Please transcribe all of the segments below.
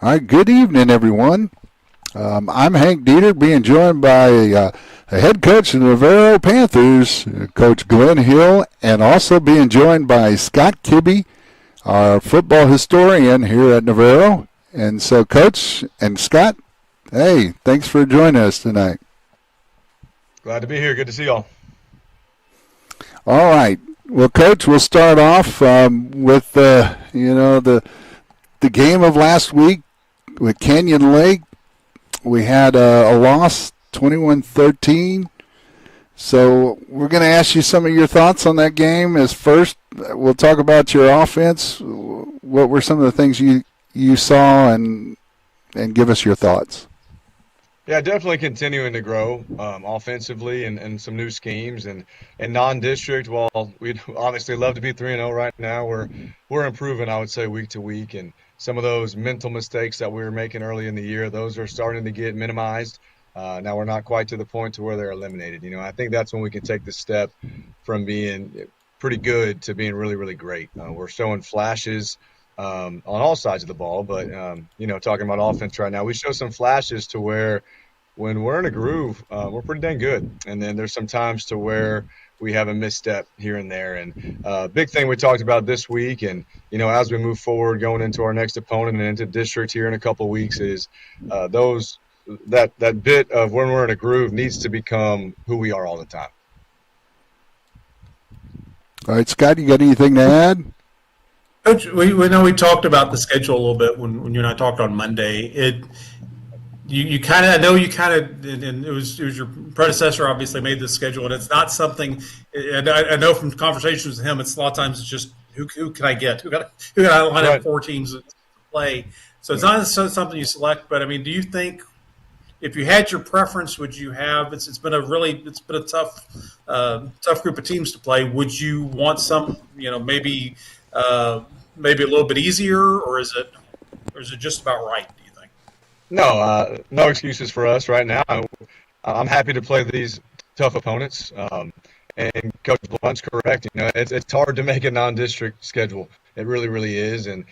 All right, good evening, everyone. I'm Hank Dieter, being joined by the head coach of the Navarro Panthers, Coach Glenn Hill, and also being joined by Scott Kibbe, our football historian here at Navarro. And so, Coach and Scott, hey, thanks for joining us tonight. Glad to be here. Good to see y'all. All right. Well, Coach, we'll start off with the game of last week with Canyon Lake. We had a loss, 21-13. So we're going to ask you some of your thoughts on that game. As first, we'll talk about your offense. What were some of the things you saw, and give us your thoughts? Yeah, definitely continuing to grow offensively and some new schemes and non-district. While we'd obviously love to be 3-0 right now, we're improving, I would say, week to week. And some of those mental mistakes that we were making early in the year, those are starting to get minimized. Now we're not quite to the point to where they're eliminated. I think that's when we can take the step from being pretty good to being really, really great. We're showing flashes on all sides of the ball, but talking about offense right now, we show some flashes to where when we're in a groove, we're pretty dang good. And then there's some times to where we have a misstep here and there. And big thing we talked about this week, and as we move forward going into our next opponent and into district here in a couple of weeks, is that bit of when we're in a groove needs to become who we are all the time. All right, Scott, you got anything to add? Coach, we know we talked about the schedule a little bit when you and I talked on Monday. And it was your predecessor obviously made this schedule, and it's not something. And I know from conversations with him, it's a lot of times it's just who can I get? Who got I line up 4 teams to play? So it's not something you select. But I mean, do you think if you had your preference, would you have? It's been a tough group of teams to play. Would you want some? Maybe a little bit easier, or is it just about right, do you think? No, no excuses for us right now. I'm happy to play these tough opponents. And Coach Blunt's correct. It's hard to make a non-district schedule. It really, really is. And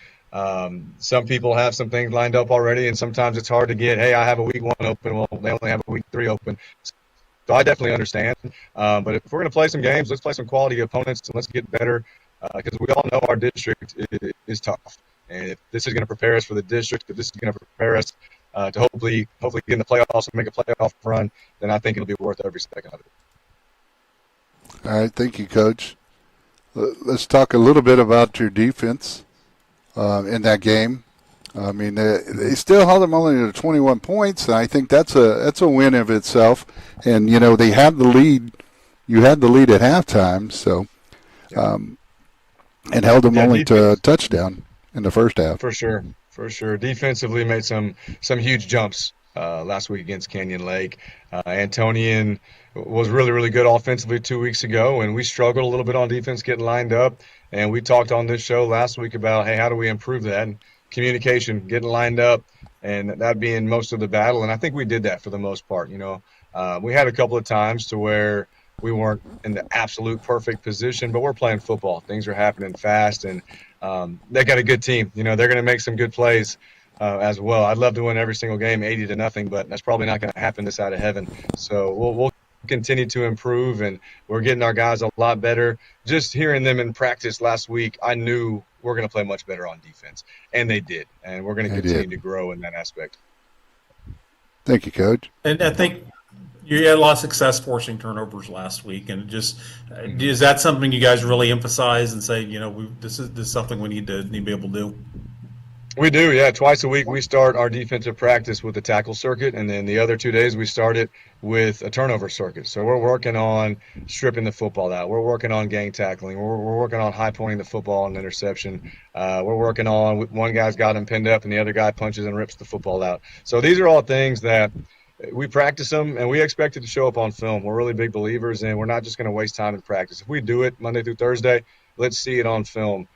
some people have some things lined up already, and sometimes it's hard to get, hey, I have a week 1 open. Well, they only have a week 3 open. So I definitely understand. But if we're going to play some games, let's play some quality opponents and let's get better. Because we all know our district is tough. And if this is going to prepare us for the district, if this is going to prepare us to hopefully get in the playoffs and make a playoff run, then I think it'll be worth every second of it. All right, thank you, Coach. Let's talk a little bit about your defense in that game. I mean, they still held them only to 21 points, and I think that's a win of itself. And, they had the lead. You had the lead at halftime, so and held them only to a touchdown in the first half. For sure. Defensively made some huge jumps last week against Canyon Lake. Antonian was really, really good offensively 2 weeks ago, and we struggled a little bit on defense getting lined up. And we talked on this show last week about, hey, how do we improve that? And communication, getting lined up, and that being most of the battle. And I think we did that for the most part. We had a couple of times to where we weren't in the absolute perfect position, but we're playing football. Things are happening fast, and they got a good team. They're going to make some good plays as well. I'd love to win every single game 80-0, but that's probably not going to happen this side of heaven. So we'll continue to improve, and we're getting our guys a lot better. Just hearing them in practice last week, I knew we're going to play much better on defense, and they did, and we're going to continue to grow in that aspect. Thank you, Coach. And I think you had a lot of success forcing turnovers last week, and is that something you guys really emphasize and say, this is something we need to be able to do? We do, yeah. Twice a week we start our defensive practice with a tackle circuit, and then the other 2 days we start it with a turnover circuit. So we're working on stripping the football out. We're working on gang tackling. We're working on high pointing the football and interception. We're working on one guy's got him pinned up and the other guy punches and rips the football out. So these are all things that we practice them, and we expect it to show up on film. We're really big believers, and we're not just going to waste time in practice. If we do it Monday through Thursday, let's see it on film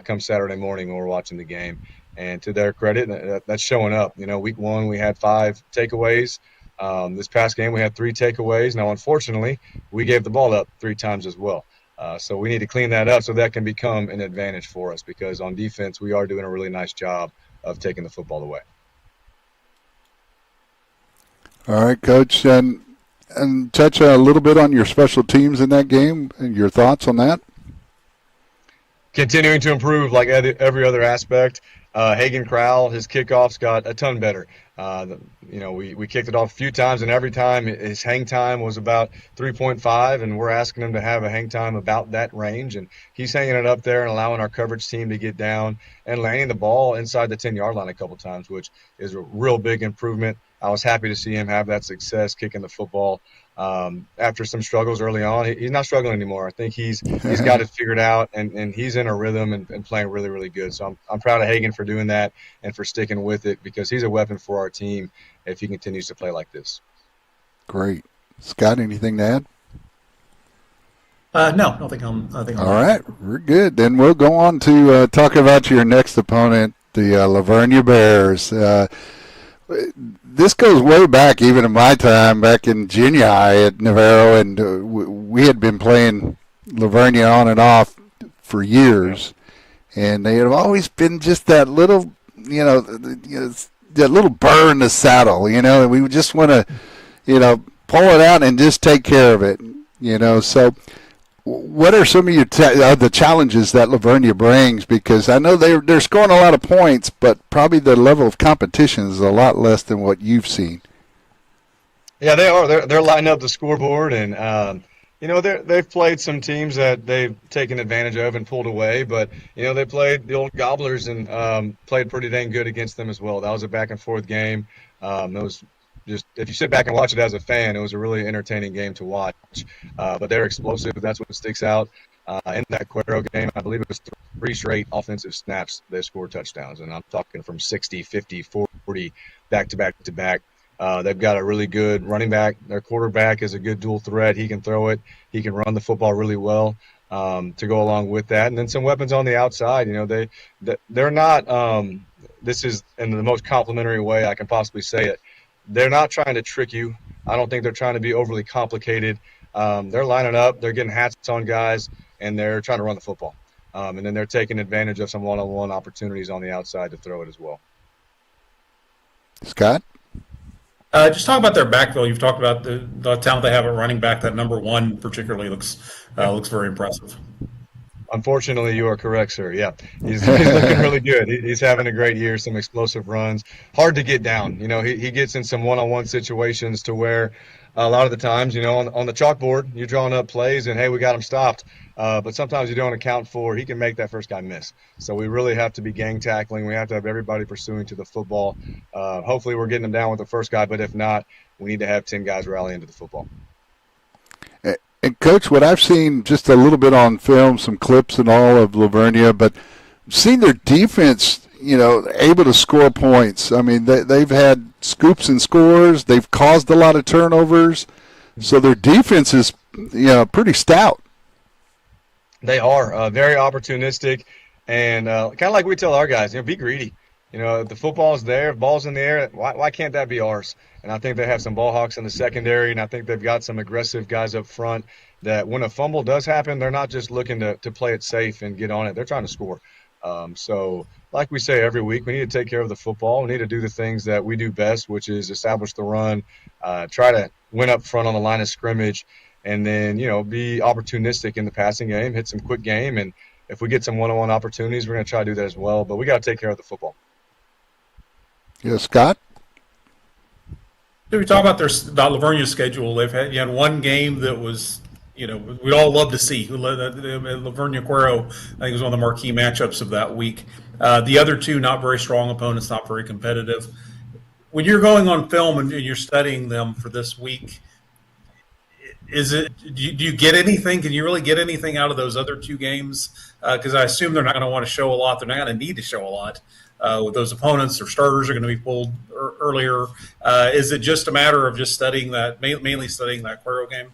come Saturday morning when we're watching the game. And to their credit, that's showing up. Week 1 we had 5 takeaways. This past game we had 3 takeaways. Now, unfortunately, we gave the ball up 3 times as well. So we need to clean that up so that can become an advantage for us, because on defense we are doing a really nice job of taking the football away. All right, Coach, and touch a little bit on your special teams in that game and your thoughts on that. Continuing to improve like every other aspect. Hagen Crowell, his kickoffs got a ton better. We kicked it off a few times, and every time his hang time was about 3.5, and we're asking him to have a hang time about that range, and he's hanging it up there and allowing our coverage team to get down and landing the ball inside the 10-yard line a couple times, which is a real big improvement. I was happy to see him have that success kicking the football. After some struggles early on, he's not struggling anymore. I think he's got it figured out, and he's in a rhythm and playing really, really good. So I'm proud of Hagen for doing that and for sticking with it, because he's a weapon for our team if he continues to play like this. Great. Scott, anything to add? No, I think I'm all right, we're good. Then we'll go on to talk about your next opponent, the Vernia Bears. This goes way back, even in my time, back in junior high at Navarro, and we had been playing Vernia on and off for years, and they have always been just that little, that little burr in the saddle, and we just want to, pull it out and just take care of it, So, what are some of the challenges that Vernia brings? Because I know they're scoring a lot of points, but probably the level of competition is a lot less than what you've seen. Yeah, they are. They're lining up the scoreboard, and they've played some teams that they've taken advantage of and pulled away. But they played the old Gobblers and played pretty dang good against them as well. That was a back and forth game. It was just, if you sit back and watch it as a fan, it was a really entertaining game to watch. But they're explosive. That's what sticks out. In that Cuero game, I believe it was 3 straight offensive snaps they scored touchdowns. And I'm talking from 60, 50, 40, back to back to back. They've got a really good running back. Their quarterback is a good dual threat. He can throw it. He can run the football really well to go along with that. And then some weapons on the outside. They're not this is in the most complimentary way I can possibly say it. They're not trying to trick you. I don't think they're trying to be overly complicated. They're lining up. They're getting hats on guys, and they're trying to run the football. And then they're taking advantage of some one-on-one opportunities on the outside to throw it as well. Scott? Just talk about their backfield. You've talked about the talent they have at running back. That number 1 particularly looks very impressive. Unfortunately, you are correct, sir. Yeah, he's looking really good. He's having a great year, some explosive runs. Hard to get down. He gets in some one-on-one situations to where a lot of the times, on the chalkboard, you're drawing up plays and, hey, we got him stopped. But sometimes you don't account for he can make that first guy miss. So we really have to be gang tackling. We have to have everybody pursuing to the football. Hopefully we're getting him down with the first guy, but if not, we need to have 10 guys rally into the football. And, Coach, what I've seen just a little bit on film, some clips and all of Vernia, but seen their defense, able to score points. I mean, they've had scoops and scores. They've caused a lot of turnovers. So their defense is, pretty stout. They are very opportunistic, and kind of like we tell our guys, be greedy. If the football's there, if ball's in the air, why can't that be ours? And I think they have some ball hawks in the secondary, and I think they've got some aggressive guys up front that when a fumble does happen, they're not just looking to play it safe and get on it. They're trying to score. So like we say every week, we need to take care of the football. We need to do the things that we do best, which is establish the run, try to win up front on the line of scrimmage, and then, be opportunistic in the passing game, hit some quick game. And if we get some one-on-one opportunities, we're going to try to do that as well. But we got to take care of the football. Yeah, Scott? Did we talk about Vernia's schedule? You had one game that was, we'd all love to see. Vernia Cuero, I think, was one of the marquee matchups of that week. The other 2, not very strong opponents, not very competitive. When you're going on film and you're studying them for this week, do you get anything? Can you really get anything out of those other 2 games? Because I assume they're not going to want to show a lot. They're not going to need to show a lot. With those opponents, their starters are going to be pulled earlier. Is it just a matter of just studying that, mainly studying that Cuero game?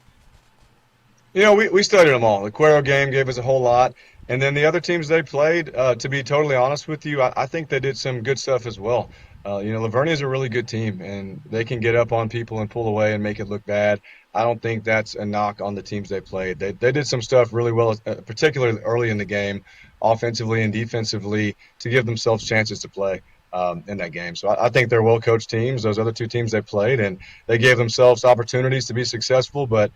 We studied them all. The Cuero game gave us a whole lot. And then the other teams they played, to be totally honest with you, I think they did some good stuff as well. Vernia is a really good team, and they can get up on people and pull away and make it look bad. I don't think that's a knock on the teams they played. They did some stuff really well, particularly early in the game, offensively and defensively, to give themselves chances to play. in that game. So I think they're well-coached teams, those other two teams they played, and they gave themselves opportunities to be successful. But,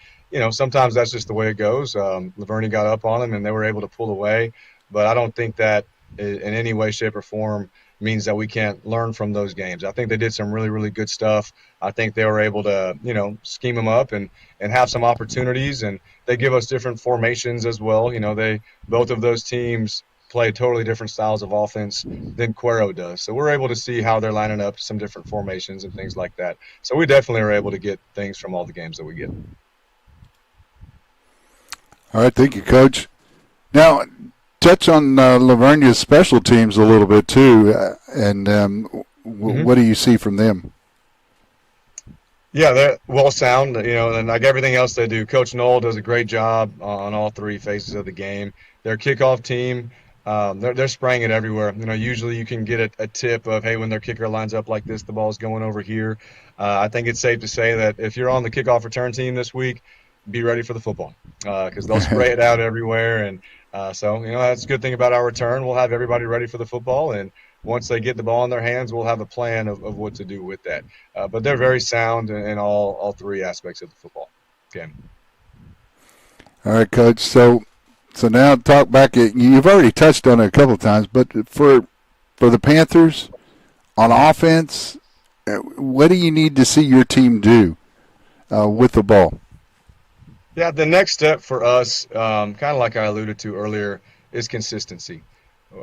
sometimes that's just the way it goes. Vernia got up on them, and they were able to pull away. But I don't think that in any way, shape, or form means that we can't learn from those games. I think they did some really, really good stuff. I think they were able to, scheme them up and have some opportunities, and they give us different formations as well. Both of those teams play totally different styles of offense than Cuero does. So we're able to see how they're lining up some different formations and things like that. So we definitely are able to get things from all the games that we get. All right, thank you, Coach. Now, touch on Lavernia's special teams a little bit too, and what do you see from them? Yeah, they're well sound, and like everything else they do, Coach Knoll does a great job on all three phases of the game. Their kickoff team, they're spraying it everywhere. Usually you can get a tip of, hey, when their kicker lines up like this, the ball's going over here. I think it's safe to say that if you're on the kickoff return team this week, be ready for the football because they'll spray it out everywhere. And so that's a good thing about our return. We'll have everybody ready for the football, and once they get the ball in their hands, we'll have a plan of what to do with that. But they're very sound in all three aspects of the football game. All right, Coach. So now talk back. You've already touched on it a couple of times, but for the Panthers on offense, what do you need to see your team do with the ball? Yeah, the next step for us, kind of like I alluded to earlier, is consistency.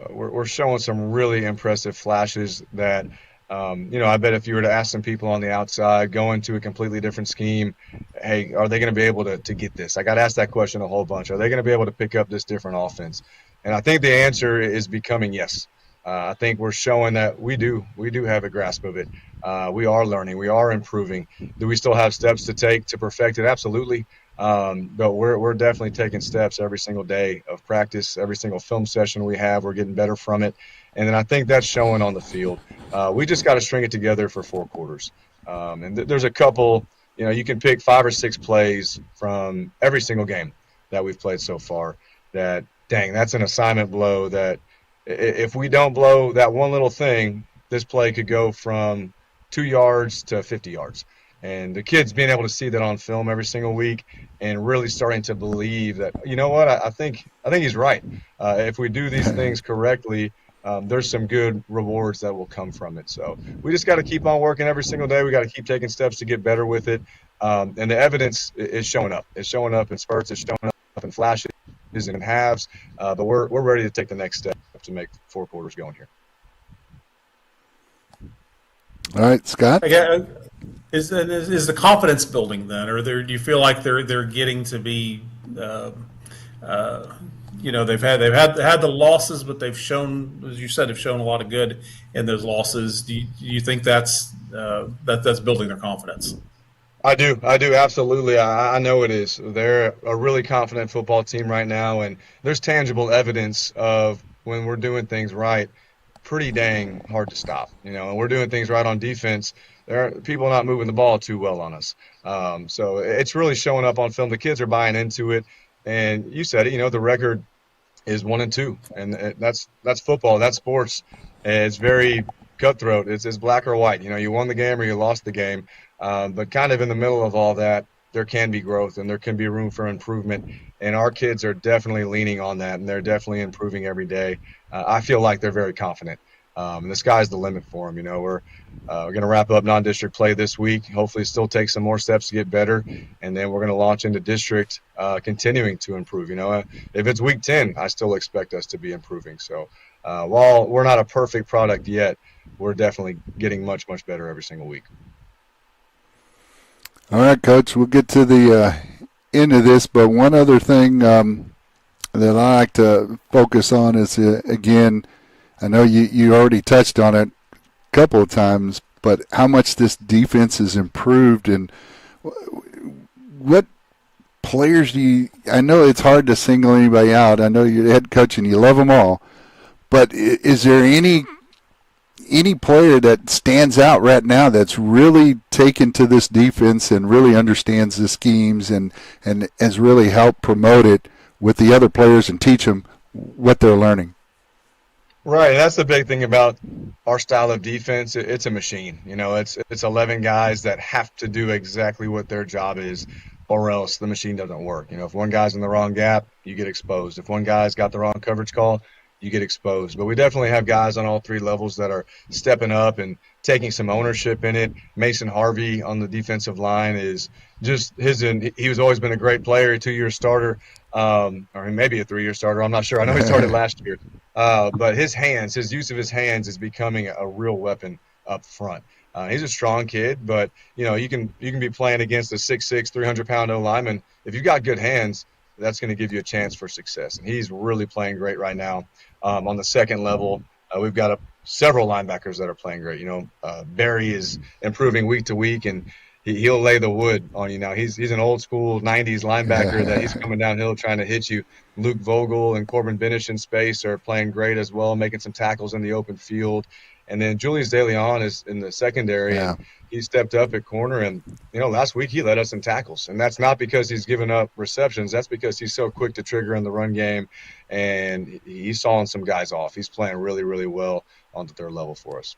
We're showing some really impressive flashes that, I bet if you were to ask some people on the outside, go into a completely different scheme, hey, are they going to be able to get this? I got asked that question a whole bunch. Are they going to be able to pick up this different offense? And I think the answer is becoming yes. I think we're showing that we do have a grasp of it. We are learning. We are improving. Do we still have steps to take to perfect it? Absolutely. But we're definitely taking steps every single day of practice, every single film session we have. We're getting better from it. And then I think that's showing on the field. We just got to string it together for 4 quarters. And there's a couple, you can pick 5 or 6 plays from every single game that we've played so far that, dang, that's an assignment blow that if we don't blow that one little thing, this play could go from 2 yards to 50 yards. And the kids being able to see that on film every single week and really starting to believe that, I think he's right. If we do these things correctly, there's some good rewards that will come from it. So we just got to keep on working every single day. We got to keep taking steps to get better with it. And the evidence is showing up. It's showing up in spurts. It's showing up in flashes and in halves. But we're ready to take the next step to make 4 quarters going here. All right, Scott. Okay. Is the confidence building then, or do you feel like they're getting to be, they've had the losses, but they've shown, as you said, have shown a lot of good in those losses. Do you think that's building their confidence? I do absolutely. I know it is. They're a really confident football team right now, and there's tangible evidence of when we're doing things right. Pretty dang hard to stop, and we're doing things right on defense. There are people not moving the ball too well on us. So it's really showing up on film. The kids are buying into it. And you said it, the record is 1-2. And that's football. That's sports. It's very cutthroat. It's black or white. You won the game or you lost the game. But kind of in the middle of all that, there can be growth and there can be room for improvement. And our kids are definitely leaning on that, and they're definitely improving every day. I feel like they're very confident. And the sky's the limit for them. We're going to wrap up non-district play this week. Hopefully still take some more steps to get better. And then we're going to launch into district, continuing to improve. If it's week 10, I still expect us to be improving. So while we're not a perfect product yet, we're definitely getting much, much better every single week. All right, Coach, we'll get to the end of this, but one other thing that I like to focus on is, again, I know you already touched on it a couple of times, but how much this defense has improved and what players I know it's hard to single anybody out. I know you're the head coach and you love them all, but is there any player that stands out right now that's really taken to this defense and really understands the schemes and has really helped promote it with the other players and teach them what they're learning? Right, and that's the big thing about our style of defense. It's a machine. It's 11 guys that have to do exactly what their job is, or else the machine doesn't work. If one guy's in the wrong gap, you get exposed. If one guy's got the wrong coverage call, you get exposed. But we definitely have guys on all three levels that are stepping up and taking some ownership in it. Mason Harvey on the defensive line is just he's always been a great player, a 2-year starter, or maybe a 3-year starter. I'm not sure. I know he started last year. But his use of his hands is becoming a real weapon up front. He's a strong kid, but you can be playing against a 6'6", 300-pound O-lineman. If you've got good hands, that's going to give you a chance for success. And he's really playing great right now. On the second level, we've got several linebackers that are playing great. Barry is improving week to week, and he'll lay the wood on you now. He's an old school 90s linebacker that he's coming downhill trying to hit you. Luke Vogel and Corbin Benish in space are playing great as well, making some tackles in the open field. And then Julius DeLeon is in the secondary, and he stepped up at corner. And, last week he led us in tackles. And that's not because he's given up receptions. That's because he's so quick to trigger in the run game, and he's sawing some guys off. He's playing really, really well on the third level for us.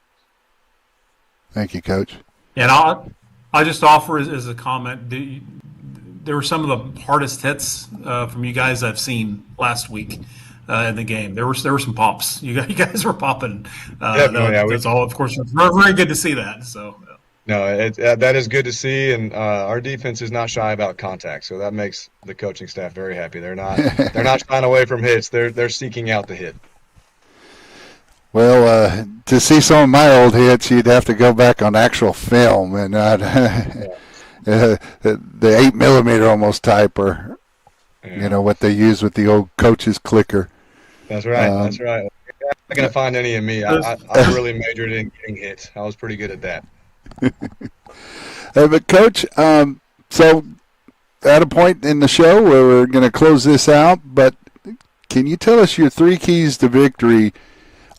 Thank you, Coach. And I'll just offer as a comment, there were some of the hardest hits from you guys I've seen last week in the game. There were some pops. You guys were popping. That's all. Of course, it's very, very good to see that. So. No, that is good to see, and our defense is not shy about contact, so that makes the coaching staff very happy. They're not shying away from hits. They're seeking out the hit. Well, to see some of my old hits, you'd have to go back on actual film and not the 8mm almost type, or what they use with the old coach's clicker. That's right. That's right. You're not going to find any of me. I really majored in getting hit. I was pretty good at that. But Coach, so at a point in the show where we're going to close this out, but can you tell us your 3 keys to victory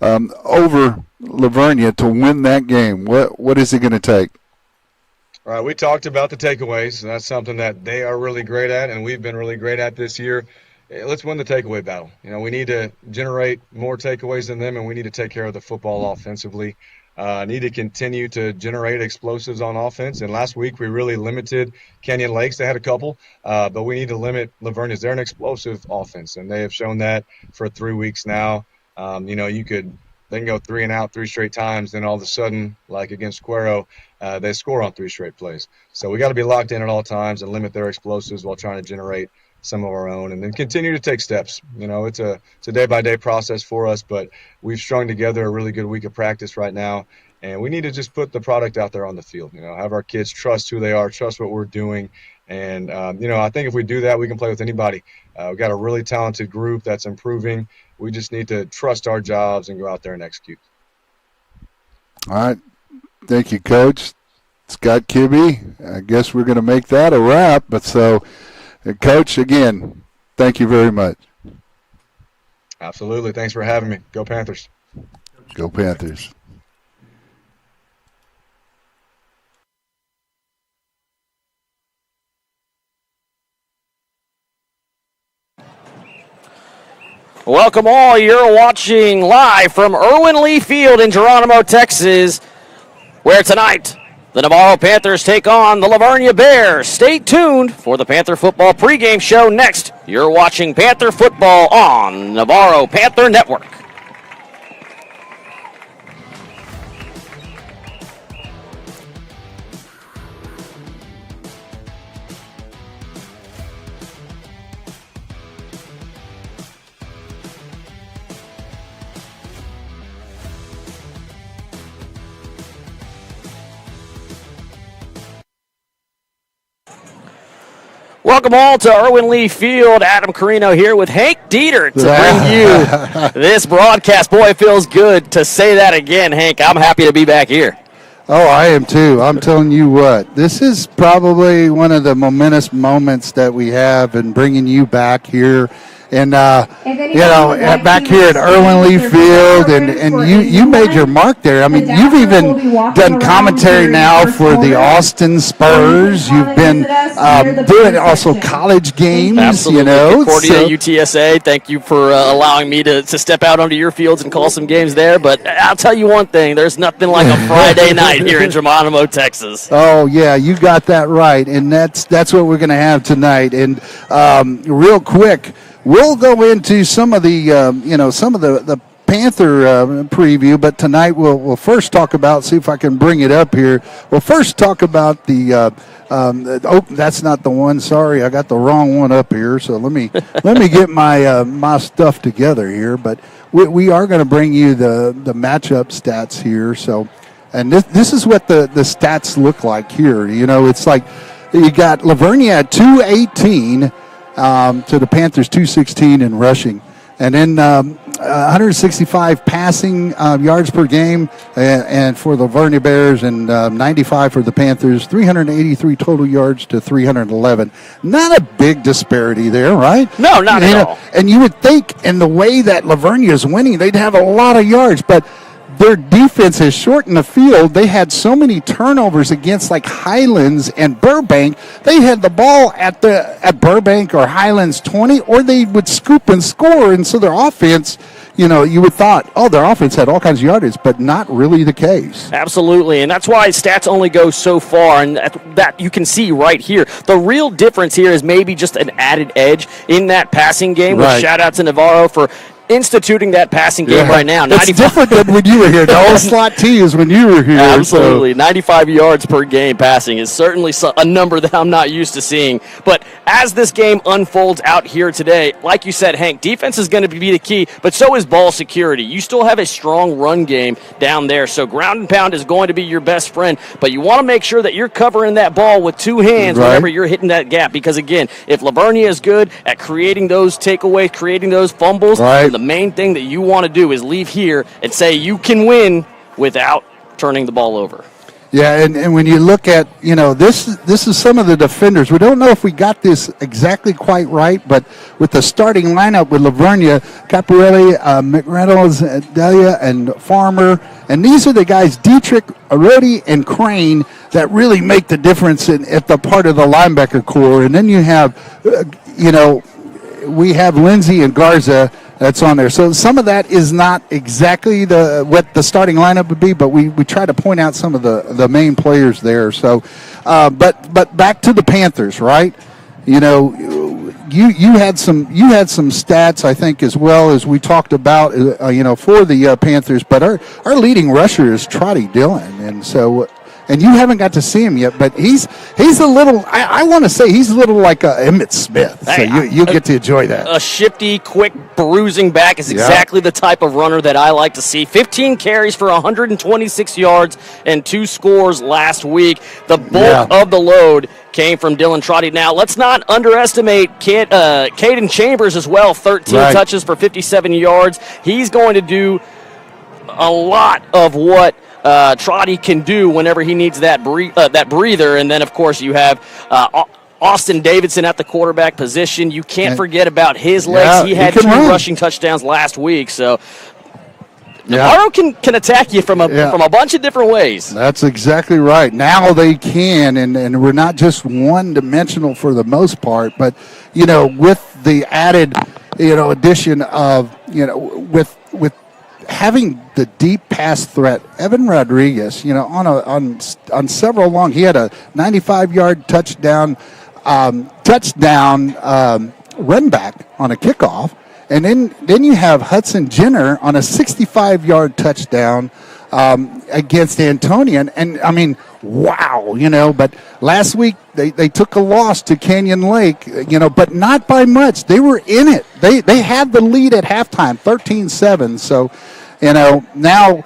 over Vernia to win that game? What is it going to take? All right, we talked about the takeaways. And that's something that they are really great at, and we've been really great at this year. Let's win the takeaway battle. We need to generate more takeaways than them, and we need to take care of the football offensively. Need to continue to generate explosives on offense. And last week we really limited Canyon Lakes. They had a couple, but we need to limit Vernia's. They're an explosive offense, and they have shown that for 3 weeks now. They can go 3 and out 3 straight times, then all of a sudden, like against Cuero, they score on 3 straight plays. So we got to be locked in at all times and limit their explosives while trying to generate some of our own, and then continue to take steps. It's a day-by-day process for us, but we've strung together a really good week of practice right now, and we need to just put the product out there on the field. Have our kids trust who they are, trust what we're doing, and I think if we do that, we can play with anybody. We've got a really talented group that's improving. We just need to trust our jobs and go out there and execute. All right. Thank you, Coach. Scott Kibbe. I guess we're going to make that a wrap. But Coach, again, thank you very much. Absolutely. Thanks for having me. Go Panthers. Go Panthers. Welcome all. You're watching live from Erwin Lee Field in Geronimo, Texas, where tonight the Navarro Panthers take on the Vernia Bears. Stay tuned for the Panther Football pregame show next. You're watching Panther Football on Navarro Panther Network. Welcome all to Erwin Lee Field. Adam Carino here with Hank Dieter to bring you this broadcast. Boy, it feels good to say that again, Hank. I'm happy to be back here. Oh, I am too. I'm telling you what, this is probably one of the momentous moments that we have in bringing you back here And back here at Irwin Lee Field, and you made your mark there. I mean, you've even done commentary now for the Austin Spurs. You've been doing also college games. Absolutely. Concordia, UTSA. Thank you for allowing me to step out onto your fields and call some games there. But I'll tell you one thing: there's nothing like a Friday night here in Geronimo, Texas. Oh yeah, you got that right, and that's what we're going to have tonight. And real quick, we'll go into some of the the Panther preview, but tonight we'll first talk about. See if I can bring it up here. We'll first talk about the. That's not the one. Sorry, I got the wrong one up here. So let me get my stuff together here. But we are going to bring you the matchup stats here. So, and this is what the stats look like here. It's like you got Lavernia at 218 to the Panthers 216 in rushing. And then 165 passing yards per game and for the Vernia Bears, and 95 for the Panthers, 383 total yards to 311. Not a big disparity there, right? No, not at all. And you would think in the way that Lavernia is winning, they'd have a lot of yards, but their defense has shortened the field. They had so many turnovers against like Highlands and Burbank. They had the ball at Burbank or Highlands 20, or they would scoop and score. And so their offense, you would thought, their offense had all kinds of yardage, but not really the case. Absolutely, and that's why stats only go so far, and that you can see right here. The real difference here is maybe just an added edge in that passing game. Right. With shout out to Navarro for instituting that passing game right now. It's different than when you were here. The old slot T is when you were here. Absolutely. So. 95 yards per game passing is certainly a number that I'm not used to seeing. But as this game unfolds out here today, like you said, Hank, defense is going to be the key, but so is ball security. You still have a strong run game down there, so ground and pound is going to be your best friend, but you want to make sure that you're covering that ball with two hands whenever you're hitting that gap, because, again, if Lavernia is good at creating those takeaways, creating those fumbles, the main thing that you want to do is leave here and say you can win without turning the ball over. Yeah, and when you look at, this is some of the defenders. We don't know if we got this exactly quite right, but with the starting lineup with Lavernia, Caparelli, McReynolds, Delia, and Farmer, and these are the guys, Dietrich, Arodi, and Crane, that really make the difference at the part of the linebacker core. And then you have, we have Lindsay and Garza that's on there. So some of that is not exactly what the starting lineup would be, but we try to point out some of the main players there. So, but back to the Panthers, right? You had some stats, I think, as well as we talked about, for the Panthers. But our leading rusher is Trotty Dillon, and so. And you haven't got to see him yet, but he's a little, I want to say he's a little like Emmitt Smith. So you'll get to enjoy that. A shifty, quick, bruising back is exactly the type of runner that I like to see. 15 carries for 126 yards and 2 scores last week. The bulk of the load came from Dylan Trotty. Now, let's not underestimate Caden Chambers as well. 13 touches for 57 yards. He's going to do a lot of what Trotty can do whenever he needs that breather. And then, of course, you have Austin Davidson at the quarterback position. You can't forget about his legs. He had 2 rushing touchdowns last week. So Navarro can attack you from a bunch of different ways. That's exactly right. Now they can, and we're not just one-dimensional for the most part, but, with the added, addition of, with having the deep pass threat, Evan Rodriguez, on several long, he had a 95-yard touchdown run back on a kickoff, and then you have Hudson Jenner on a 65-yard touchdown against Antonian, and I mean, wow, But last week they took a loss to Canyon Lake, but not by much. They were in it. They had the lead at halftime, 13-7. So, now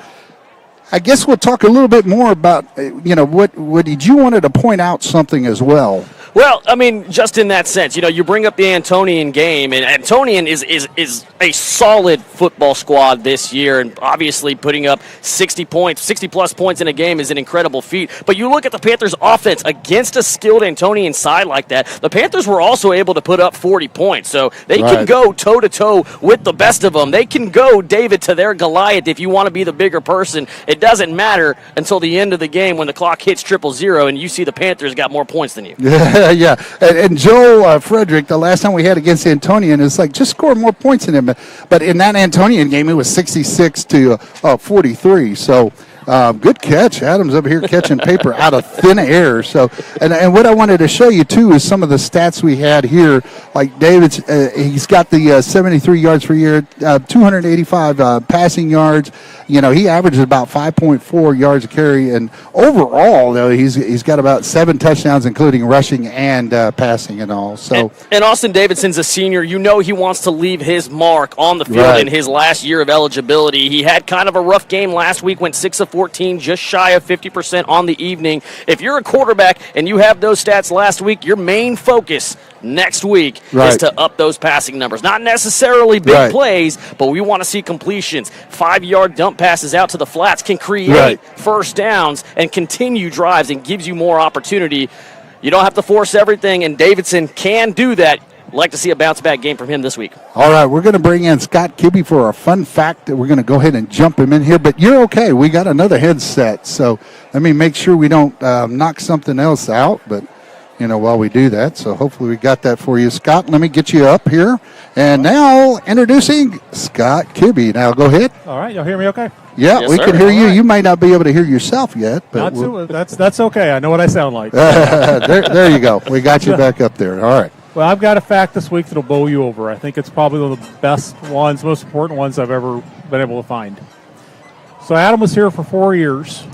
I guess we'll talk a little bit more about, what did you wanted to point out something as well? Well, I mean, just in that sense, you bring up the Antonian game, and Antonian is a solid football squad this year, and obviously putting up 60-plus points in a game is an incredible feat. But you look at the Panthers' offense against a skilled Antonian side like that, the Panthers were also able to put up 40 points, so they can go toe-to-toe with the best of them. They can go David to their Goliath if you want to be the bigger person. It doesn't matter until the end of the game when the clock hits 0-0 and you see the Panthers got more points than you. Yeah. And Joe Frederick, the last time we had against Antonian, is like, just score more points than him. But in that Antonian game, it was 66-43. So good catch. Adam's up here catching paper out of thin air. So, and what I wanted to show you, too, is some of the stats we had here. Like David's, he's got the 73 yards per year, 285 passing yards. He averages about 5.4 yards a carry. And overall, though, he's got about 7 touchdowns, including rushing and passing and all. So, and Austin Davidson's a senior. He wants to leave his mark on the field in his last year of eligibility. He had kind of a rough game last week, went 6 of 14, just shy of 50% on the evening. If you're a quarterback and you have those stats last week, your main focus next week is to up those passing numbers. Not necessarily big plays, but we want to see completions. 5-yard dump passes out to the flats can create first downs and continue drives and gives you more opportunity. You don't have to force everything, and Davidson can do that. Like to see a bounce-back game from him this week. All right, we're going to bring in Scott Kibbe for a fun fact. We're going to go ahead and jump him in here, but you're okay. We got another headset, so let me make sure we don't knock something else out, but while we do that. So hopefully we got that for you. Scott, let me get you up here. And now introducing Scott Kibbe. Now go ahead. All right, y'all hear me okay? Yeah, yes, we sir. can hear you. You might not be able to hear yourself yet. But that's okay. I know what I sound like. there you go. We got you back up there. All right. Well, I've got a fact this week that'll blow you over. I think it's probably one of the best ones, most important ones I've ever been able to find. So Adam was here for 4 years.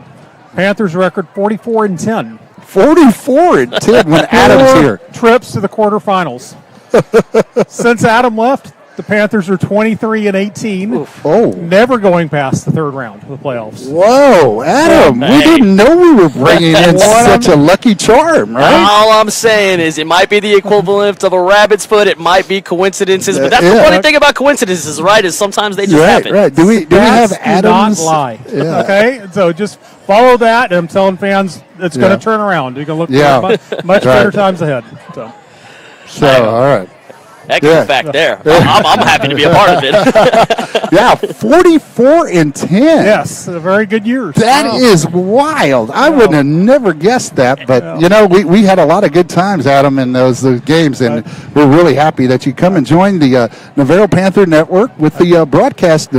Panthers record 44-10. 44-10 when Adam's here. Trips to the quarterfinals. Since Adam left, the Panthers are 23-18. Oh. Never going past the third round of the playoffs. Whoa, Adam, we didn't know we were bringing in such a lucky charm, right? All I'm saying is it might be the equivalent of a rabbit's foot. It might be coincidences. But that's the funny thing about coincidences, right, is sometimes they just happen. Right. Do we have Adam's? Do not lie. Yeah. Okay? So just follow that, and I'm telling fans it's going to turn around. You're going to look for much better times ahead. So all right. Heck of a fact there. I'm happy to be a part of it. 44-10. Yes, a very good year. That is wild. I would have never guessed that, but we had a lot of good times, Adam, in those games, and we're really happy that you come and join the Navarro Panther Network with the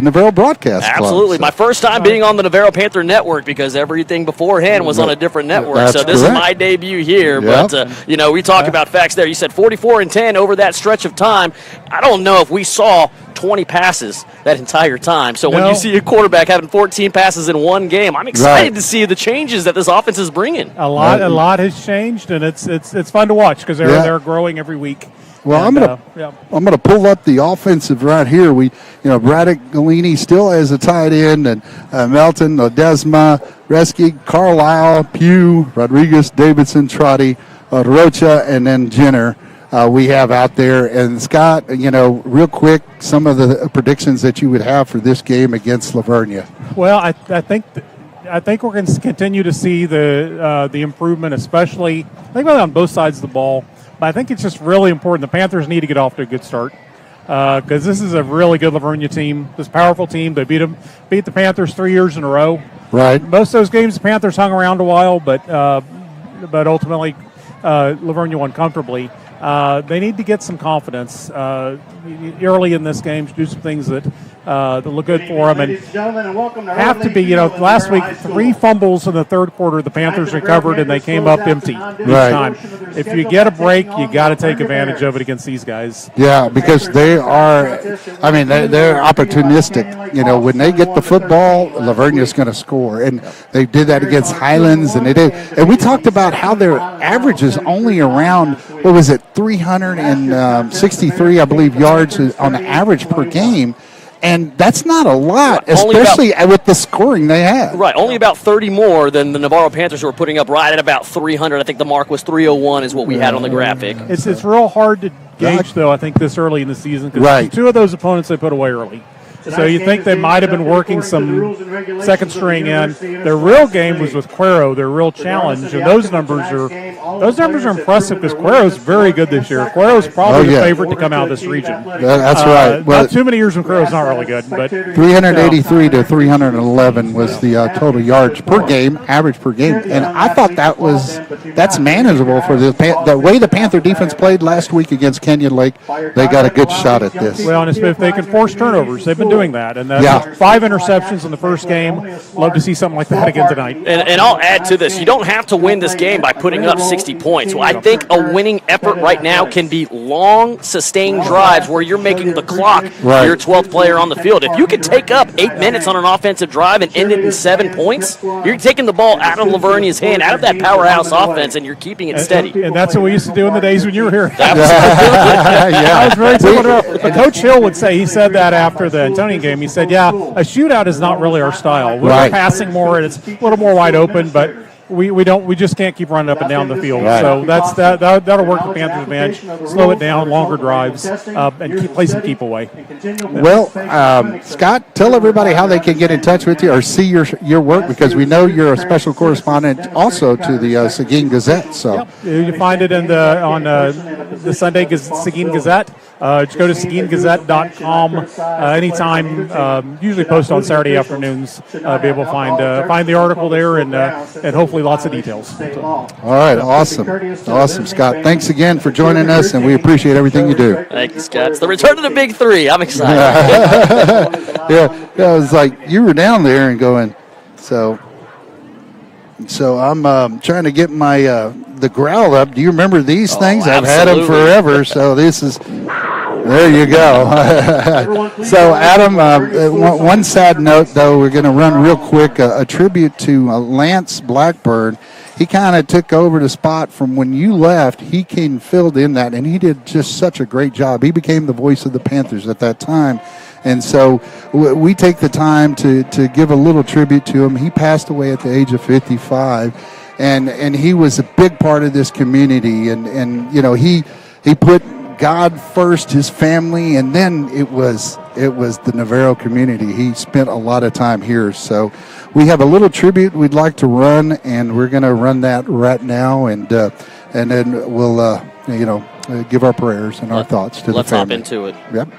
Navarro Broadcast Absolutely. Club. My first time being on the Navarro Panther Network because everything beforehand was on a different network. That's so this correct. is my debut here. Yep. But, we talk about facts there. You said 44-10 over that stretch of time. I don't know if we saw 20 passes that entire time. So when you see a quarterback having 14 passes in one game, I'm excited to see the changes that this offense is bringing. A lot has changed, and it's fun to watch because they're growing every week. Well, I'm gonna pull up the offensive right here. Braddock Galini still as a tight end, and Melton, Ledesma, Reski, Carlisle, Pugh, Rodriguez, Davidson, Trotty, Rocha, and then Jenner. We have out there. And Scott, real quick, some of the predictions that you would have for this game against Lavernia. Well, I think we're going to continue to see the improvement, especially I think on both sides of the ball. But I think it's just really important. The Panthers need to get off to a good start because this is a really good Lavernia team. This powerful team. They beat the Panthers 3 years in a row. Right. Most of those games, the Panthers hung around a while, but ultimately Lavernia won comfortably. They need to get some confidence early in this game, do some things that look good for them, and have to be. Last week 3 fumbles in the third quarter. The Panthers recovered and they came up empty each time. If you get a break, you got to take advantage of it against these guys. Yeah, because they are. They're opportunistic. When they get the football, Lavernia's going to score, and they did that against Highlands, and they did. And we talked about how their average is only around 363, I believe, yards on average per game. And that's not a lot, Right. especially with the scoring they had. Right, only about 30 more than the Navarro Panthers, who were putting up right at about 300. I think the mark was 301 is what we had on the graphic. It's real hard to gauge, though, I think, this early in the season, because two of those opponents they put away early. So you think they might have been working some second string in. Their real game was with Cuero, their real challenge, and those numbers are impressive because Cuero's very good this year. Cuero's probably the favorite to come out of this region. That's right. Well, not too many years when Cuero's not really good, but 383 to 311 was the total yards per game, average per game, and I thought that's manageable for the way the Panther defense played last week against Canyon Lake. They got a good shot at this. Well, and if they can force turnovers, they've been doing that, and 5 interceptions in the first game. Love to see something like that again tonight. And I'll add to this: you don't have to win this game by putting up 60 points. Well, I think a winning effort right now can be long, sustained drives where you're making the clock your 12th player on the field. If you can take up 8 minutes on an offensive drive and end it in 7 points, you're taking the ball out of Lavernia's hand, out of that powerhouse offense, and you're keeping it steady. And that's what we used to do in the days when you were here. That was very similar. But Coach Hill would say, he said that after the Antonian game, he said, a shootout is not really our style. We're passing more, and it's a little more wide open, but we just can't keep running up and down the field. So that'll work the Panthers' advantage. Slow it down, longer drives, and play some keep away. Well, Scott, tell everybody how they can get in touch with you or see your work, because we know you're a special correspondent also to the Seguin Gazette. So you find it on the Sunday Seguin Gazette. Just go to SeguinGazette.com anytime. Usually post on Saturday afternoons. Be able to find the article there and hopefully lots of details. All right, awesome, Scott. Thanks again for joining us, and we appreciate everything you do. Thank you, Scott. It's the return of the Big Three. I'm excited. Yeah, it was like you were down there and going. So I'm trying to get my the growl up. Do you remember these things? I've had them forever. So this is. There you go. So, Adam, one sad note, though, we're going to run real quick. A tribute to Lance Blackburn. He kind of took over the spot from when you left. He came filled in that, and he did just such a great job. He became the voice of the Panthers at that time. And so we take the time to give a little tribute to him. He passed away at the age of 55, and he was a big part of this community. And you know, he put God first, his family, and then it was the Navarro community. He spent a lot of time here. So we have a little tribute we'd like to run, and we're going to run that right now, and then we'll give our prayers and our thoughts to the family. Let's hop into it. Yep.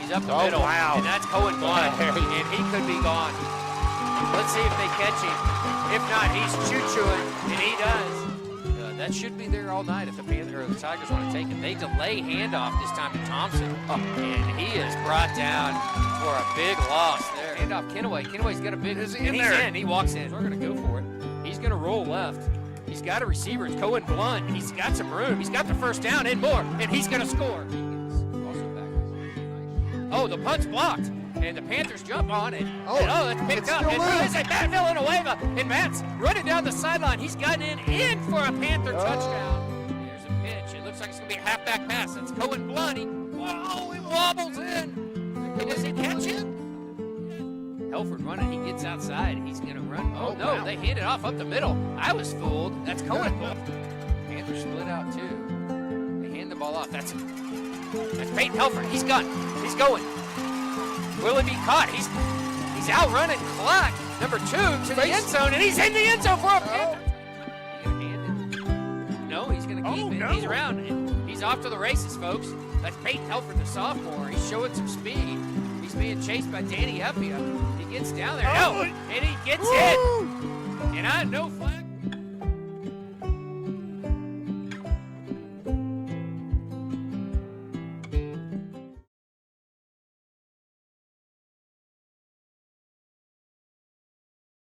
He's up the middle, and that's Cohen Blunt, and he could be gone. Let's see if they catch him. If not, he's choo-chooing, and he does. That should be there all night if the Tigers want to take him. They delay handoff this time to Thompson, and he is brought down for a big loss there. Handoff Kenaway. Kenaway's got a big. He's in. He walks in. We're going to go for it. He's going to roll left. He's got a receiver. It's Cohen Blunt. He's got some room. He's got the first down and more, and he's going to score. Oh, the punt's blocked. And the Panthers jump on it. That's picked up. And it's Matt Villanueva. And Matt's running down the sideline. He's gotten in for a Panther touchdown. There's a pitch. It looks like it's going to be a halfback pass. It's Cohen Blunt. He wobbles in. Does he catch it? Telford running. He gets outside. He's going to run. Oh, no. They hand it off up the middle. I was fooled. That's Cohen Blunt. Panthers split out, too. They hand the ball off. That's Peyton Telford. He's gone. He's going. Will he be caught? He's outrunning clock. Number 2 to the end zone, and he's in the end zone for a Panther. He's going to hand it. No, he's going to keep it. No. He's around. He's off to the races, folks. That's Peyton Telford, the sophomore. He's showing some speed. He's being chased by Danny Appia. He gets down there. No, and he gets hit. And no flag.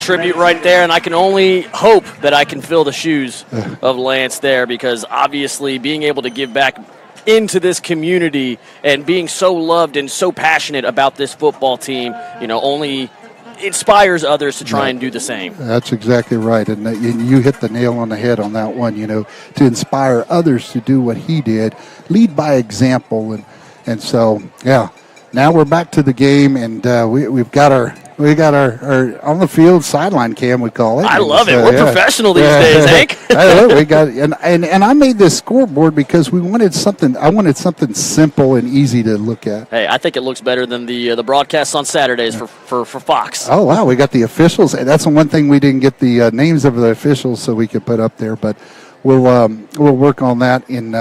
Tribute right there, and I can only hope that I can fill the shoes of Lance there, because obviously being able to give back into this community and being so loved and so passionate about this football team, only inspires others to try and do the same. That's exactly right. And you hit the nail on the head on that one, to inspire others to do what he did, lead by example. And so, yeah, now we're back to the game, and we've got our on the field sideline cam, we call it. I love it. We're professional these days, Hank. We got and I made this scoreboard because I wanted something simple and easy to look at. Hey, I think it looks better than the broadcasts on Saturdays for Fox. Oh wow, we got the officials. That's the one thing we didn't get the names of the officials so we could put up there, but we'll work on that in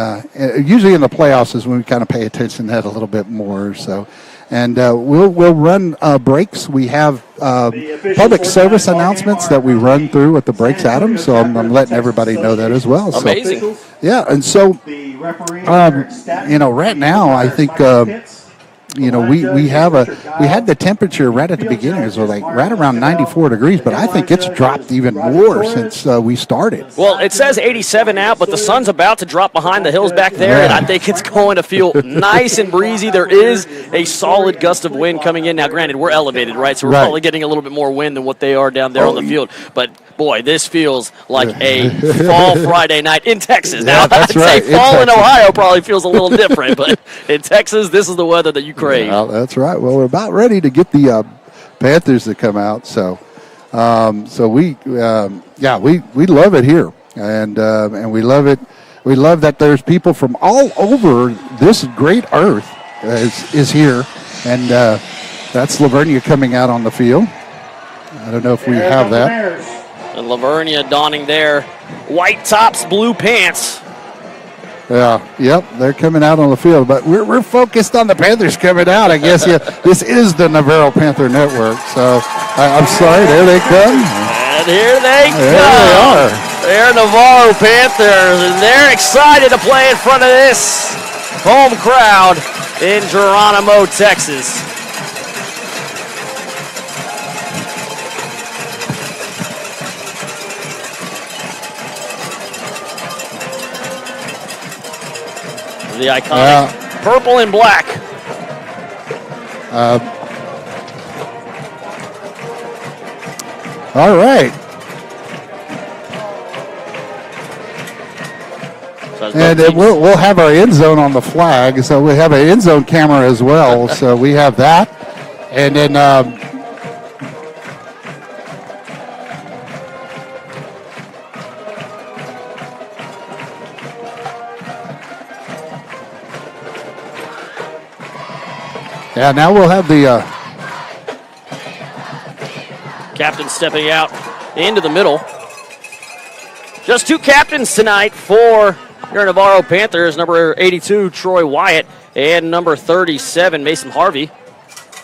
usually in the playoffs is when we kind of pay attention to that a little bit more. So. And we'll run breaks. We have public service announcements that we run through at the breaks, Adam. So I'm letting everybody know that as well. Amazing. So, yeah, and so right now I think we had the temperature right at the beginning, so like right around 94 degrees, but I think it's dropped even more since we started. Well, it says 87 out, but the sun's about to drop behind the hills back there, and I think it's going to feel nice and breezy. There is a solid gust of wind coming in. Now, granted, we're elevated, right? So we're probably getting a little bit more wind than what they are down there on the field. But, boy, this feels like a fall Friday night in Texas. Now, that's I'd right. say fall in Ohio probably feels a little different, but in Texas, this is the weather that you crave. Well, that's right. Well, we're about ready to get the Panthers to come out. So we love it here, and we love it. We love that there's people from all over this great earth is here, and that's Lavernia coming out on the field. I don't know if we have that. And Lavernia donning their white tops, blue pants. Yeah, yep, they're coming out on the field, but we're focused on the Panthers coming out. I guess this is the Navarro Panther Network. So I'm sorry, there they come. And here they come. There they are. They're Navarro Panthers, and they're excited to play in front of this home crowd in Geronimo, Texas. The iconic purple and black. All right. And we'll have our end zone on the flag. So we have an end zone camera as well. So we have that. And then now we'll have the captain stepping out into the middle. Just two captains tonight for your Navarro Panthers, number 82, Troy Wyatt, and number 37, Mason Harvey.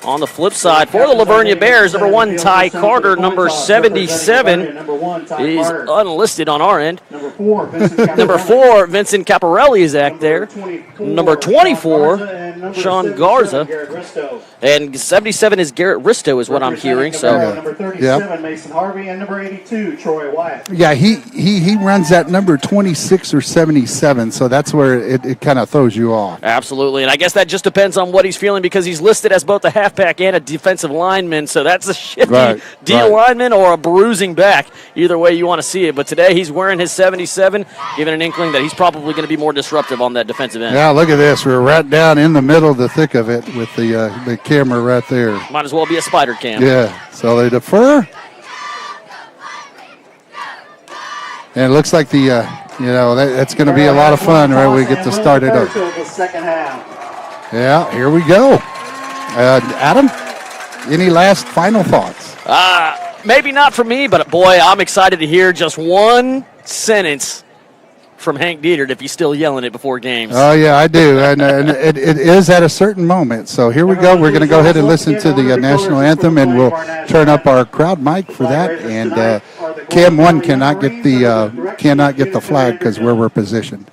On the flip side, for the Lavernia Bears, number 1, Ty Carter. Number 77 is unlisted on our end. Number 4, Vincent Caparelli is back there. Number 24, Sean Garza. And 77 is Garrett Risto is what I'm hearing. So, number 37, Mason Harvey, and number 82, Troy Wyatt. Yeah, he runs that number 26 or 77, so that's where it kind of throws you off. Absolutely, and I guess that just depends on what he's feeling because he's listed as both a halfback and a defensive lineman, so that's a shifty lineman or a bruising back. Either way you want to see it, but today he's wearing his 77, giving an inkling that he's probably going to be more disruptive on that defensive end. Yeah, look at this. We're right down in the middle of the thick of it with the camera right there. Might as well be a spider cam. Yeah, so they defer. And it looks like that's going to be a lot of fun, right? We get to start it up. Yeah, here we go. Adam, any last final thoughts? Maybe not for me, but boy, I'm excited to hear just one sentence from Hank Dietert if he's still yelling it before games. Oh, yeah, I do. And it is at a certain moment. So here we go. We're going to go ahead and listen to the national anthem, and we'll turn up our crowd mic for that. And Cam 1 cannot get the flag because where we're positioned.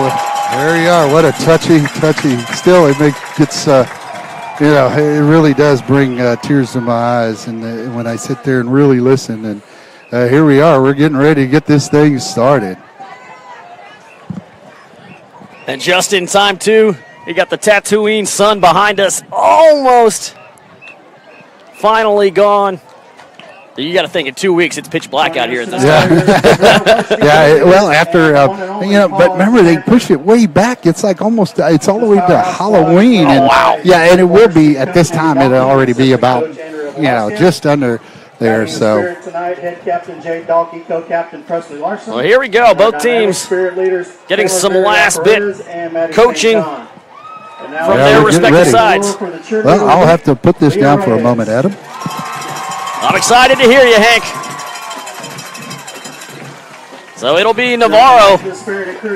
there you are. What a touchy. Still, it gets, it really does bring tears to my eyes. And when I sit there and really listen, and here we are. We're getting ready to get this thing started. And just in time, too, you got the Tatooine sun behind us, almost finally gone. You got to think in 2 weeks it's pitch black out here at this time. Yeah, well, after, but remember they pushed it way back. It's like almost, it's all the way to Halloween. And, wow. Yeah, and it will be, at this time, it'll already be about, just under there, so. Tonight, head captain Jay Dalkey, co-captain Presley Larson. Well, here we go. Both teams getting some last bit coaching from their respective sides. Well, I'll have to put this down for a moment, Adam. I'm excited to hear you, Hank. So it'll be Navarro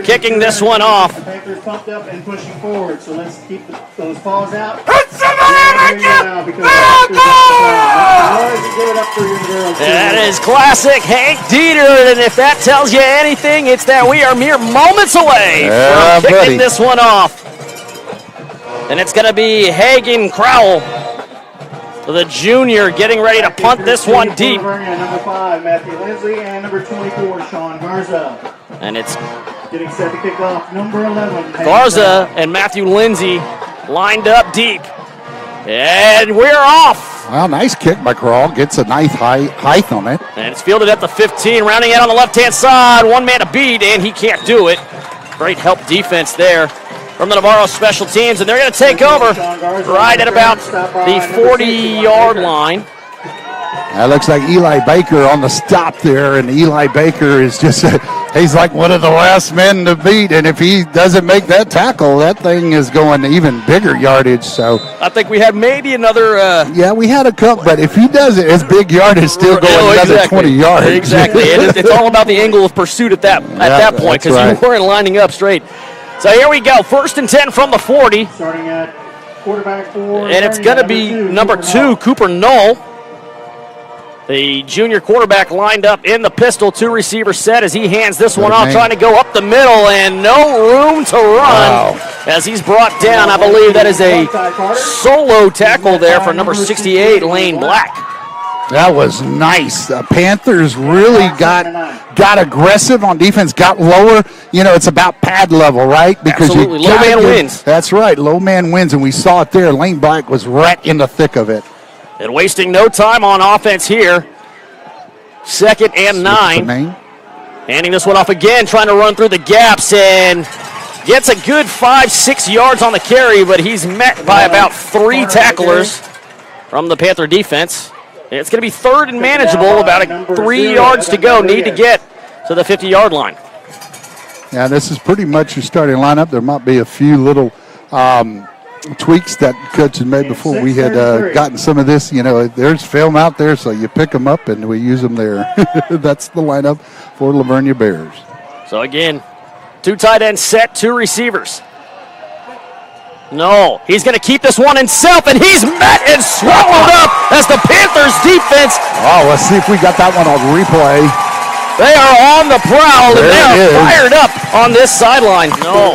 kicking this one off. The Panthers pumped up and pushing forward, so let's keep those paws out. That is classic Hank Dieter, and if that tells you anything, it's that we are mere moments away from kicking this one off. And it's going to be Hagen Crowell, the junior, getting ready to punt this one deep. Vernia, number 5, Matthew Lindsay, and number 24, Sean Garza. And it's getting set to kick off, number 11. Garza and Matthew Lindsay lined up deep. And we're off. Well, nice kick by Crowell. Gets a nice height on it. And it's fielded at the 15, rounding out on the left-hand side. One man to beat, and he can't do it. Great help defense there from the Navarro special teams, and they're going to take over right at about the 40-yard line. That looks like Eli Baker on the stop there, and Eli Baker is just, he's like one of the last men to beat, and if he doesn't make that tackle, that thing is going even bigger yardage. So I think we had maybe another... yeah, we had a couple, but if he does it, his big yardage still going another 20 yards. Exactly. It's all about the angle of pursuit at that point, because you weren't lining up straight. So here we go, 1st and 10 from the 40. Starting at quarterback 4. And it's going to be number 2, Cooper Knoll. The junior quarterback lined up in the pistol, 2 receiver set as he hands this one off, trying to go up the middle, and no room to run as he's brought down. I believe that is a solo tackle there for number 68, Lane Black. That was nice. The Panthers really got aggressive on defense, got lower. It's about pad level, right? Because absolutely. Low man wins. That's right. Low man wins, and we saw it there. Lane Black was right in the thick of it. And wasting no time on offense here. 2nd and 9. Handing this one off again, trying to run through the gaps, and gets a good 5-6 yards on the carry, but he's met by about 3 tacklers from the Panther defense. It's going to be 3rd and manageable, about 3 yards to go. Need to get to the 50-yard line. Yeah, this is pretty much your starting lineup. There might be a few little tweaks that coach had made before we had gotten some of this. There's film out there, so you pick them up and we use them there. That's the lineup for Lavernia Bears. So again, 2 tight ends set, 2 receivers. No, he's going to keep this one himself, and he's met and swallowed up as the Panthers defense. Oh, let's see if we got that one on replay. They are on the prowl, and they are fired up on this sideline. No.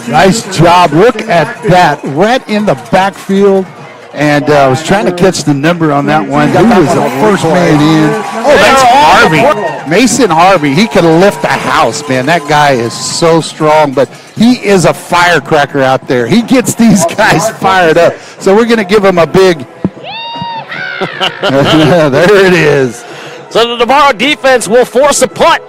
Nice job. Look at that. Right in the backfield. And I was trying to catch the number on that one. Who was the first man in? Oh, that's Harvey. Mason Harvey. He could lift the house, man. That guy is so strong, but he is a firecracker out there. He gets these guys fired up. So we're going to give him a big... There it is. So the Navarro defense will force a punt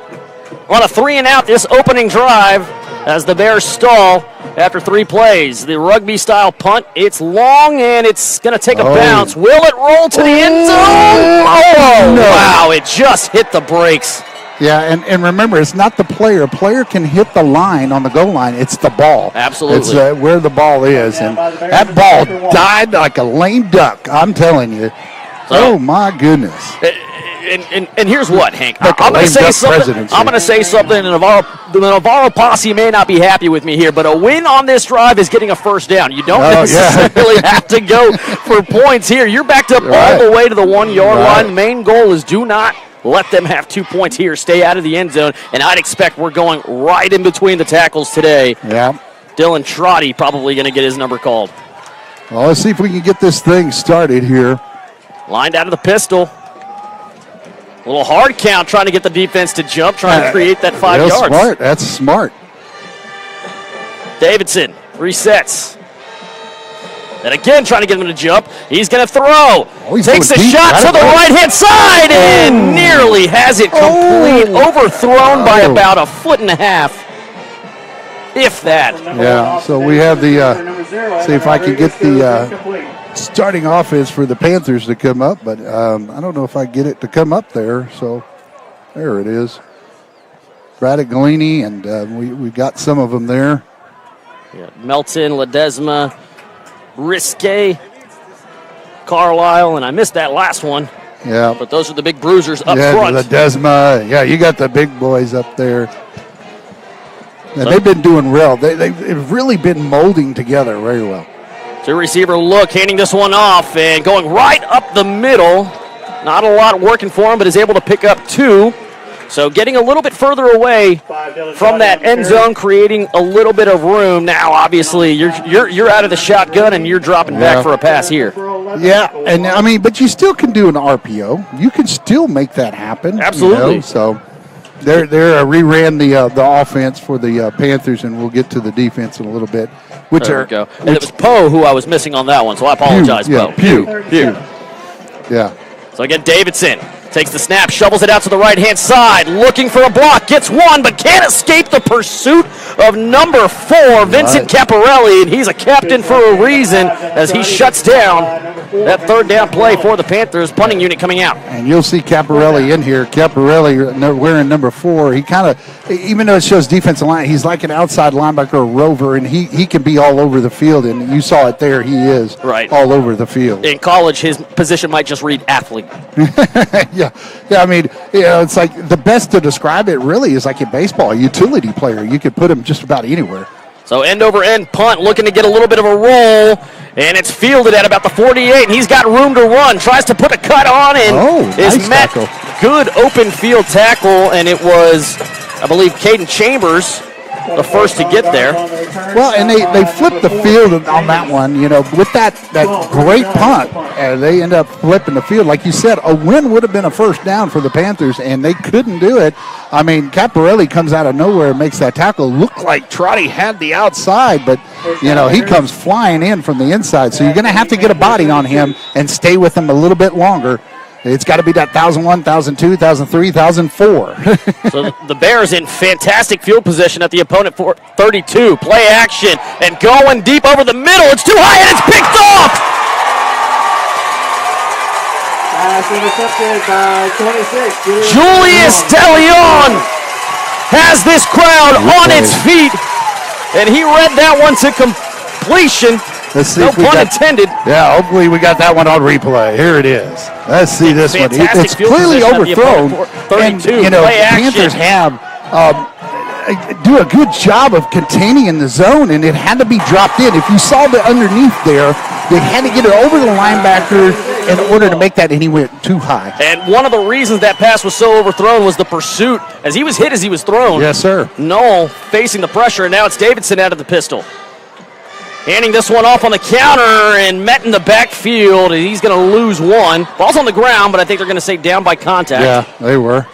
on a 3-and-out this opening drive as the Bears stall after 3 plays. The rugby-style punt, it's long, and it's going to take a bounce. Will it roll to the end zone? Oh, no. Wow, it just hit the brakes. Yeah, and remember, it's not the player. A player can hit the line on the goal line. It's the ball. Absolutely. It's where the ball is. And that ball died like a lame duck, I'm telling you. Oh, my goodness. And here's what, Hank. I'm going to say something. I'm going to say something. The Navarro posse may not be happy with me here, but a win on this drive is getting a first down. You don't necessarily have to go for points here. You're backed up all the way to the 1-yard line. The main goal is do not let them have 2 points here, stay out of the end zone, and I'd expect we're going right in between the tackles today. Yeah. Dylan Trotty probably going to get his number called. Well, let's see if we can get this thing started here. Lined out of the pistol. A little hard count trying to get the defense to jump, trying to create that 5 yards. Smart. That's smart. Davidson resets. And again, trying to get him to jump. He's going to throw. Takes a shot to the right-hand side and nearly has it overthrown by about 1.5 foot. If that. Yeah, so we have the, see if I can get the starting offense for the Panthers to come up, but I don't know if I get it to come up there, so there it is. Braddock Galini, and we got some of them there. Yeah, Melton, Ledesma, Risque, Carlisle, and I missed that last one. Yeah. But those are the big bruisers up yeah, front. Ledesma, yeah, you got the big boys up there. And they've been doing well. They've really been molding together very well. Two receiver look, handing this one off and going right up the middle. Not a lot working for him, but is able to pick up 2. So getting a little bit further away from that end zone, creating a little bit of room. Now, obviously, you're out of the shotgun and you're dropping back for a pass here. Yeah, and I mean, but you still can do an RPO. You can still make that happen. Absolutely. You know? So they reran the offense for the Panthers, and we'll get to the defense in a little bit. There we go. And it was Poe who I was missing on that one, so I apologize, Poe. Pew. Yeah. So again, Davidson takes the snap, shovels it out to the right-hand side, looking for a block, gets one, but can't escape the pursuit of number 4, Vincent Caparelli, and he's a captain for a reason as he shuts down that third down play for the Panthers, punting unit coming out. And you'll see Caparelli in here. Caparelli wearing number 4. He kind of, even though it shows defensive line, he's like an outside linebacker or rover, and he can be all over the field, and you saw it there. He is all over the field. In college, his position might just read athlete. Yeah, I mean, it's like the best to describe it really is like in baseball, a utility player. You could put him just about anywhere. So end over end punt, looking to get a little bit of a roll, and it's fielded at about the 48, and he's got room to run. Tries to put a cut on and is met. Good open field tackle, and it was, I believe, Caden Chambers, the first to get there. Well, and they flipped the field on that one, with that great punt. They end up flipping the field. Like you said, a win would have been a first down for the Panthers, and they couldn't do it. I mean, Caparelli comes out of nowhere and makes that tackle. Looked like Trotty had the outside, but, he comes flying in from the inside. So you're going to have to get a body on him and stay with him a little bit longer. It's got to be that 1,001, 1,002, 1,003, 1,004. So the Bears in fantastic field position at the opponent for 32. Play action and going deep over the middle. It's too high and it's picked off. Intercepted by 26. Julius DeLeon has this crowd on its feet, and he read that one to completion. Let's see no pun intended. Yeah, hopefully we got that one on replay. Here it is. Let's see this one. It's clearly overthrown. And, the Panthers have do a good job of containing in the zone, and it had to be dropped in. If you saw the underneath there, they had to get it over the linebacker in order to make that, and he went too high. And one of the reasons that pass was so overthrown was the pursuit. As he was hit as he was thrown. Yes, sir. Noel facing the pressure, and now it's Davidson out of the pistol. Handing this one off on the counter and met in the backfield, and he's going to lose one. Ball's on the ground, but I think they're going to say down by contact. Yeah, they were.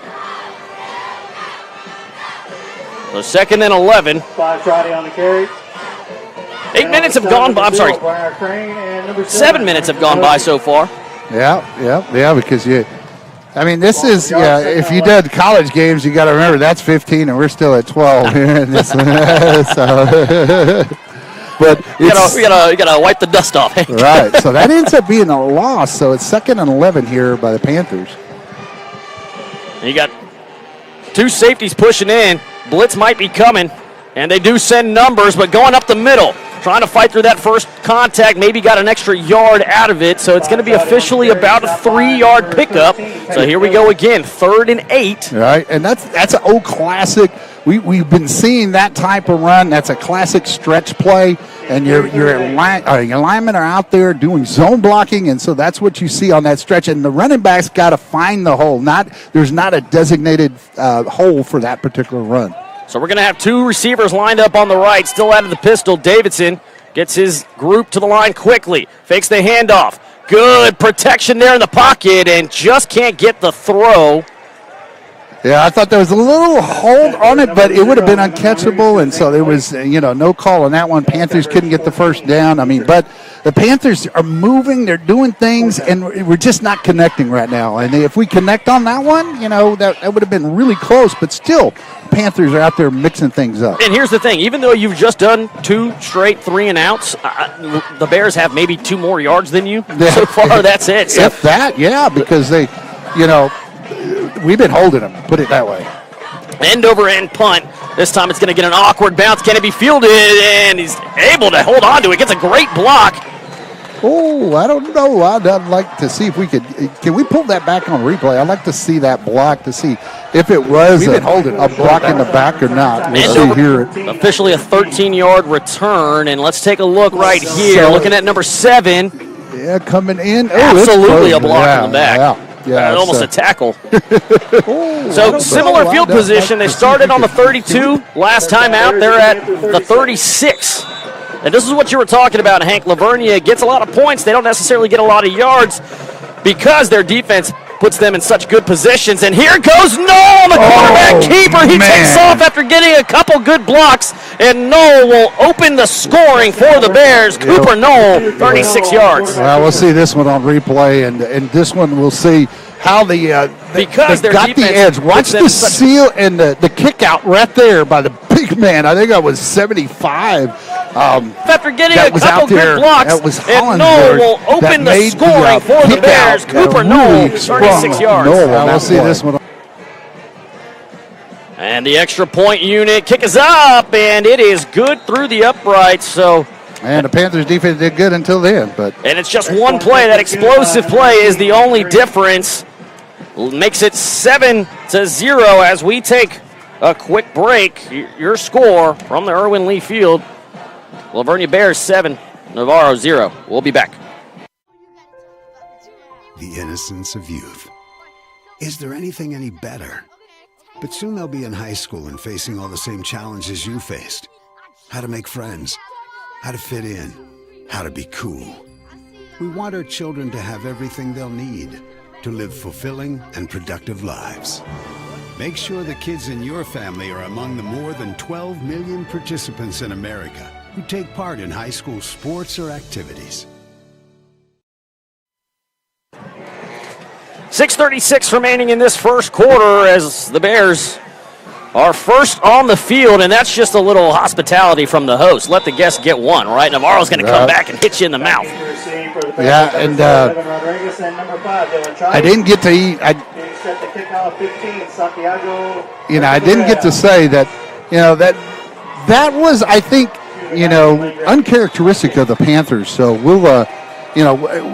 So 2nd and 11. 5 Trotty on the carry. 8 minutes have gone by. I'm sorry. 7 minutes have gone by so far. Yeah, because this is, if you did college games, you got to remember that's 15 and we're still at 12 here in this one. But you gotta wipe the dust off. Right, so that ends up being a loss. So it's 2nd and 11 here by the Panthers. You got 2 safeties pushing in. Blitz might be coming, and they do send numbers, but going up the middle, trying to fight through that first contact, maybe got an extra yard out of it, so it's going to be officially about a 3-yard pickup. So here we go again, 3rd and 8. Right, and that's an old classic. We've been seeing that type of run. That's a classic stretch play. and your linemen are out there doing zone blocking, and so that's what you see on that stretch. And the running back's got to find the hole. There's not a designated hole for that particular run. So we're going to have two receivers lined up on the right, still out of the pistol. Davidson gets his group to the line quickly, fakes the handoff. Good protection there in the pocket, and just can't get the throw. Yeah, I thought there was a little hold on it, but it would have been uncatchable, and so there was, no call on that one. Panthers couldn't get the first down. But the Panthers are moving, they're doing things, and we're just not connecting right now. And if we connect on that one, that would have been really close, but still, Panthers are out there mixing things up. And here's the thing, even though you've just done 2 straight 3-and-outs, the Bears have maybe 2 more yards than you so far. That's it. So. If that, yeah, because they, we've been holding them, put it that way. End-over-end punt. This time it's going to get an awkward bounce. Can it be fielded? And he's able to hold on to it. Gets a great block. Oh, I don't know. I'd like to see if we can we pull that back on replay? I'd like to see that block to see if it was a block in the back or not. We'll see here. Officially a 13-yard return, and let's take a look right here. Looking at number 7. Yeah, coming in. Absolutely a block in the back. Yeah, almost a tackle. So similar field position. They started on the 32 last time out. They're at the 36. And this is what you were talking about, Hank. Lavernia gets a lot of points. They don't necessarily get a lot of yards because their defense puts them in such good positions. And here goes Noel, the quarterback keeper. He takes off after getting a couple good blocks. And Noel will open the scoring for the Bears. Cooper Noel, 36 yards. Well, we'll see this one on replay. And this one we'll see how because they their got the edge. Watch the seal and the kick out right there by the big man. I think that was 75. After getting a couple good blocks, and Noel will open the scoring for the Bears. Cooper Noel, 36 yards. We'll see this one. And the extra point unit kick is up, and it is good through the uprights. And the Panthers defense did good until then. And it's just one play. That explosive play is the only difference. Makes it 7-0 as we take a quick break. Your score from the Irwin Lee Field. Lavernia Bears 7, Navarro 0. We'll be back. The innocence of youth. Is there anything any better? But soon they'll be in high school and facing all the same challenges you faced. How to make friends, how to fit in, how to be cool. We want our children to have everything they'll need to live fulfilling and productive lives. Make sure the kids in your family are among the more than 12 million participants in America who take part in high school sports or activities. 6:36 remaining in this first quarter as the Bears are first on the field, and that's just a little hospitality from the host. Let the guests get one, right? Navarro's going to come back and hit you in the mouth. Yeah, and I didn't get to eat. I didn't get to say that. That was, I think, uncharacteristic of the Panthers. So we'll,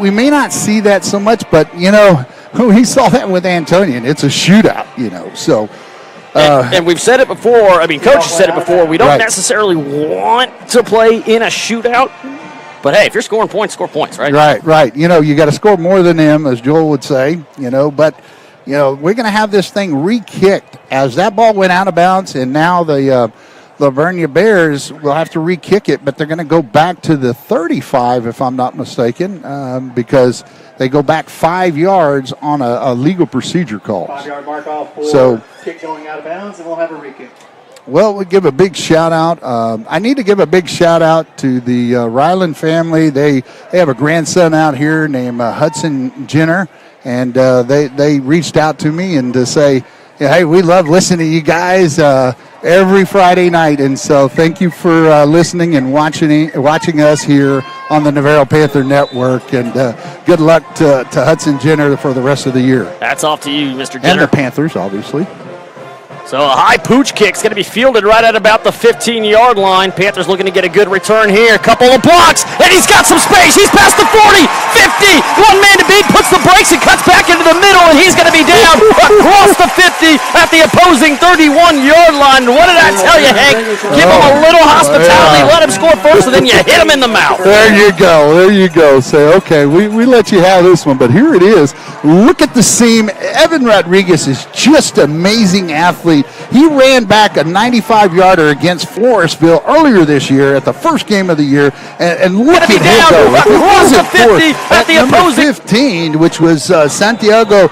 we may not see that so much, but we saw that with Antonian. It's a shootout, So. And we've said it before. I mean, Coach has said it before. We don't necessarily want to play in a shootout. But, hey, if you're scoring points, score points, right? Right. You got to score more than them, as Joel would say, But, we're going to have this thing re-kicked as that ball went out of bounds, and now the Vernia Bears will have to re-kick it, but they're going to go back to the 35, if I'm not mistaken, because they go back 5 yards on a legal procedure call. 5-yard mark off for kick going out of bounds, and we'll have a re-kick. Well, we give a big shout out. I need to give a big shout out to the Ryland family. They have a grandson out here named Hudson Jenner, and they reached out to me and to say, hey, we love listening to you guys every Friday night, and so thank you for listening and watching us here on the Navarro Panther Network, and good luck to Hudson Jenner for the rest of the year. That's off to you, Mr. Jenner. And the Panthers, obviously. So a high pooch kick is going to be fielded right at about the 15-yard line. Panthers looking to get a good return here. Couple of blocks, and he's got some space. He's past the 40, 50. One man to beat, puts the brakes and cuts back into the middle, and he's going to be down across the 50 at the opposing 31-yard line. What did I tell you, Hank? Give him a little hospitality, let him score first, and then you hit him in the mouth. There you go. There you go. Say, okay, we let you have this one, but here it is. Look at the seam. Evan Rodriguez is just an amazing athlete. He ran back a 95-yarder against Floresville earlier this year at the first game of the year, and look at him go. If it wasn't for at the opposing 15, which was Santiago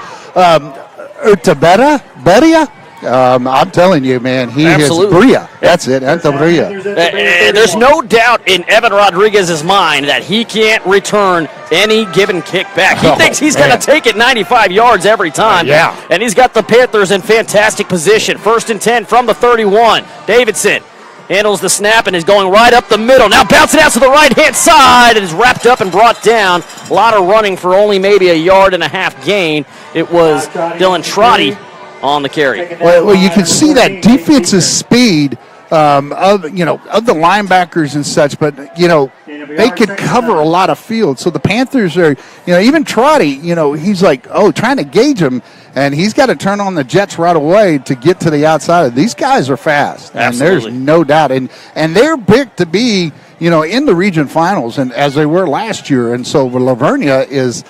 Beria. I'm telling you, man, he Absolutely. is Bria. That's it, Antabria. There's no doubt in Evan Rodriguez's mind that he can't return any given kick back. He thinks he's going to take it 95 yards every time. Yeah. And he's got the Panthers in fantastic position. 1st and 10 from the 31. Davidson handles the snap and is going right up the middle. Now bouncing out to the right-hand side and is wrapped up and brought down. A lot of running for only maybe a yard and a half gain. It was Dylan Trotty on the carry. Well, you can see that defensive speed of the linebackers and such, but they could cover a lot of field. So the Panthers are, even Trotty, he's like, trying to gauge him, and he's got to turn on the jets right away to get to the outside. These guys are fast, Absolutely. And there's no doubt, and they're picked to be in the region finals, and as they were last year. And so Vernia is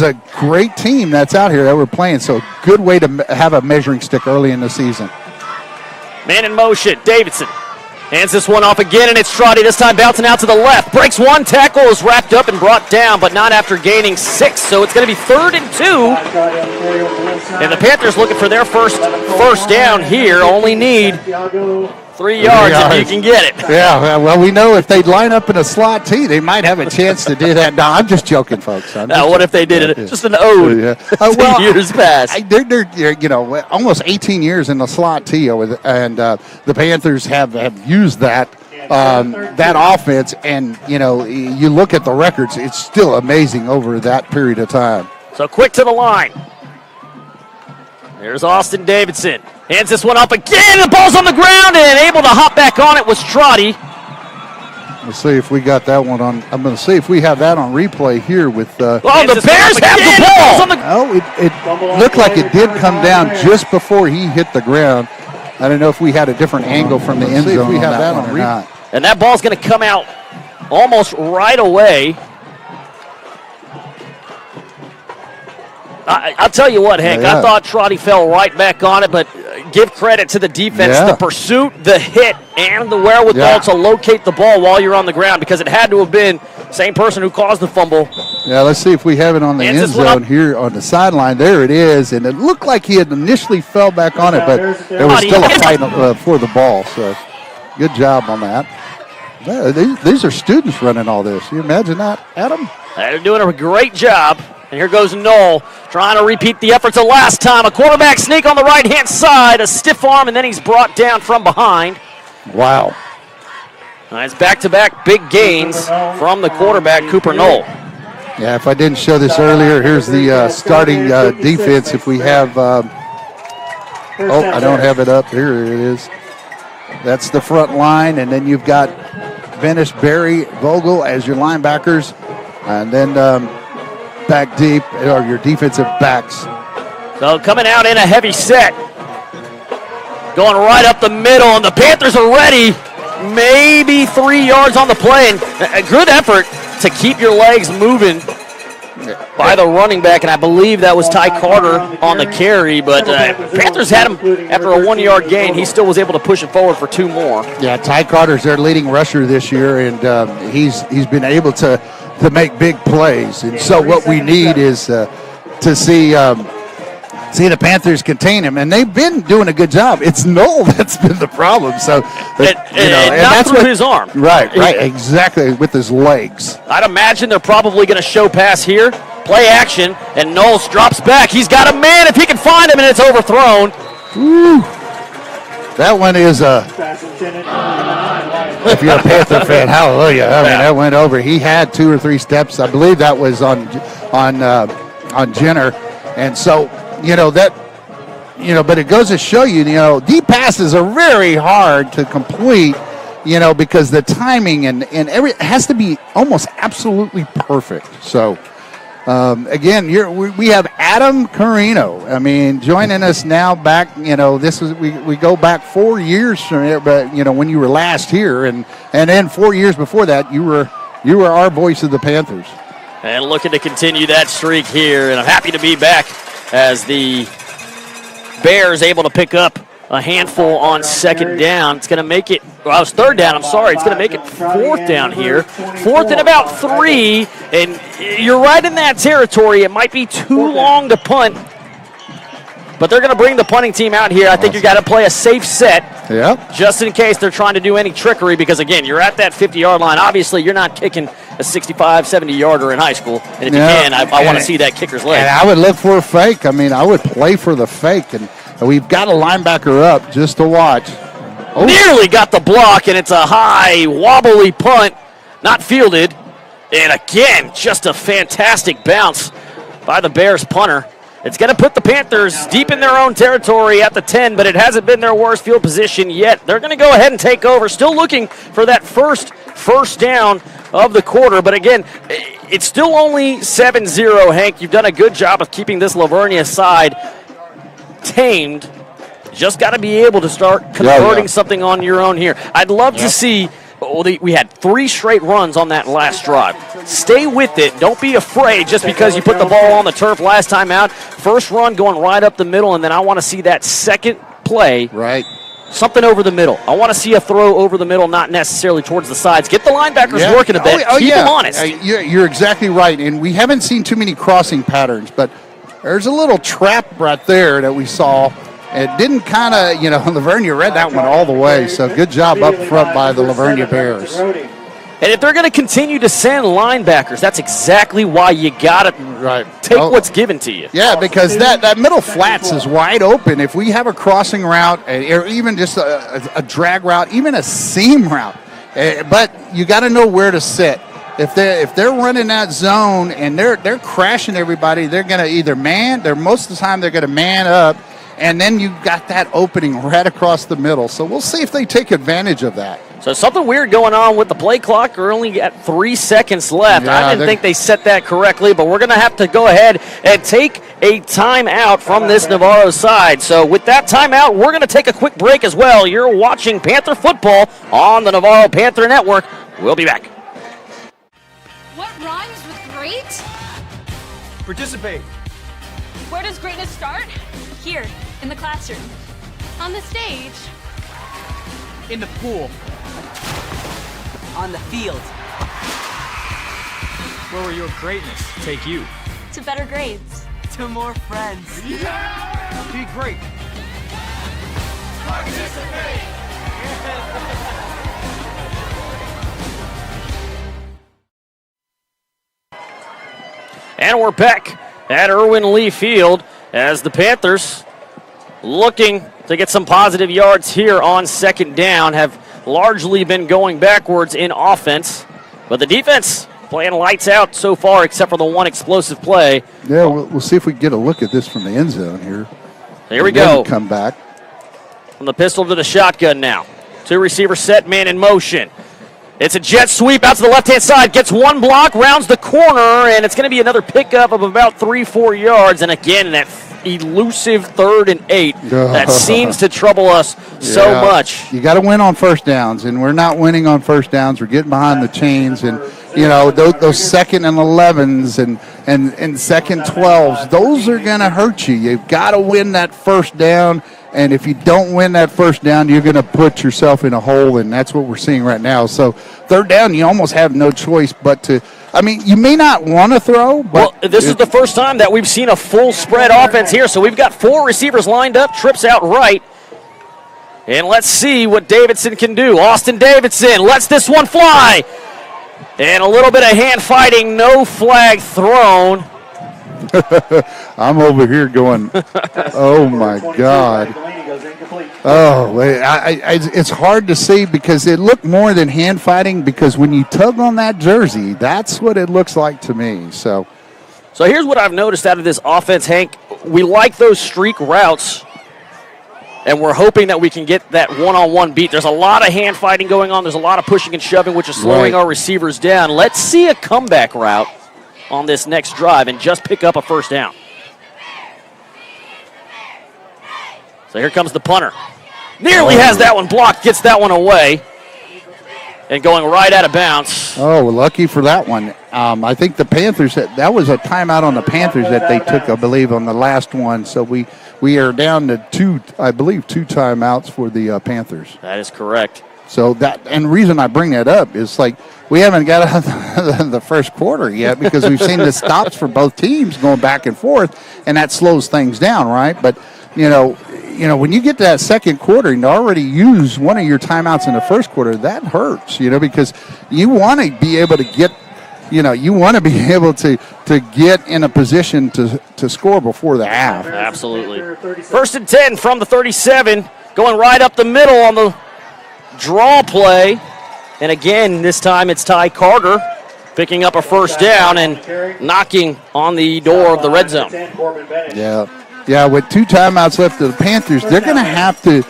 a great team that's out here that we're playing. So good way to have a measuring stick early in the season. Man in motion, Davidson hands this one off again, and it's Trotty, this time bouncing out to the left. Breaks one tackle, is wrapped up and brought down, but not after gaining 6. So it's going to be 3rd and 2. And the Panthers looking for their first down here. Only need 3 yards if you can get it. Yeah, well, we know if they line up in a slot T, they might have a chance to do that. No, I'm just joking, folks. Now, what if they did it? Just an ode to years past. They're almost 18 years in the slot T, and the Panthers have used that offense, and, you look at the records, it's still amazing over that period of time. So quick to the line. There's Austin Davidson. Hands this one up again. The ball's on the ground, and able to hop back on it was Trotty. Let's see if we got that one on. I'm going to see if we have that on replay here with. The Bears have the ball. It looked like it did come down just before he hit the ground. I don't know if we had a different angle from the end zone. If we have that on replay. And that ball's going to come out almost right away. I'll tell you what, Hank, I thought Trotty fell right back on it, but give credit to the defense, the pursuit, the hit, and the wherewithal to locate the ball while you're on the ground, because it had to have been the same person who caused the fumble. Yeah, let's see if we have it on the end zone here on the sideline. There it is, and it looked like he had initially fell back on it, but there was still a fight for the ball, so good job on that. Yeah, these are students running all this. You imagine that, Adam? They're doing a great job. And here goes Knoll trying to repeat the efforts of last time. A quarterback sneak on the right-hand side, a stiff arm, and then he's brought down from behind. Wow. It's back-to-back big gains from the quarterback, Cooper Knoll. Yeah, if I didn't show this earlier, here's the starting defense. If we have, I don't have it up. Here it is. That's the front line, and then you've got Venice, Berry, Vogel as your linebackers, and then back deep are your defensive backs. So coming out in a heavy set, going right up the middle, and the Panthers are ready. Maybe 3 yards on the play, and a good effort to keep your legs moving by the running back, and I believe that was Ty Carter on the carry, but Panthers had him after a 1 yard gain. He still was able to push it forward for 2 more. Yeah, Ty Carter's their leading rusher this year, and he's been able to make big plays. And so what we need is to see the Panthers contain him, and they've been doing a good job. It's Knoll that's been the problem. So and that's through his arm. Right, exactly, with his legs. I'd imagine they're probably going to show pass here, play action, and Knowles drops back. He's got a man if he can find him, and it's overthrown. Woo. That one is if you're a Panther fan, hallelujah. I mean, that went over. He had 2 or 3 steps. I believe that was on Jenner. And so, but it goes to show you, deep passes are very hard to complete, because the timing and it has to be almost absolutely perfect. So, again, we have Adam Carino. I mean, joining us now back, we go back 4 years from here, but, when you were last here, and then 4 years before that, you were our voice of the Panthers. And looking to continue that streak here, and I'm happy to be back as the Bears able to pick up a handful on second down. It's going to make it, third down, I'm sorry. It's going to make it fourth down here. Fourth and about 3, and you're right in that territory. It might be too long to punt, but they're going to bring the punting team out here. I think you got to play a safe set. Yep. Just in case they're trying to do any trickery, because, again, you're at that 50-yard line. Obviously, you're not kicking a 65, 70-yarder in high school. And if you can, I want to see that kicker's leg. And I would look for a fake. I mean, I would play for the fake. And we've got a linebacker up just to watch. Oh. Nearly got the block, and it's a high, wobbly punt, not fielded. And, again, just a fantastic bounce by the Bears punter. It's going to put the Panthers deep in their own territory at the 10, but it hasn't been their worst field position yet. They're going to go ahead and take over, still looking for that first down of the quarter. But again, it's still only 7-0, Hank. You've done a good job of keeping this Lavernia side tamed. Just got to be able to start converting something on your own here. I'd love to see. We had 3 straight runs on that last drive. Stay with it. Don't be afraid just because you put the ball on the turf last time out. First run going right up the middle, and then I want to see that second play. Right. Something over the middle. I want to see a throw over the middle, not necessarily towards the sides. Get the linebackers working a bit. Keep them honest. You're exactly right, and we haven't seen too many crossing patterns, but there's a little trap right there that we saw. It didn't kind of, Lavernia read that one all the way, so good job up front by the Lavernia Bears. And if they're going to continue to send linebackers, that's exactly why you got to take what's given to you. Yeah, because that middle flats is wide open. If we have a crossing route, or even just a drag route, even a seam route, but you got to know where to sit. If they're running that zone and they're crashing everybody, they're going to either most of the time they're going to man up, and then you got that opening right across the middle. So we'll see if they take advantage of that. So something weird going on with the play clock. We're only at 3 seconds left. Yeah, I didn't think they set that correctly, but we're going to have to go ahead and take a timeout from this Navarro side. So with that timeout, we're going to take a quick break as well. You're watching Panther football on the Navarro Panther Network. We'll be back. What rhymes with great? Participate. Where does greatness start? Here, in the classroom. On the stage. In the pool. On the field. Where will your greatness take you? To better grades. To more friends. Yeah! Be great. Participate. And we're back at Irwin Lee Field as the Panthers, looking to get some positive yards here on second down, have largely been going backwards in offense. But the defense playing lights out so far, except for the one explosive play. Yeah, we'll see if we can get a look at this from the end zone here. Here we go. Come back. From the pistol to the shotgun now. 2 receiver set, man in motion. It's a jet sweep out to the left-hand side. Gets one block, rounds the corner, and it's going to be another pickup of about 3-4 yards. And again, that elusive 3rd and 8 that seems to trouble us so much. You got to win on first downs, and we're not winning on first downs. We're getting behind the chains, and those second and 11s and second 12s. Those are going to hurt you. You've got to win that first down. And if you don't win that first down, you're going to put yourself in a hole, and that's what we're seeing right now. So third down, you almost have no choice but to – I mean, you may not want to throw. But this is the first time that we've seen a full spread offense here. So we've got 4 receivers lined up, trips out right. And let's see what Davidson can do. Austin Davidson lets this one fly. And a little bit of hand fighting, no flag thrown. I'm over here going, oh, my God. Oh, it's hard to see because it looked more than hand fighting because when you tug on that jersey, that's what it looks like to me. So here's what I've noticed out of this offense, Hank. We like those streak routes And we're hoping that we can get that one-on-one beat. There's a lot of hand fighting going on. There's a lot of pushing and shoving, which is slowing our receivers down. Let's see a comeback route on this next drive and just pick up a first down. So here comes the punter. Nearly has that one blocked, gets that one away. And going right out of bounds. Oh, lucky for that one. I think the Panthers, that was a timeout on the Panthers that they took, I believe, on the last one. So we are down to two timeouts for the Panthers. That is correct. So and the reason I bring that up is like we haven't got out of the first quarter yet because we've seen the stops for both teams going back and forth, and that slows things down, right? But you know, when you get to that second quarter and already use one of your timeouts in the first quarter, that hurts, because you want to be able to get, you want to be able to get in a position to score before the half. Absolutely. 1st and 10 from the 37, going right up the middle on the draw play. And again, this time it's Ty Carter picking up a first down and knocking on the door of the red zone. Yeah, with 2 timeouts left of the Panthers, they're going to have to,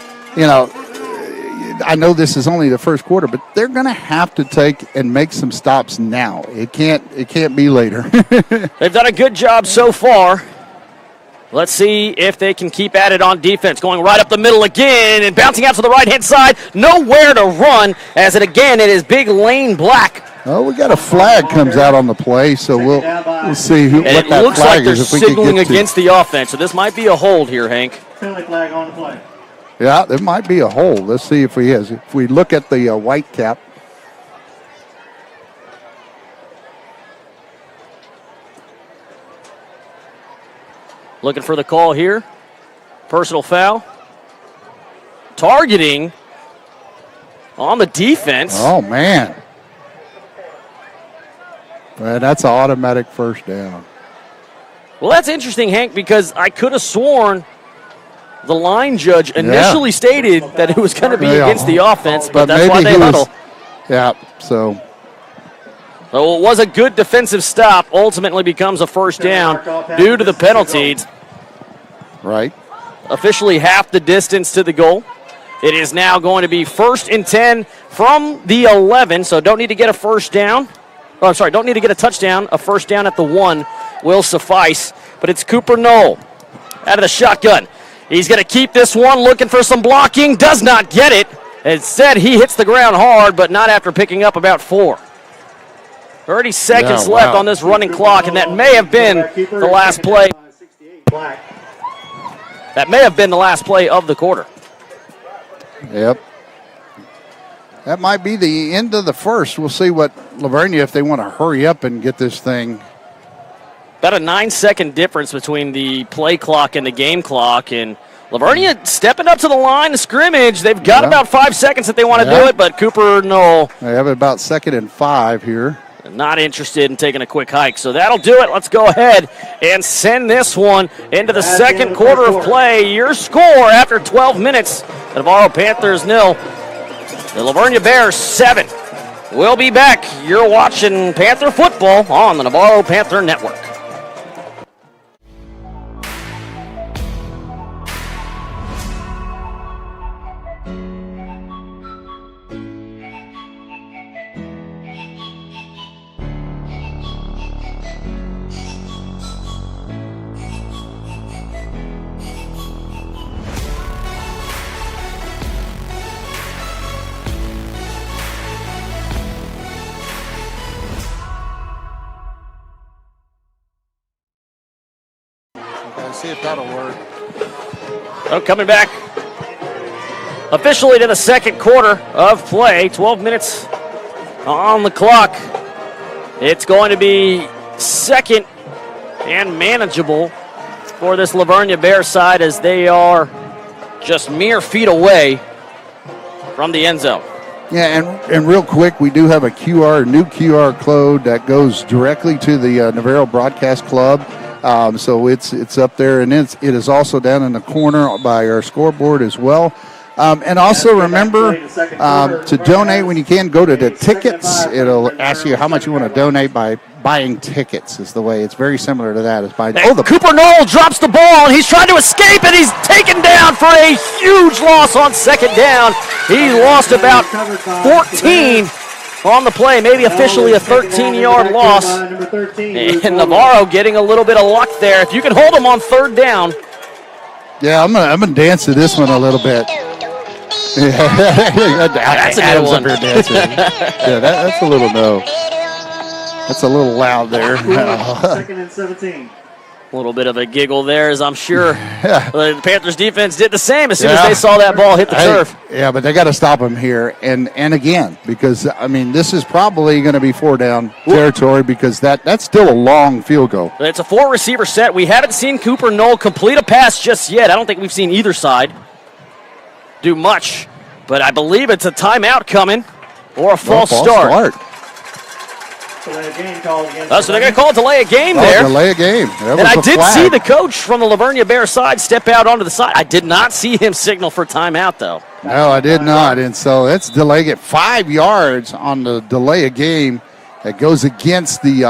I know this is only the first quarter, but they're going to have to take and make some stops now. It can't be later. They've done a good job so far. Let's see if they can keep at it on defense. Going right up the middle again and bouncing out to the right-hand side. Nowhere to run as it is Big Lane Black. Oh, we got a flag comes out on the play, so we'll see what that flag is. It looks like they're signaling against the offense, so this might be a hold here, Hank. Penalty flag on the play. Yeah, there might be a hold. Let's see if he is. If we look at the white cap. Looking for the call here. Personal foul. Targeting on the defense. Oh, man. Well, that's an automatic first down. Well, that's interesting, Hank, because I could have sworn the line judge initially stated that it was going to be against the offense, but that's why they huddle. Yeah, so it was a good defensive stop. Ultimately becomes a first down due to the penalties. Right. Officially half the distance to the goal. It is now going to be 1st and 10 from the 11, so don't need to get a first down. Oh, I'm sorry, don't need to get a touchdown. A first down at the 1 will suffice. But it's Cooper Knoll out of the shotgun. He's going to keep this one, looking for some blocking. Does not get it. Instead, he hits the ground hard, but not after picking up about 4. 30 seconds left on this running clock, and that may have been the last play. That may have been the last play of the quarter. Yep. That might be the end of the first. We'll see what Lavernia, if they want to hurry up and get this thing. About a 9-second difference between the play clock and the game clock. And Lavernia stepping up to the line of scrimmage. They've got about 5 seconds if they want to do it, but Cooper, no. They have about 2nd and 5 here. Not interested in taking a quick hike. So that'll do it. Let's go ahead and send this one into the second quarter of play. Your score after 12 minutes, the Navarro Panthers 0. The Lavernia Bears 7. We'll be back. You're watching Panther football on the Navarro Panther Network. See if that'll work. So coming back officially to the second quarter of play. 12 minutes on the clock. It's going to be second and manageable for this Lavernia Bears side as they are just mere feet away from the end zone. Yeah, and real quick, we do have a new QR code that goes directly to the Navarro Broadcast Club. So it's up there, and it is also down in the corner by our scoreboard as well. And also remember to donate when you can. Go to the tickets. It'll ask you how much you want to donate by buying tickets is the way. It's very similar to that. It's buying. Cooper Knoll drops the ball, and he's trying to escape, and he's taken down for a huge loss on second down. He lost about 14 on the play, maybe officially a 13-yard loss. And Navarro getting a little bit of luck there. If you can hold him on third down. Yeah, I'm gonna dance to this one a little bit. That's a good one. Yeah, that's a little no. That's a little loud there. Second and 17. A little bit of a giggle there, as I'm sure the Panthers defense did the same as soon as they saw that ball hit the turf. Yeah, but they got to stop him here and again, because I mean this is probably going to be 4-down territory because that's still a long field goal. It's a 4-receiver set. We haven't seen Cooper Knoll complete a pass just yet. I don't think we've seen either side do much, but I believe it's a timeout coming or a false start. So they're going to call it delay a game there. Delay a game. And I did see the coach from the Lavernia Bears side step out onto the side. I did not see him signal for timeout, though. No, I did not. And so that's delay it 5 yards on the delay a game that goes against the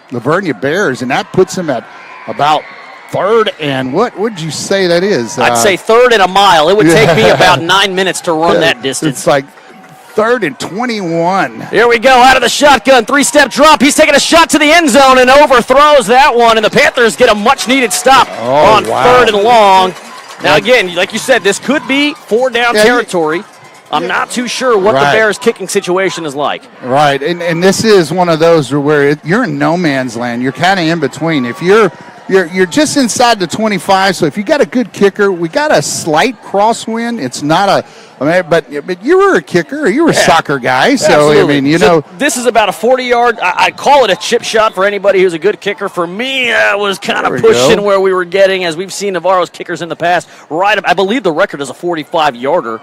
Lavernia Bears, and that puts them at about third and what would you say that is? I'd say third and a mile. It would take me about 9 minutes to run that distance. It's like 3rd and 21. Here we go, out of the shotgun, 3-step drop. He's taking a shot to the end zone and overthrows that one, and the Panthers get a much-needed stop on 3rd and long. Now, again, like you said, this could be 4-down territory. I'm not too sure what the Bears' kicking situation is like. Right, and this is one of those where you're in no man's land. You're kind of in between. If you're just inside the 25, so if you got a good kicker, we got a slight crosswind. It's not a, but you were a kicker, you were a soccer guy, so absolutely. I mean, this is about a 40-yard. I call it a chip shot for anybody who's a good kicker. For me, I was kind of pushing where we were getting, as we've seen Navarro's kickers in the past. Right, I believe the record is a 45-yarder.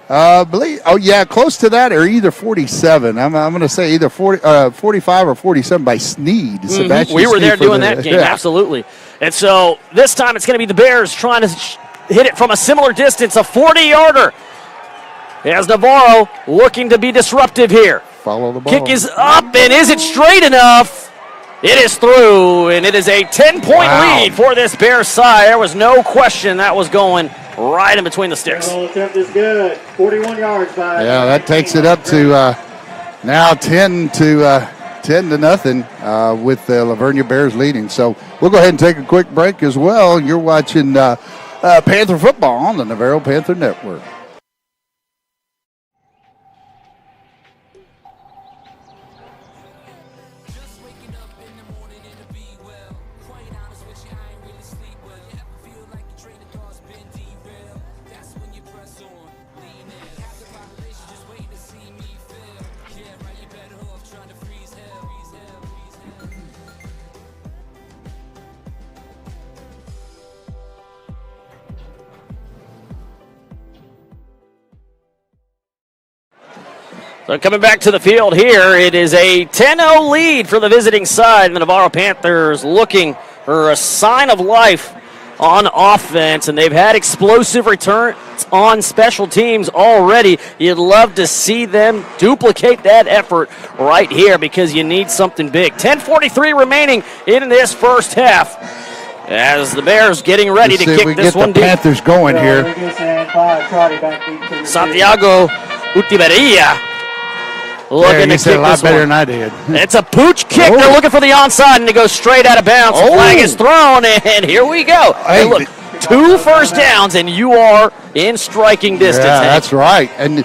Close to that, or either 47. I'm going to say either 45 or 47 by Sneed. Mm-hmm. We were there doing that game, absolutely. And so this time it's going to be the Bears trying to hit it from a similar distance, a 40-yarder. As Navarro looking to be disruptive here. Follow the ball. Kick is up, and is it straight enough? It is through, and it is a 10-point lead for this Bears side. There was no question that was going right in between the sticks. The attempt is good. 41 yards by. Yeah, that takes it up to now 10 to nothing with the Lavernia Bears leading. So we'll go ahead and take a quick break as well. You're watching Panther football on the Navarro Panther Network. So coming back to the field here, it is a 10-0 lead for the visiting side. The Navarro Panthers looking for a sign of life on offense, and they've had explosive returns on special teams already. You'd love to see them duplicate that effort right here because you need something big. 10:43 remaining in this first half as the Bears getting ready to kick this one deep. Panthers going here. Santiago Utiberia. Looking to kick a lot better than I did. It's a pooch kick. They're looking for the onside, and it goes straight out of bounds. The flag is thrown, and here we go. Hey, look, 2 first downs, and you are in striking distance. Yeah, that's right. And,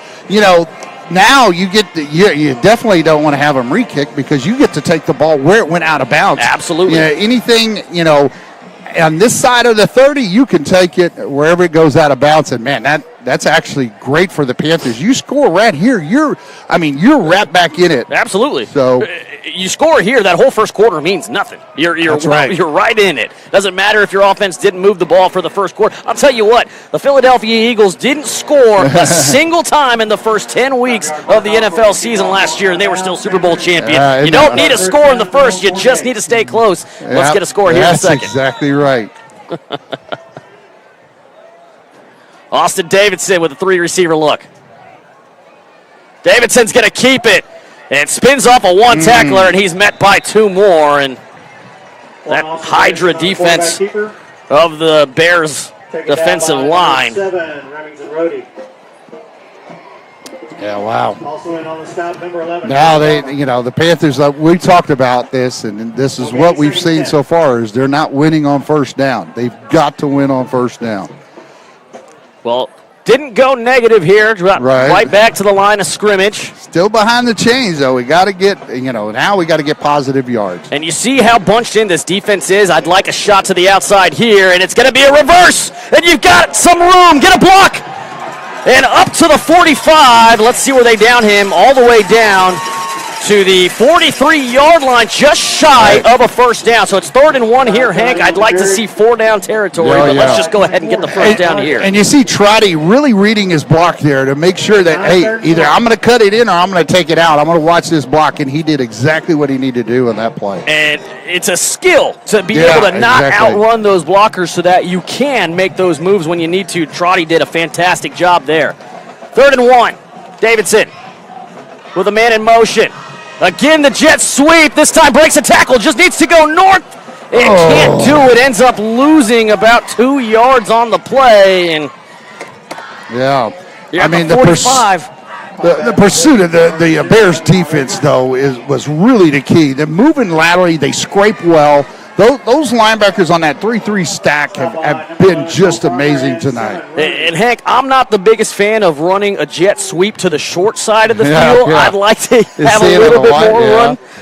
now you get you definitely don't want to have them re-kick because you get to take the ball where it went out of bounds. Absolutely. Anything, on this side of the 30, you can take it wherever it goes out of bounds. And, man, that's actually great for the Panthers. You score right here, you're right back in it. Absolutely. So you score here, that whole first quarter means nothing. You're right in it. Doesn't matter if your offense didn't move the ball for the first quarter. I'll tell you what, the Philadelphia Eagles didn't score a single time in the first 10 weeks of the NFL season last year, and they were still Super Bowl champion. You don't need a score in the first, you just need to stay close. Let's get a score here in a second. That's exactly right. Austin Davidson with a 3-receiver look. Davidson's going to keep it. And spins off a one tackler, and he's met by 2 more. And that Hydra defense of the Bears defensive line. Yeah, wow. Also in on the stop, number 11. Now the Panthers, we talked about this, and this is what we've seen so far, is they're not winning on first down. They've got to win on first down. Well, didn't go negative here. Right back to the line of scrimmage. Still behind the chains, though. We got to get, now we got to get positive yards. And you see how bunched in this defense is. I'd like a shot to the outside here, and it's going to be a reverse. And you've got some room. Get a block. And up to the 45. Let's see where they down him. All the way down to the 43-yard line, just shy of a first down. So it's 3rd and 1 here, Hank. I'd like to see 4-down territory, but let's just go ahead and get the first down here. And you see Trotty really reading his block there to make sure that, hey, either I'm going to cut it in or I'm going to take it out. I'm going to watch this block, and he did exactly what he needed to do in that play. And it's a skill to be able to not outrun those blockers so that you can make those moves when you need to. Trotty did a fantastic job there. 3rd and 1. Davidson with a man in motion. Again, the jet sweep. This time breaks a tackle. Just needs to go north. And can't do it. Ends up losing about 2 yards on the play. And I mean, the 45. The pursuit of the Bears defense, though, was really the key. They're moving laterally. They scrape well. Those linebackers on that 3-3 stack have been just amazing tonight. And Hank, I'm not the biggest fan of running a jet sweep to the short side of the field. Yeah. I'd like to have a little bit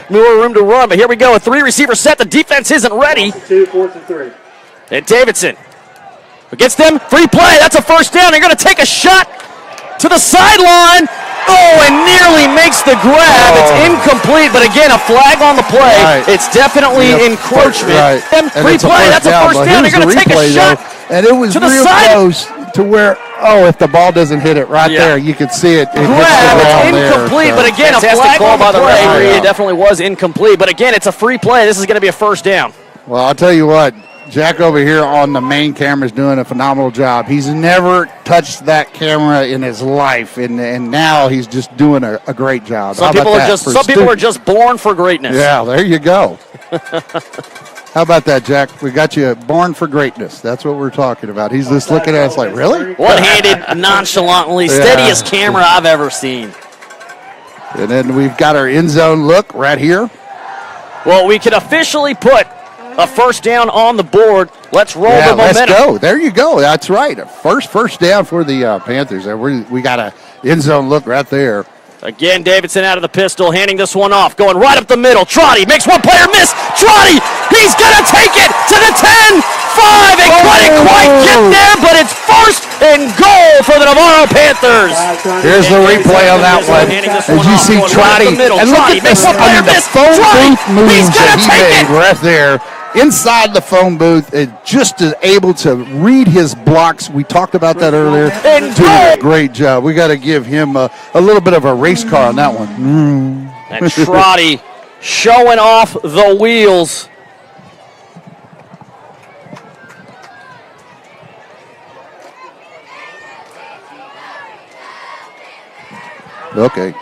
more room to run. But here we go, a 3-receiver set. The defense isn't ready. 4th and 3. And Davidson gets them. Free play. That's a first down. They're going to take a shot to the sideline. And nearly makes the grab. It's incomplete, but again, a flag on the play. Right. It's definitely encroachment. Right. Free play, that's a first down. They're going to take a shot and it was to the real side. Close to where, if the ball doesn't hit it there, you could see it. Grab, it's incomplete, but again, a flag call by the referee. It definitely was incomplete, but again, it's a free play. This is going to be a first down. Well, I'll tell you what. Jack over here on the main camera is doing a phenomenal job. He's never touched that camera in his life, and now he's just doing a great job. Some people are just born for greatness. Yeah, there you go. How about that, Jack? We got you born for greatness. That's what we're talking about. He's just looking at us like, really? One-handed, nonchalantly, steadiest camera I've ever seen. And then we've got our end zone look right here. Well, we can officially put a first down on the board. Let's roll the momentum. Let's go. There you go. That's right. First down for the Panthers. We got a end zone look right there. Again, Davidson out of the pistol, handing this one off, going right up the middle. Trotty makes one player miss. Trotty, he's going to take it to the 10, 5, and couldn't quite get there, but it's 1st and goal for the Navarro Panthers. Here's the replay on that one. As you see Trotty, and look at this, the phone booth moves that he made right there. Inside the phone booth, just able to read his blocks. We talked about that earlier. Did a great job. We got to give him a little bit of a race car on that one. And Trotty showing off the wheels. Okay.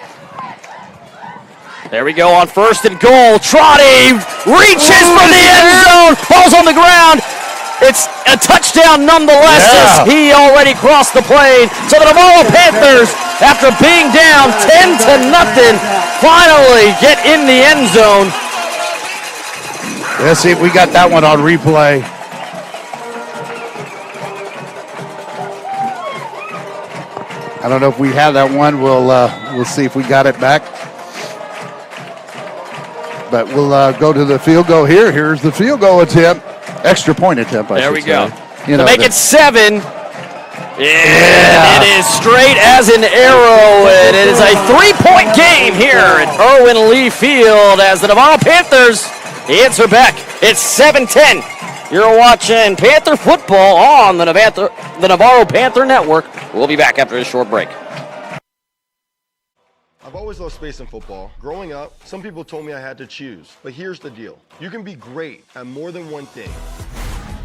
There we go on 1st and goal. Trotty reaches for the end zone. Ball's on the ground. It's a touchdown nonetheless as he already crossed the plane. So the Navarro Panthers, after being down 10-0, finally get in the end zone. Let's see if we got that one on replay. I don't know if we have that one. We'll see if we got it back. But we'll go to the field goal here. Here's the field goal attempt. Extra point attempt, There we go. To make it 7. It is straight as an arrow. And it is a 3-point game here at Irwin Lee Field as the Navarro Panthers answer back. It's 7-10. You're watching Panther football on the Navarro Panther Network. We'll be back after this short break. I've always loved space in football. Growing up, some people told me I had to choose. But here's the deal. You can be great at more than one thing.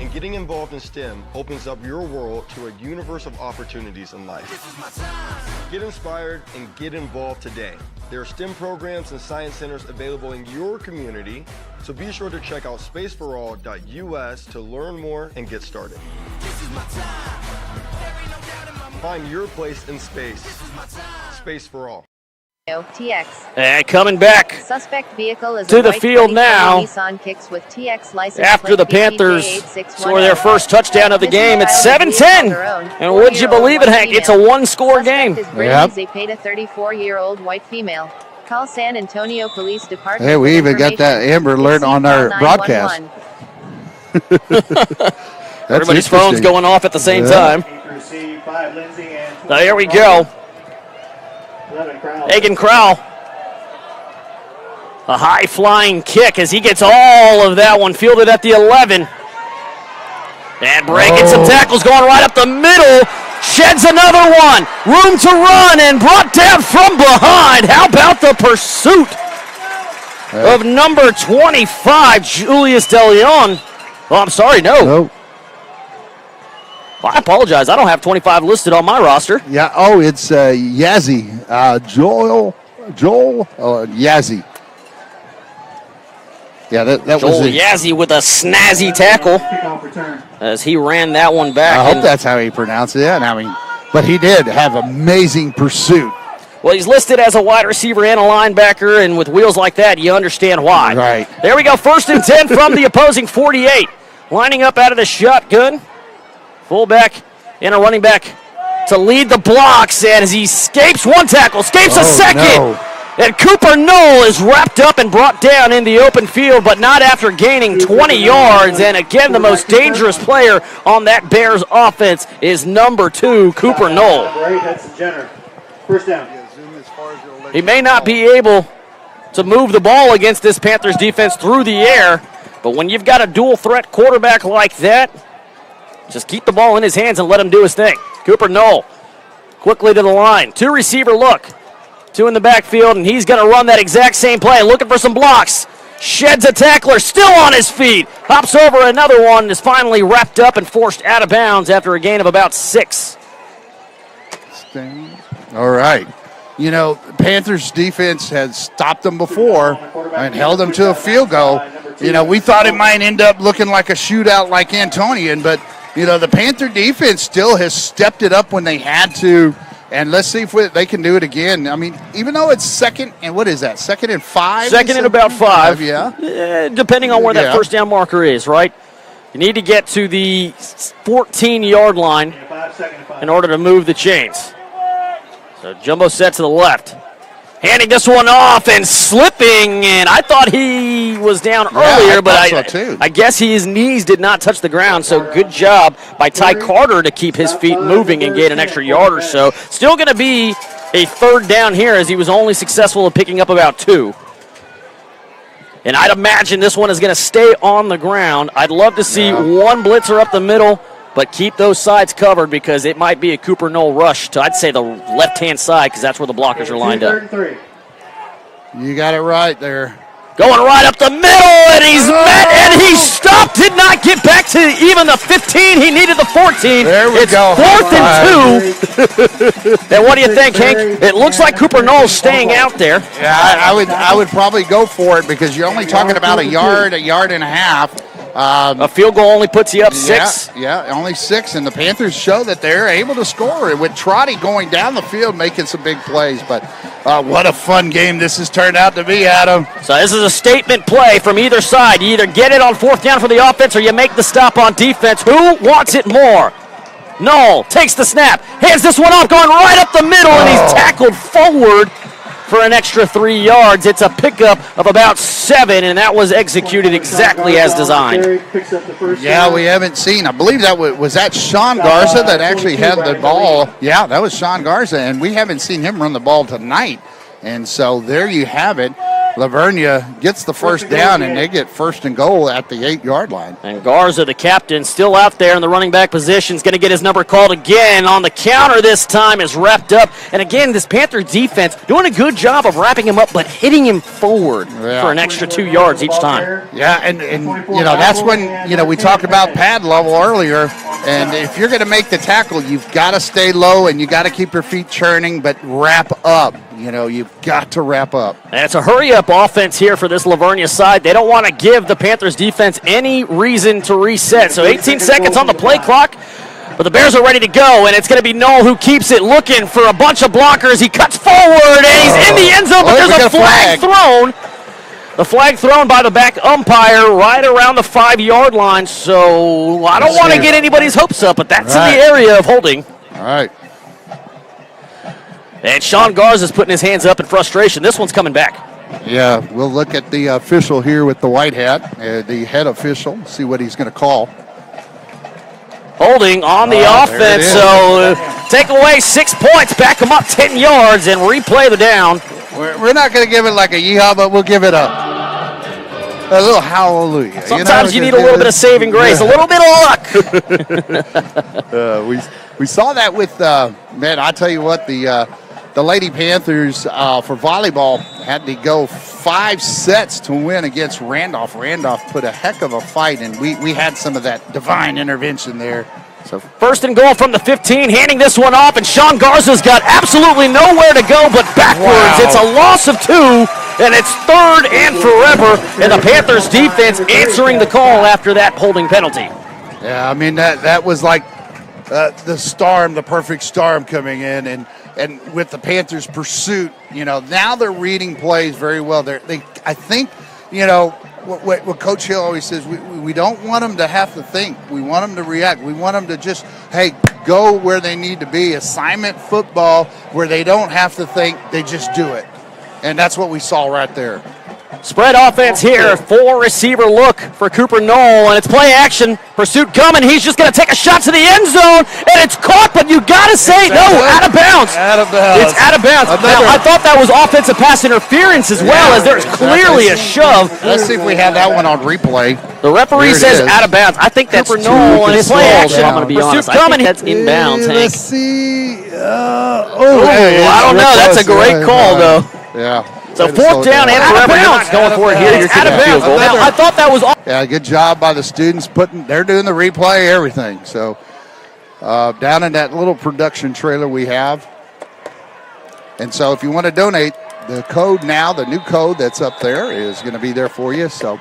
And getting involved in STEM opens up your world to a universe of opportunities in life. Get inspired and get involved today. There are STEM programs and science centers available in your community, so be sure to check out spaceforall.us to learn more and get started. Find your place in space. Space for all. TX. And coming back Suspect vehicle is to a the white field 2020 now Nissan Kicks with TX license after plate the Panthers BPK8610. score their first touchdown of the game. It's 7-10. And would you believe it, Hank? It's a one-score game. Suspect is Brittany Zepeda, 34-year-old white female. Call San Antonio Police Department. Hey, we with even got that information. Amber Alert on our 911. broadcast. Everybody's phone's going off at the same time. Now here we go. Hagen Crowell. A high-flying kick as he gets all of that one fielded at the 11. And breaking some tackles, going right up the middle. Sheds another one. Room to run and brought down from behind. How about the pursuit of number 25, Julius DeLeon? Oh, I'm sorry, no. Well, I apologize. I don't have 25 listed on my roster. Yeah, it's Yazzie. Joel Yazzie. Yeah, that Joel was it. Yazzie with a snazzy tackle as he ran that one back. I hope that's how he pronounced it. Yeah, but he did have amazing pursuit. Well, he's listed as a wide receiver and a linebacker, and with wheels like that, you understand why. Right. There we go, 1st and 10 from the opposing 48. Lining up out of the shotgun. Fullback and a running back to lead the blocks, and as he escapes one tackle, escapes a second. No. And Cooper Knoll is wrapped up and brought down in the open field, but not after gaining 20 yards. And again, the most dangerous player on that Bears offense is number 2, Cooper Knoll. First down. He may not be able to move the ball against this Panthers defense through the air, but when you've got a dual threat quarterback like that, just keep the ball in his hands and let him do his thing. Cooper Knoll quickly to the line. 2 receiver look. 2 in the backfield, and he's going to run that exact same play. Looking for some blocks. Sheds a tackler, still on his feet. Hops over another one, is finally wrapped up and forced out of bounds after a gain of about 6. All right. Panthers defense had stopped them before and held them to a field goal. We thought it might end up looking like a shootout like Antonian, but, the Panther defense still has stepped it up when they had to. And let's see if they can do it again. Even though it's second and 5? Second and about 5. Yeah. Depending on where that first down marker is, right? You need to get to the 14-yard line in order to move the chains. So Jumbo set to the left. Handing this one off and slipping, and I thought he was down earlier, but I guess his knees did not touch the ground, so good job by Ty Carter to keep his feet moving and gain an extra yard or so. Still going to be a 3rd down here as he was only successful in picking up about 2. And I'd imagine this one is going to stay on the ground. I'd love to see one blitzer up the middle, but keep those sides covered because it might be a Cooper Knoll rush to, I'd say, the left-hand side because that's where the blockers are lined up. You got it right there. Going right up the middle, and he's met, and he stopped, did not get back to even the 15. He needed the 14. There we go. 4th and 2. And what do you think, Hank? It looks like Cooper Knoll's staying out there. Yeah, I would probably go for it because you're only talking about a yard and a half. A field goal only puts you up 6. Yeah, only 6, and the Panthers show that they're able to score with Trotty going down the field making some big plays. But what a fun game this has turned out to be, Adam. So this is a statement play from either side. You either get it on 4th down for the offense or you make the stop on defense. Who wants it more? Knoll takes the snap, hands this one off, going right up the middle, and he's tackled forward for an extra 3 yards. It's a pickup of about 7, and that was executed exactly as designed. Yeah, we haven't seen. I believe that was that Sean Garza that actually had the ball. Yeah, that was Sean Garza, and we haven't seen him run the ball tonight. And so there you have it. Vernia gets the first down, and they get first and goal at the 8-yard line. And Garza, the captain, still out there in the running back position, is going to get his number called again. On the counter this time is wrapped up. And again, this Panthers defense doing a good job of wrapping him up, but hitting him forward for an extra 2 yards each time. Yeah, and that's when, we talked about pad level earlier. And if you're going to make the tackle, you've got to stay low and you got to keep your feet churning, but wrap up. You've got to wrap up. And it's a hurry-up offense here for this Vernia side. They don't want to give the Panthers defense any reason to reset. So 18 seconds on the play clock, but the Bears are ready to go, and it's going to be Noel who keeps it looking for a bunch of blockers. He cuts forward, and he's in the end zone, but there's a flag thrown. The flag thrown by the back umpire right around the 5-yard line. So I don't want to get anybody's hopes up, but that's in the area of holding. All right. And Sean Garza's putting his hands up in frustration. This one's coming back. Yeah, we'll look at the official here with the white hat, the head official, see what he's going to call. Holding on the offense, so take away 6 points, back them up 10 yards, and replay the down. We're not going to give it like a yeehaw, but we'll give it a little hallelujah. Sometimes you need a little bit of saving grace, a little bit of luck. We saw that with, man, I tell you what, the Lady Panthers for volleyball had to go 5 sets to win against Randolph. Randolph put a heck of a fight, and we had some of that divine intervention there. So first and goal from the 15, handing this one off, and Sean Garza's got absolutely nowhere to go but backwards. Wow. It's a loss of 2, and it's 3rd and forever, and the Panthers defense answering the call after that holding penalty. Yeah, I mean, that was like the perfect storm coming in, and with the Panthers' pursuit, now they're reading plays very well. I think, what Coach Hill always says, we don't want them to have to think. We want them to react. We want them to just, go where they need to be. Assignment football where they don't have to think. They just do it. And that's what we saw right there. Spread offense here, 4-receiver look for Cooper Knoll, and it's play action. Pursuit coming. He's just going to take a shot to the end zone, and it's caught, but you got to say, out of bounds. Out of bounds. It's out of bounds. Now, I thought that was offensive pass interference as well, as there's clearly a shove. Let's see if we have that one on replay. The referee says out of bounds. I think that's Knoll, and it's play action. I'm going to be honest. I think that's inbounds, Hank. Let's see. I don't know. That's a great call, though. Yeah. So 4th down and forever. You're not going for it here. You're out of bounds. Now, I thought that was. Yeah, good job by the students. They're doing the replay, everything. So down in that little production trailer we have. And so if you want to donate, the new code that's up there is going to be there for you. So.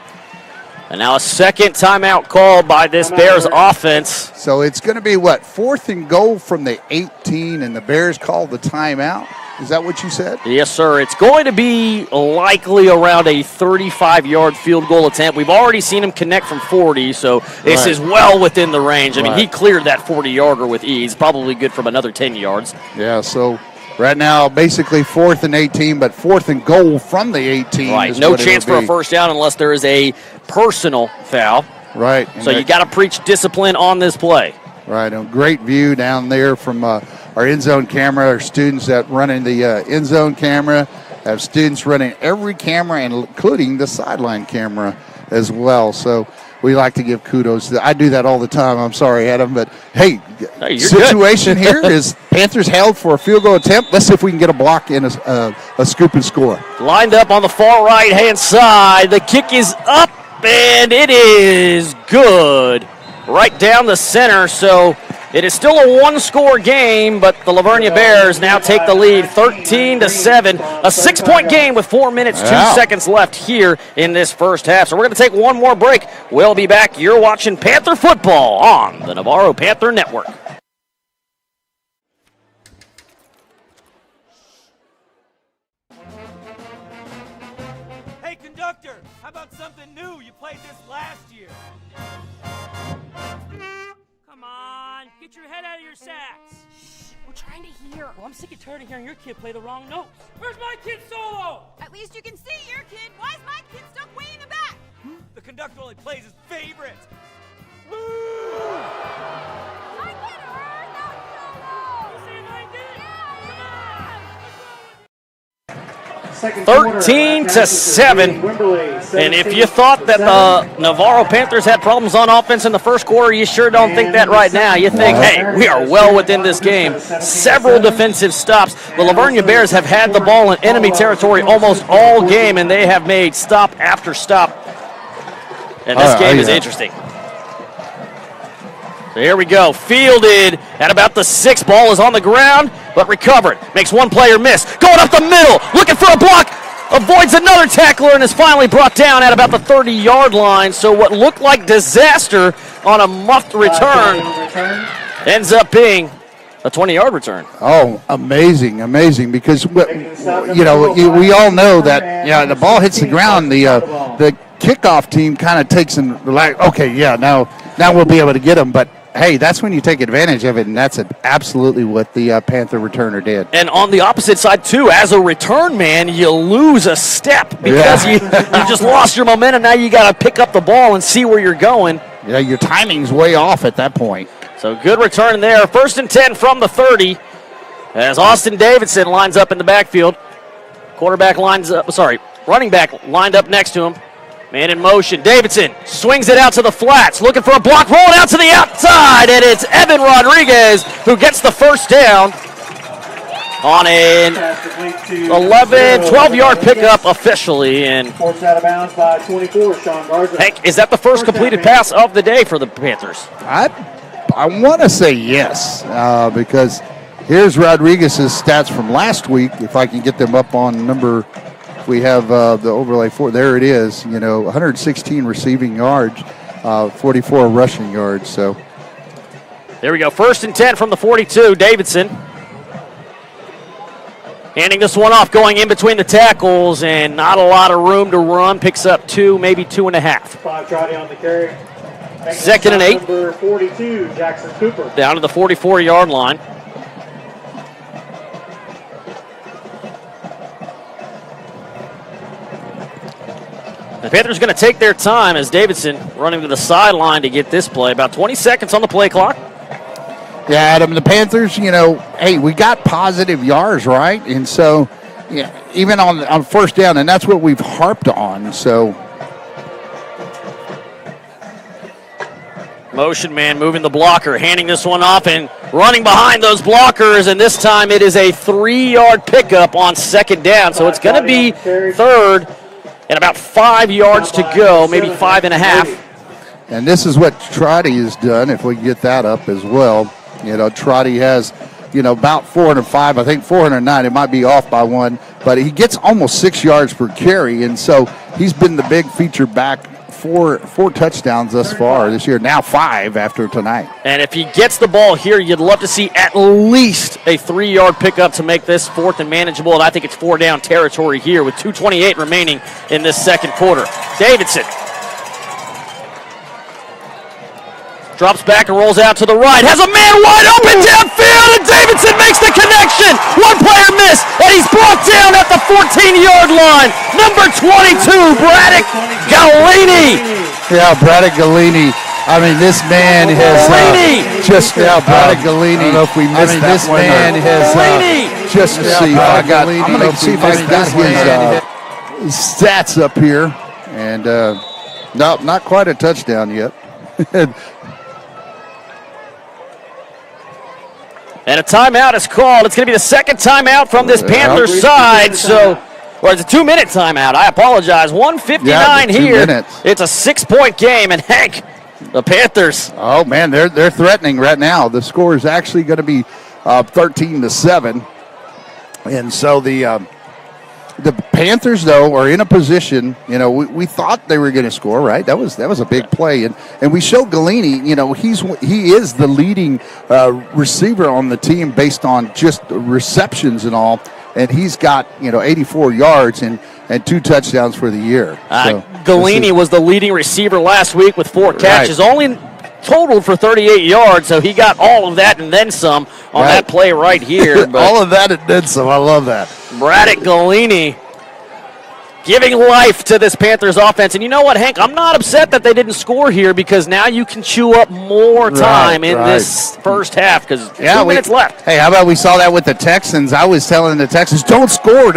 And now a second timeout called by this Bears offense. So it's going to be 4th and goal from the 18, and the Bears call the timeout. Is that what you said? Yes, sir. It's going to be likely around a 35-yard field goal attempt. We've already seen him connect from 40, so this is well within the range. I mean, he cleared that 40-yarder with ease. Probably good from another 10 yards. Yeah, so right now basically 4th and 18, but 4th and goal from the 18. Right, no chance for a first down unless there is a personal foul. Right. So you got to preach discipline on this play. Right, a great view down there from our end zone camera, our students that running the end zone camera, have students running every camera, including the sideline camera as well. So we like to give kudos. I do that all the time. I'm sorry, Adam, but hey, situation here is Panthers held for a field goal attempt. Let's see if we can get a block and a scoop and score. Lined up on the far right-hand side. The kick is up, and it is good. Right down the center, so it is still a one-score game, but the Vernia Bears now take the lead 13-7. A 6-point game with 4 minutes, 2 seconds left here in this first half. So we're going to take one more break. We'll be back. You're watching Panther football on the Navarro Panther Network. Hey, conductor, how about something new? You played this last year. Come on, get your head out of your sacks. We're trying to hear. Well, I'm sick and tired of hearing your kid play the wrong notes. Where's my kid solo? At least you can see your kid. Why is my kid stuck way in the back? The conductor only plays his favorite. My kid heard that solo. You saying I did? Yeah. 13-7. And if you thought that the Navarro Panthers had problems on offense in the first quarter, you sure don't think that right now. You think, hey, we are well within this game. Several defensive stops. The Lavernia Bears have had the ball in enemy territory almost all game, and they have made stop after stop. And this game is interesting. So here we go. Fielded at about the 6. Ball is on the ground, but recovered. Makes one player miss. Going up the middle, looking for a block. Avoids another tackler and is finally brought down at about the 30-yard line. So what looked like disaster on a muffed return ends up being a 20-yard return. Oh, amazing, because, we all know that, the ball hits the ground, the kickoff team kind of takes and like, okay, now we'll be able to get them, but hey, that's when you take advantage of it, and that's absolutely what the Panther returner did. And on the opposite side, too, as a return man, you lose a step because you just lost your momentum. Now you got to pick up the ball and see where you're going. Yeah, your timing's way off at that point. So good return there. 1st and 10 from the 30 as Austin Davidson lines up in the backfield. Running back lined up next to him. Man in motion. Davidson swings it out to the flats, looking for a block, rolling out to the outside, and it's Evan Rodriguez who gets the first down on an 12-yard pickup officially. And Hank, is that the first completed pass of the day for the Panthers? I want to say yes, because here's Rodriguez's stats from last week. If I can get them up on number. We have the overlay for, there it is, 116 receiving yards, 44 rushing yards. So there we go. 1st and 10 from the 42. Davidson handing this one off, going in between the tackles, and not a lot of room to run. Picks up 2, maybe 2.5. 5 Trotty on the carry. 2nd and 8. Number 42, Jackson Cooper. Down to the 44-yard line. The Panthers going to take their time as Davidson running to the sideline to get this play. About 20 seconds on the play clock. Yeah, Adam, the Panthers, hey, we got positive yards, right? And so, even on first down, and that's what we've harped on. So, motion man moving the blocker, handing this one off and running behind those blockers, and this time it is a 3-yard pickup on 2nd down. So it's going to be 3rd. And about 5 yards to go, maybe 5.5. And this is what Trotty has done, if we get that up as well. Trotty has, about 405, I think 409. It might be off by 1, but he gets almost 6 yards per carry. And so he's been the big feature back. Four touchdowns thus far this year, now 5 after tonight. And if he gets the ball here, you'd love to see at least a 3-yard pickup to make this 4th and manageable, and I think it's 4-down territory here with 2:28 remaining in this second quarter. Davidson drops back and rolls out to the right, has a man wide open downfield, and Davidson makes the connection. One player missed, and he's brought down at the 14-yard line. Number 22, Braddock Galini. Yeah, Braddock Galini. I mean, this man has just Braddock Galini. I don't know if we missed that this one. This man has just see if I got. I'm going to see if I got his stats up here, and no, not quite a touchdown yet. And a timeout is called. It's going to be the second timeout from this Panthers side. So, or it's a 2-minute timeout. I apologize. 1:59 here. Minutes. It's a 6-point game, and Hank, the Panthers. Oh man, they're threatening right now. The score is actually going to be 13-7, and so the Panthers, though, are in a position, we thought they were going to score, right? That was a big play. And we showed Galini, he is the leading receiver on the team based on just receptions and all. And he's got, 84 yards and 2 touchdowns for the year. Galini was the leading receiver last week with 4 catches, only totaled for 38 yards, so he got all of that and then some on that play right here. All of that and then some. I love that. Braddock Galini giving life to this Panthers offense. And you know what, Hank? I'm not upset that they didn't score here because now you can chew up more time in this first half because 2 minutes left. Hey, how about we saw that with the Texans? I was telling the Texans, don't score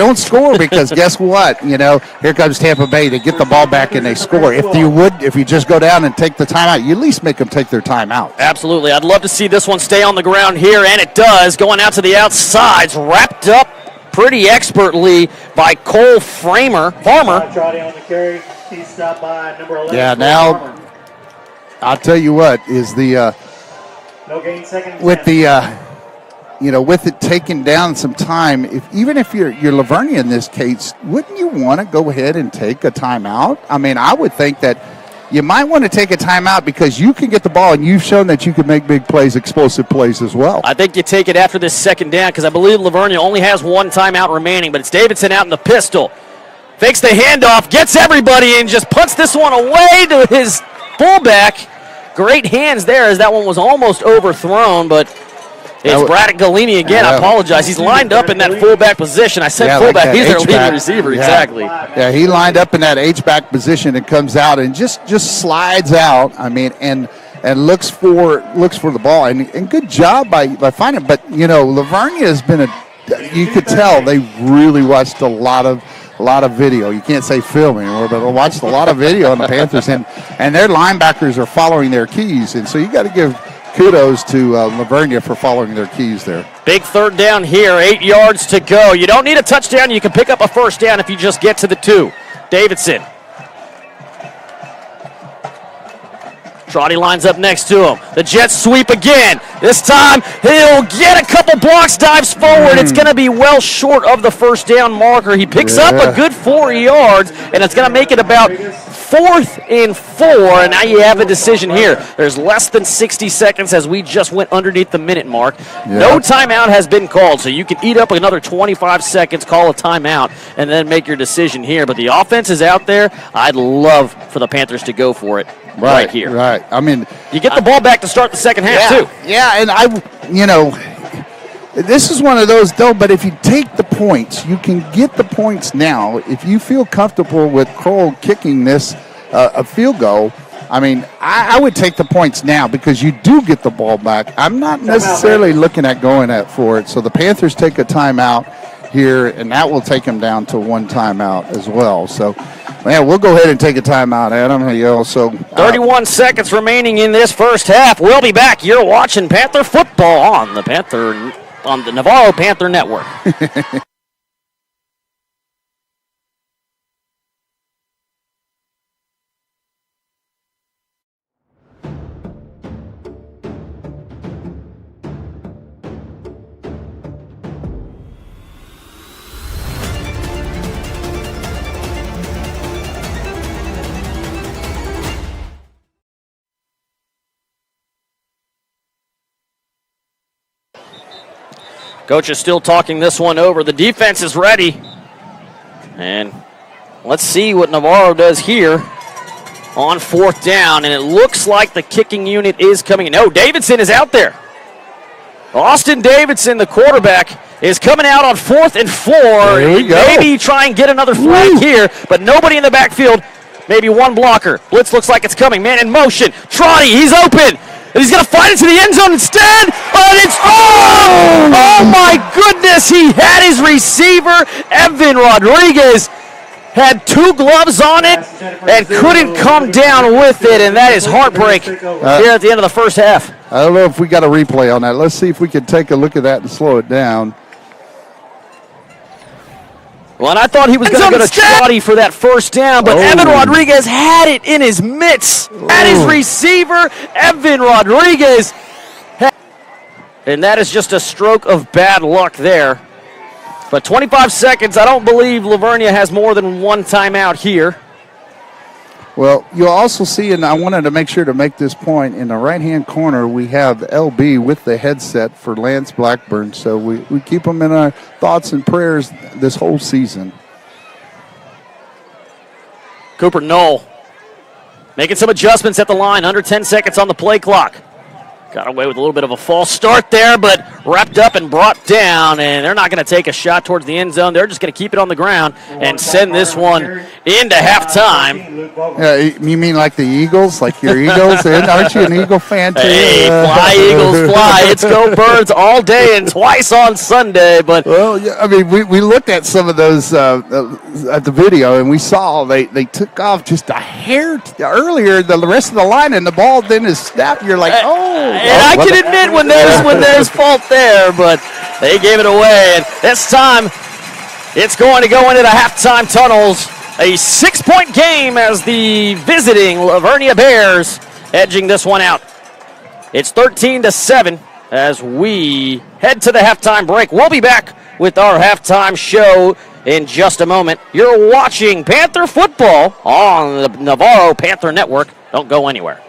because guess what? You know, here comes Tampa Bay. They get the ball back and they score. If you just go down and take the timeout, you at least make them take their timeout. Absolutely. I'd love to see this one stay on the ground here, and it does. Going out to the outsides, wrapped up pretty expertly by Cole Farmer. Trotty on the carry. He's stopped by number 11. Yeah, now I'll tell you what is the no gain, second with the with it taking down some time. Even if you're Lavernia in this case, wouldn't you want to go ahead and take a timeout? I mean, I would think that you might want to take a timeout because you can get the ball, and you've shown that you can make big plays, explosive plays as well. I think you take it after this second down because I believe Lavernia only has one timeout remaining, but it's Davidson out in the pistol. Fakes the handoff, gets everybody in, just puts this one away to his fullback. Great hands there as that one was almost overthrown, but it's Braddock Galini again. I apologize. He's lined up in that fullback position. I said fullback. He's their leading receiver. Yeah. Exactly. Yeah, he lined up in that H-back position and comes out and just slides out. I mean, and looks for the ball. And good job by finding it. But, Lavernia has been you could tell they really watched a lot of video. You can't say film anymore, but they watched a lot of video on the Panthers. And their linebackers are following their keys. And so you got to give kudos to Vernia for following their keys there. Big third down here, 8 yards to go. You don't need a touchdown. You can pick up a first down if you just get to the 2. Davidson. Trotty lines up next to him. The Jets sweep again. This time he'll get a couple blocks, dives forward. It's going to be well short of the first down marker. He picks up a good 4 yards, and it's going to make it about 4th and 4, and now you have a decision here. There's less than 60 seconds as we just went underneath the minute mark. Yeah. No timeout has been called, so you can eat up another 25 seconds, call a timeout, and then make your decision here. But the offense is out there. I'd love for the Panthers to go for it right here. Right. I mean, you get the ball back to start the second half, too. Yeah, and this is one of those, though, but if you take the points, you can get the points now. If you feel comfortable with Kroll kicking this a field goal, I mean, I would take the points now because you do get the ball back. I'm not necessarily looking at going for it. So the Panthers take a timeout here, and that will take them down to one timeout as well. So, man, we'll go ahead and take a timeout, Adam. So 31 seconds remaining in this first half. We'll be back. You're watching Panther football on the Navarro Panther Network. Coach is still talking this one over. The defense is ready. And let's see what Navarro does here on 4th down. And it looks like the kicking unit is coming in. No, Davidson is out there. Austin Davidson, the quarterback, is coming out on 4th and 4. There we go. Maybe try and get another flag here, but nobody in the backfield. Maybe one blocker. Blitz looks like it's coming. Man in motion. Trotty, he's open. And he's going to find it to the end zone instead. But it's oh my goodness. He had his receiver, Evan Rodriguez, had 2 gloves on it and couldn't come down with it. And that is heartbreak here at the end of the first half. I don't know if we got a replay on that. Let's see if we can take a look at that and slow it down. Well, and I thought he was going to go to Trotty for that first down, but Evan Rodriguez had it in his mitts. At his receiver, Evan Rodriguez. And that is just a stroke of bad luck there. But 25 seconds, I don't believe Lavernia has more than one timeout here. Well, you'll also see, and I wanted to make sure to make this point, in the right-hand corner we have LB with the headset for Lance Blackburn. So we keep him in our thoughts and prayers this whole season. Cooper Knoll making some adjustments at the line, under 10 seconds on the play clock. Got away with a little bit of a false start there, but wrapped up and brought down, and they're not going to take a shot towards the end zone. They're just going to keep it on the ground and send this one into halftime. You mean like the Eagles? Like your Eagles? Aren't you an Eagle fan too? Hey, fly Eagles, fly. It's go Birds all day and twice on Sunday. But well, yeah, I mean, we looked at some of those at the video, and we saw they took off just a hair earlier. The rest of the line, and the ball then is snapped. You're like, oh. And I can admit when there's fault there, but they gave it away. And this time, it's going to go into the halftime tunnels. A 6-point game as the visiting Vernia Bears edging this one out. It's 13-7 as we head to the halftime break. We'll be back with our halftime show in just a moment. You're watching Panther football on the Navarro Panther Network. Don't go anywhere.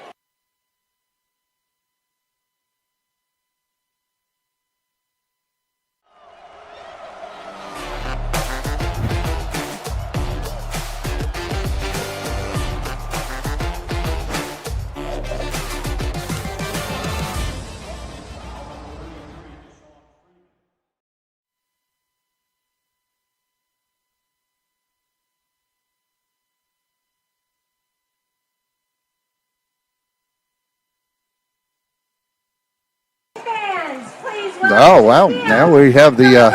Oh, well, now we have the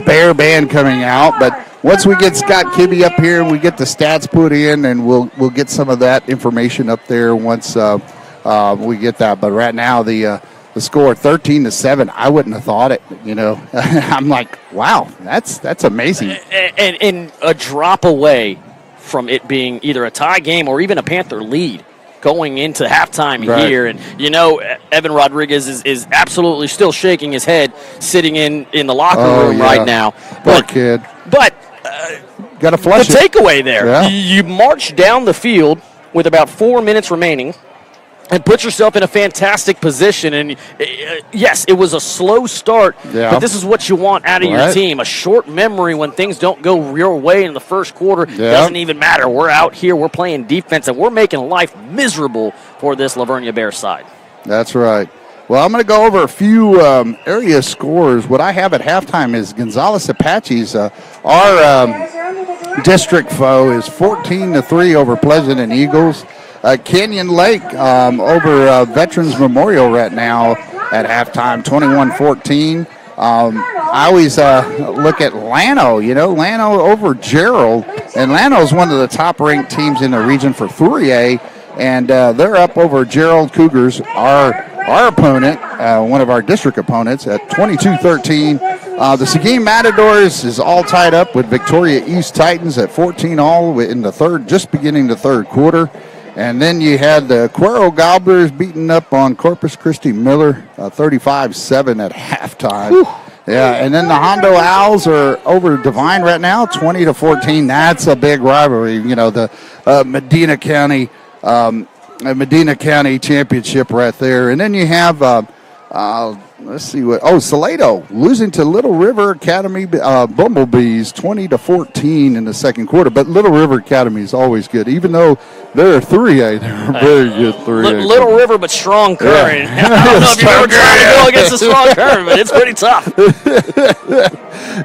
Bear Band coming out, but once we get Scott Kibbe up here and we get the stats put in, and we'll get some of that information up there once we get that. But right now the score 13-7, I wouldn't have thought it. I'm like, wow, that's amazing. And a drop away from it being either a tie game or even a Panther lead going into halftime here. And, Evan Rodriguez is absolutely still shaking his head sitting in the locker room right now. Poor kid. But got to flush the takeaway there, you march down the field with about 4 minutes remaining and put yourself in a fantastic position. And, yes, it was a slow start, but this is what you want out of your team. A short memory when things don't go your way in the first quarter. Doesn't even matter. We're out here. We're playing defense, and we're making life miserable for this Lavernia Bears side. That's right. Well, I'm going to go over a few area scores. What I have at halftime is Gonzales Apaches. Our district foe is 14-3 over Pleasant and Eagles. Canyon Lake over Veterans Memorial right now at halftime, 21-14. I always look at Llano, Llano over Gerald. And Llano is one of the top-ranked teams in the region for 3A, and they're up over Gerald Cougars, our opponent, one of our district opponents, at 22-13. The Seguin Matadors is all tied up with Victoria East Titans at 14-all in the third, just beginning the third quarter. And then you had the Cuero Gobblers beating up on Corpus Christi Miller, 35-7 at halftime. Whew. Yeah, and then the Hondo Owls are over Divine right now, 20-14. That's a big rivalry. The Medina County Championship right there. And then you have Salado losing to Little River Academy Bumblebees 20-14 in the second quarter. But Little River Academy is always good, even though they're a 3A. They're a very good 3A. Little River, but strong current. Yeah. I don't know if you've ever tried to go against a strong current, but it's pretty tough.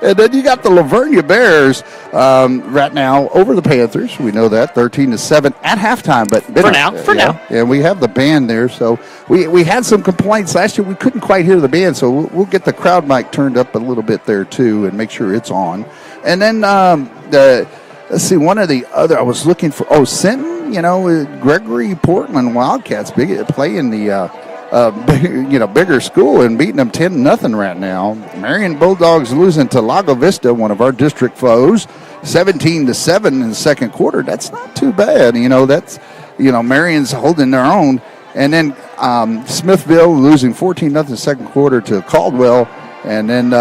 And then you got the Lavernia Bears right now over the Panthers. We know that 13-7 at halftime. But for now. And we have the band there. So we had some complaints last year. We couldn't quite hear the band, so we'll get the crowd mic turned up a little bit there too, and make sure it's on. And then let's see, one of the other I was looking for. Sinton, Gregory Portland Wildcats playing the bigger school and beating them 10-0 right now. Marion Bulldogs losing to Lago Vista, one of our district foes, 17-7 in the second quarter. That's not too bad. That's Marion's holding their own. And then Smithville losing 14-0 second quarter to Caldwell. And then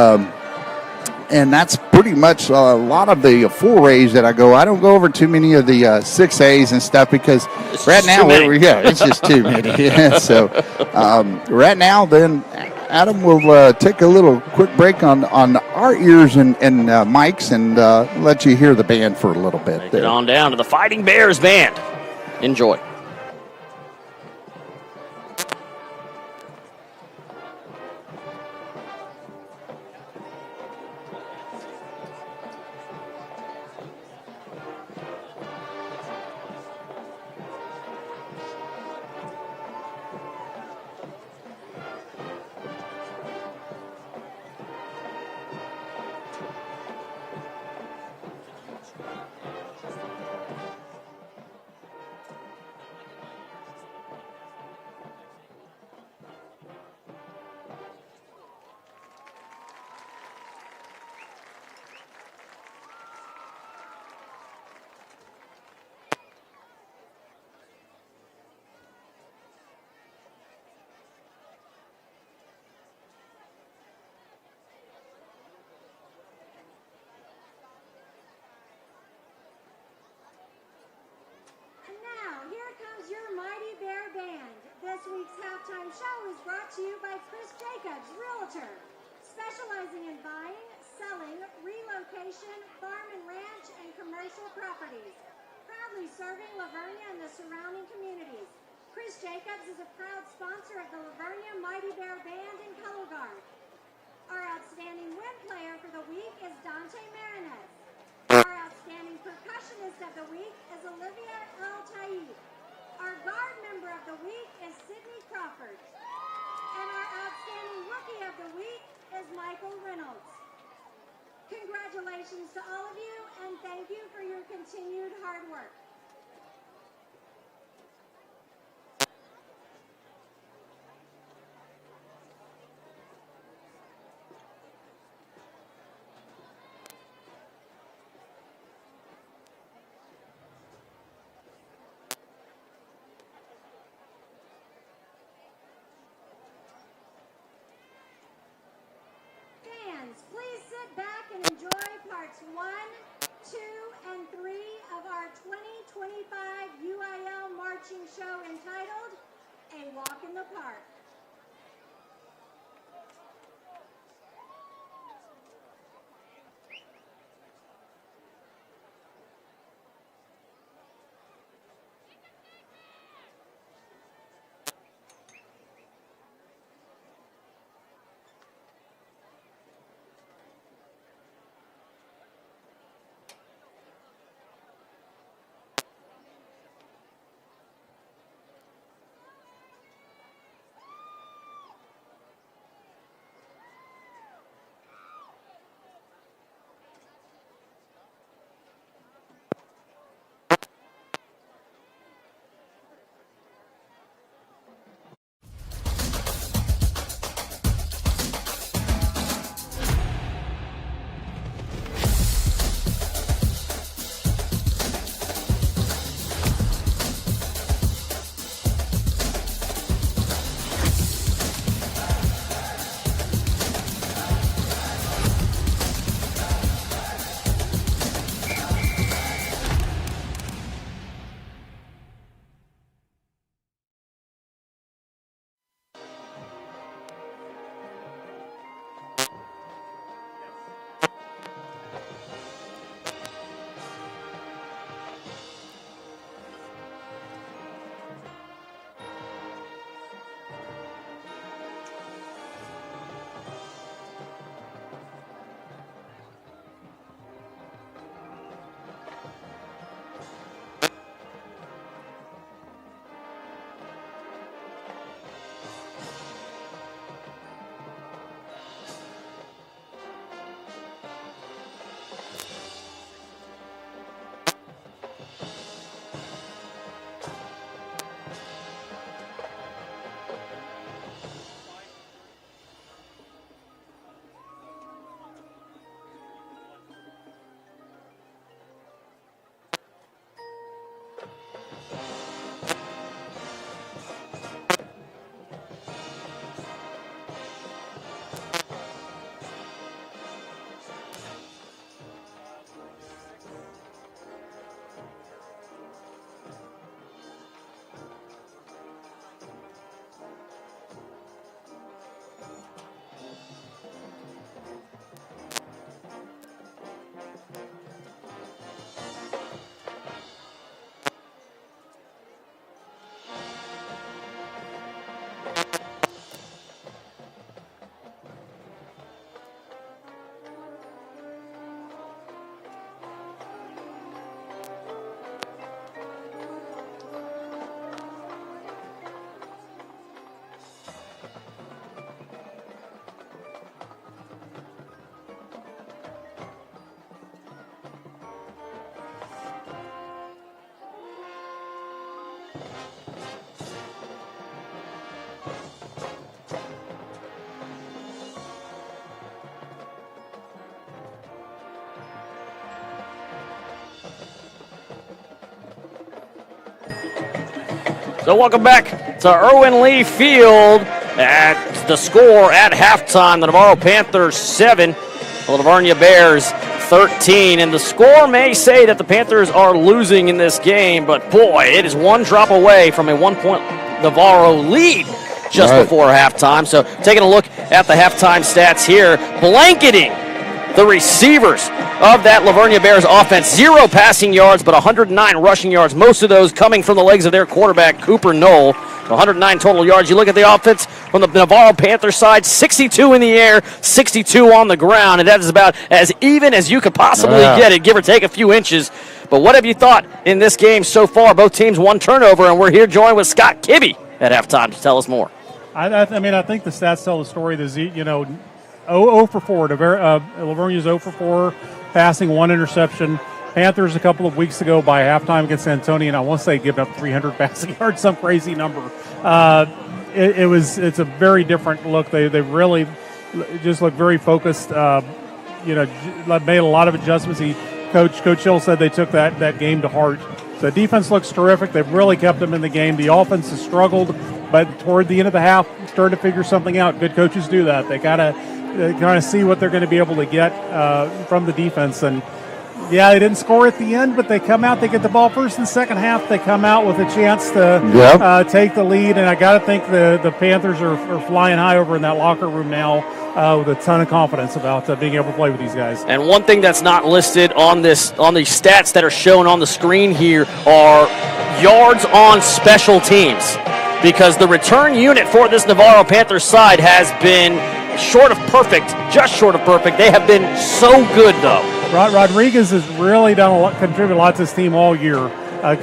and that's pretty much a lot of the 4A's that I go. I don't go over too many of the 6A's and stuff because right now it's just too many. So right now, then Adam will take a little quick break on our ears and mics and let you hear the band for a little bit. Take it on down to the Fighting Bears band. Enjoy. Commercial Properties, proudly serving Vernia and the surrounding communities. Chris Jacobs is a proud sponsor of the Vernia Mighty Bear Band and Color Guard. Our outstanding wind player for the week is Dante Marinez. Our outstanding percussionist of the week is Olivia El Taib. Our guard member of the week is Sydney Crawford. And our outstanding rookie of the week is Michael Reynolds. Congratulations to all of you, and thank you for your continued hard work. Please sit back and enjoy parts 1, 2, and 3 of our 2025 UIL marching show entitled A Walk in the Park. So welcome back to Irwin Lee Field. At the score at halftime, the Navarro Panthers 7, the Vernia Bears 13. And the score may say that the Panthers are losing in this game, but boy, it is one drop away from a 1-point Navarro lead just before halftime. So taking a look at the halftime stats here, blanketing the receivers of that Lavernia Bears offense. 0 passing yards, but 109 rushing yards. Most of those coming from the legs of their quarterback, Cooper Knoll. 109 total yards. You look at the offense from the Navarro Panthers side, 62 in the air, 62 on the ground, and that is about as even as you could possibly get it, give or take a few inches. But what have you thought in this game so far? Both teams 1 turnover, and we're here joined with Scott Kibbe at halftime to tell us more. I think the stats tell the story. 0 for 4. Lavernia's 0 for 4, passing 1 interception. Panthers a couple of weeks ago by halftime against Antonian, I want to say giving up 300 passing yards, some crazy number. It's a very different look. They really just look very focused. Made a lot of adjustments. Coach Hill said they took that game to heart. The defense looks terrific. They've really kept them in the game. The offense has struggled, but toward the end of the half, started to figure something out. Good coaches do that. They gotta kind of see what they're going to be able to get from the defense. And yeah, they didn't score at the end, but they come out, they get the ball first and second half. They come out with a chance to take the lead, and I got to think the Panthers are flying high over in that locker room now with a ton of confidence about being able to play with these guys. And one thing that's not listed on the stats that are shown on the screen here are yards on special teams, because the return unit for this Navarro Panthers side has been short of perfect, just short of perfect. They have been so good, though. Rodriguez has really contributed a lot to this team all year,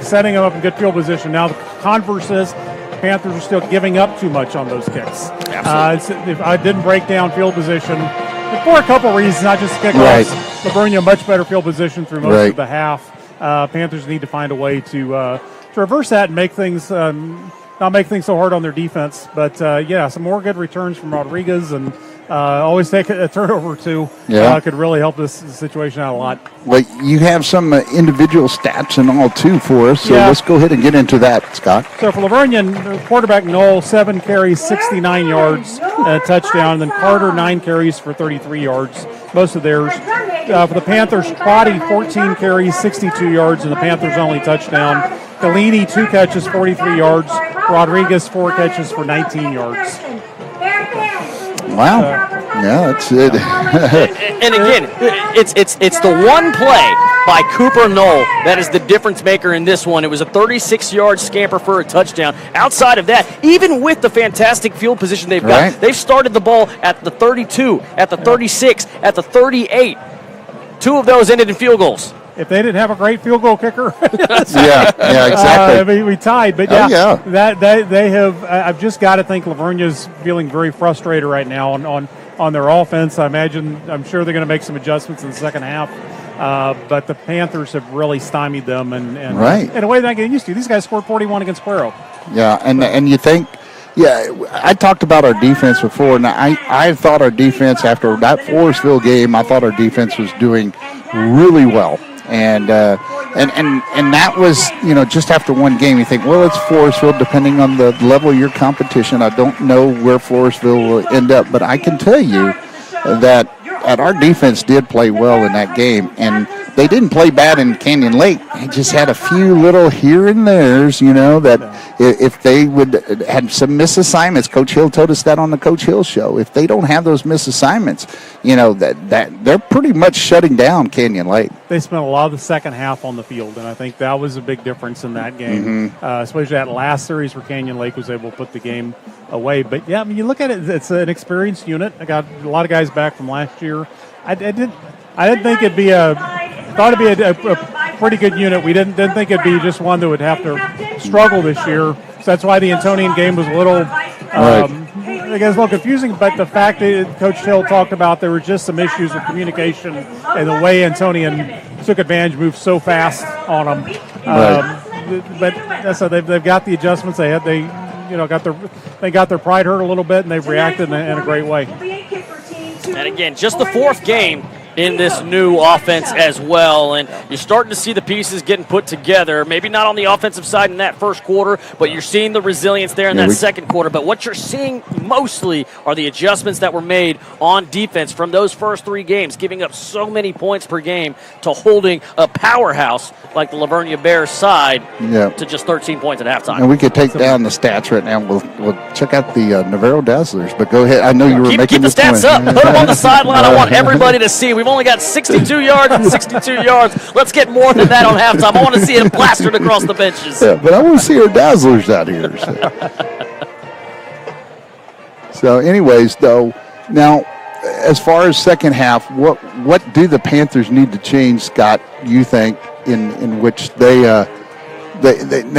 setting them up in good field position. Now, the converse is Panthers are still giving up too much on those kicks. Absolutely. I didn't break down field position for a couple reasons, not just kickoffs. Lavernia much better field position through most of the half. Panthers need to find a way to reverse that and make things not make things so hard on their defense. But some more good returns from Rodriguez, and always take a turnover or two. Could really help this situation out a lot. Well, you have some individual stats and all too for us, so let's go ahead and get into that, Scott. So for Lavernia, quarterback Knoll, 7 carries, 69 yards, a touchdown. Then Carter, 9 carries for 33 yards, most of theirs. For the Panthers, Trotty, 14 carries, 62 yards, and the Panthers' only touchdown. Galini, 2 catches, 43 yards. Rodriguez, 4 catches for 19 yards. Wow. That's it. And again, it's the one play by Cooper Knoll that is the difference maker in this one. It was a 36-yard scamper for a touchdown. Outside of that, even with the fantastic field position they've got, they've started the ball at the 32, at the 36, at the 38. 2 of those ended in field goals. If they didn't have a great field goal kicker, exactly. We tied. But that they have. I've just got to think Lavernia's feeling very frustrated right now on their offense. I'm sure they're going to make some adjustments in the second half. But the Panthers have really stymied them, and in a way they're not getting used to. These guys scored 41 against Cuero. Yeah, and you think. Yeah, I talked about our defense before, and I thought our defense, after that Forestville game, I thought our defense was doing really well. And that was, just after one game, you think, well, it's Forestville, depending on the level of your competition. I don't know where Forestville will end up, but I can tell you that our defense did play well in that game, and they didn't play bad in Canyon Lake. They just had a few little here and there's, that if they would had some misassignments. Coach Hill told us that on the Coach Hill show. If they don't have those misassignments, that they're pretty much shutting down Canyon Lake. They spent a lot of the second half on the field, and I think that was a big difference in that game, especially that last series where Canyon Lake was able to put the game away. But you look at it; it's an experienced unit. I got a lot of guys back from last year. I didn't think it'd be thought it'd be a pretty good unit. We didn't think it'd be just one that would have to struggle this year. So that's why the Antonian game was a little, I guess, a little confusing. But the fact that Coach Hill talked about there were just some issues with communication and the way Antonian took advantage, moved so fast on them. But so they've got the adjustments they had. They got their pride hurt a little bit, and they've reacted in a great way. And again, just the 4th game in this new offense as well, and you're starting to see the pieces getting put together. Maybe not on the offensive side in that first quarter, but you're seeing the resilience there in that second quarter. But what you're seeing mostly are the adjustments that were made on defense from those first 3 games, giving up so many points per game to holding a powerhouse like the Lavernia Bears side to just 13 points at halftime. And we could take down the stats right now. We'll check out the Navarro Dazzlers, but go ahead. I know you were making keep the stats up. Put them on the sideline. I want everybody to see. We We've only got 62 yards and 62 yards. Let's get more than that on halftime. I want to see it plastered across the benches. Yeah, but I want to see our Dazzlers out here. So anyways, though, now as far as second half, what do the Panthers need to change, Scott, you think, in which they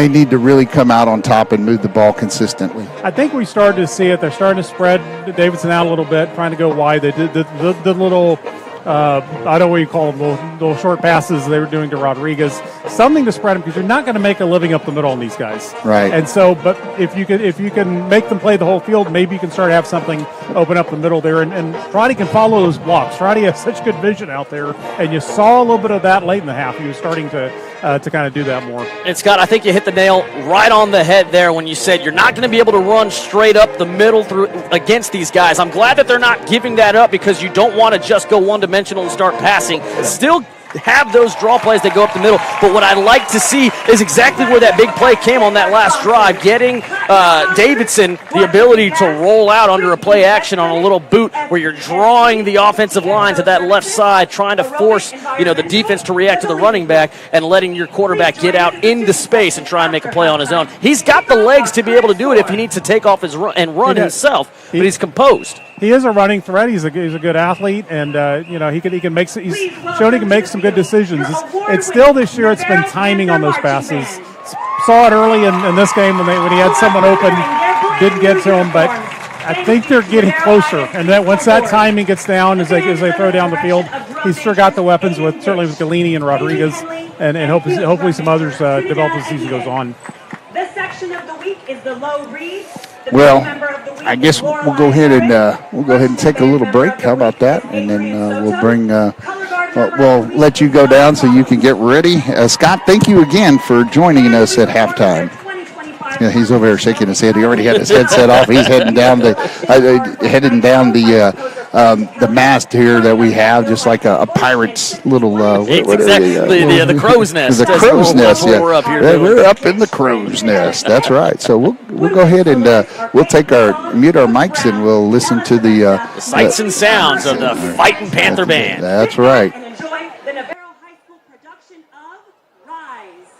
need to really come out on top and move the ball consistently? I think we started to see it. They're starting to spread Davidson out a little bit, trying to go wide. They did the little, I don't know what you call them, little short passes they were doing to Rodriguez. Something to spread them, because you're not going to make a living up the middle on these guys. Right. And so, but if you can make them play the whole field, maybe you can start to have something open up the middle there. And Friday can follow those blocks. Friday has such good vision out there, and you saw a little bit of that late in the half. He was starting to kind of do that more. And Scott, I think you hit the nail right on the head there when you said you're not going to be able to run straight up the middle through against these guys. I'm glad that they're not giving that up, because you don't want to just go one-dimensional and start passing. Still have those draw plays that go up the middle, but what I'd like to see is exactly where that big play came on that last drive, getting Davidson the ability to roll out under a play action on a little boot where you're drawing the offensive line to that left side, trying to force the defense to react to the running back and letting your quarterback get out into space and try and make a play on his own. He's got the legs to be able to do it if he needs to take off his run and run himself, but he's composed. He is a running threat. He's a good athlete, and he can make. He's shown he can make some good decisions. It's still this year. It's been timing on those passes. Saw it early in this game when he had someone open, didn't get to him, but I think they're getting closer. And that once that timing gets down as they throw down the field, he's sure got the weapons certainly with Galini and Rodriguez, and hopefully some others develop as the season goes on. This section of the week is the low read. Well, I guess we'll go ahead and take a little break. How about that? And then we'll let you go down so you can get ready. Scott, thank you again for joining us at halftime. Yeah, he's over there shaking his head. He already had his headset off. He's heading down the mast here that we have, just like a pirate's little. The crow's nest. The crow's nest. Yeah, we're up here. We're up in the crow's nest. That's right. So we'll go ahead and we'll mute our mics and we'll listen to the sights and sounds of the Fighting Panther Band. That's right. Enjoy the Navarro High School production of Rise.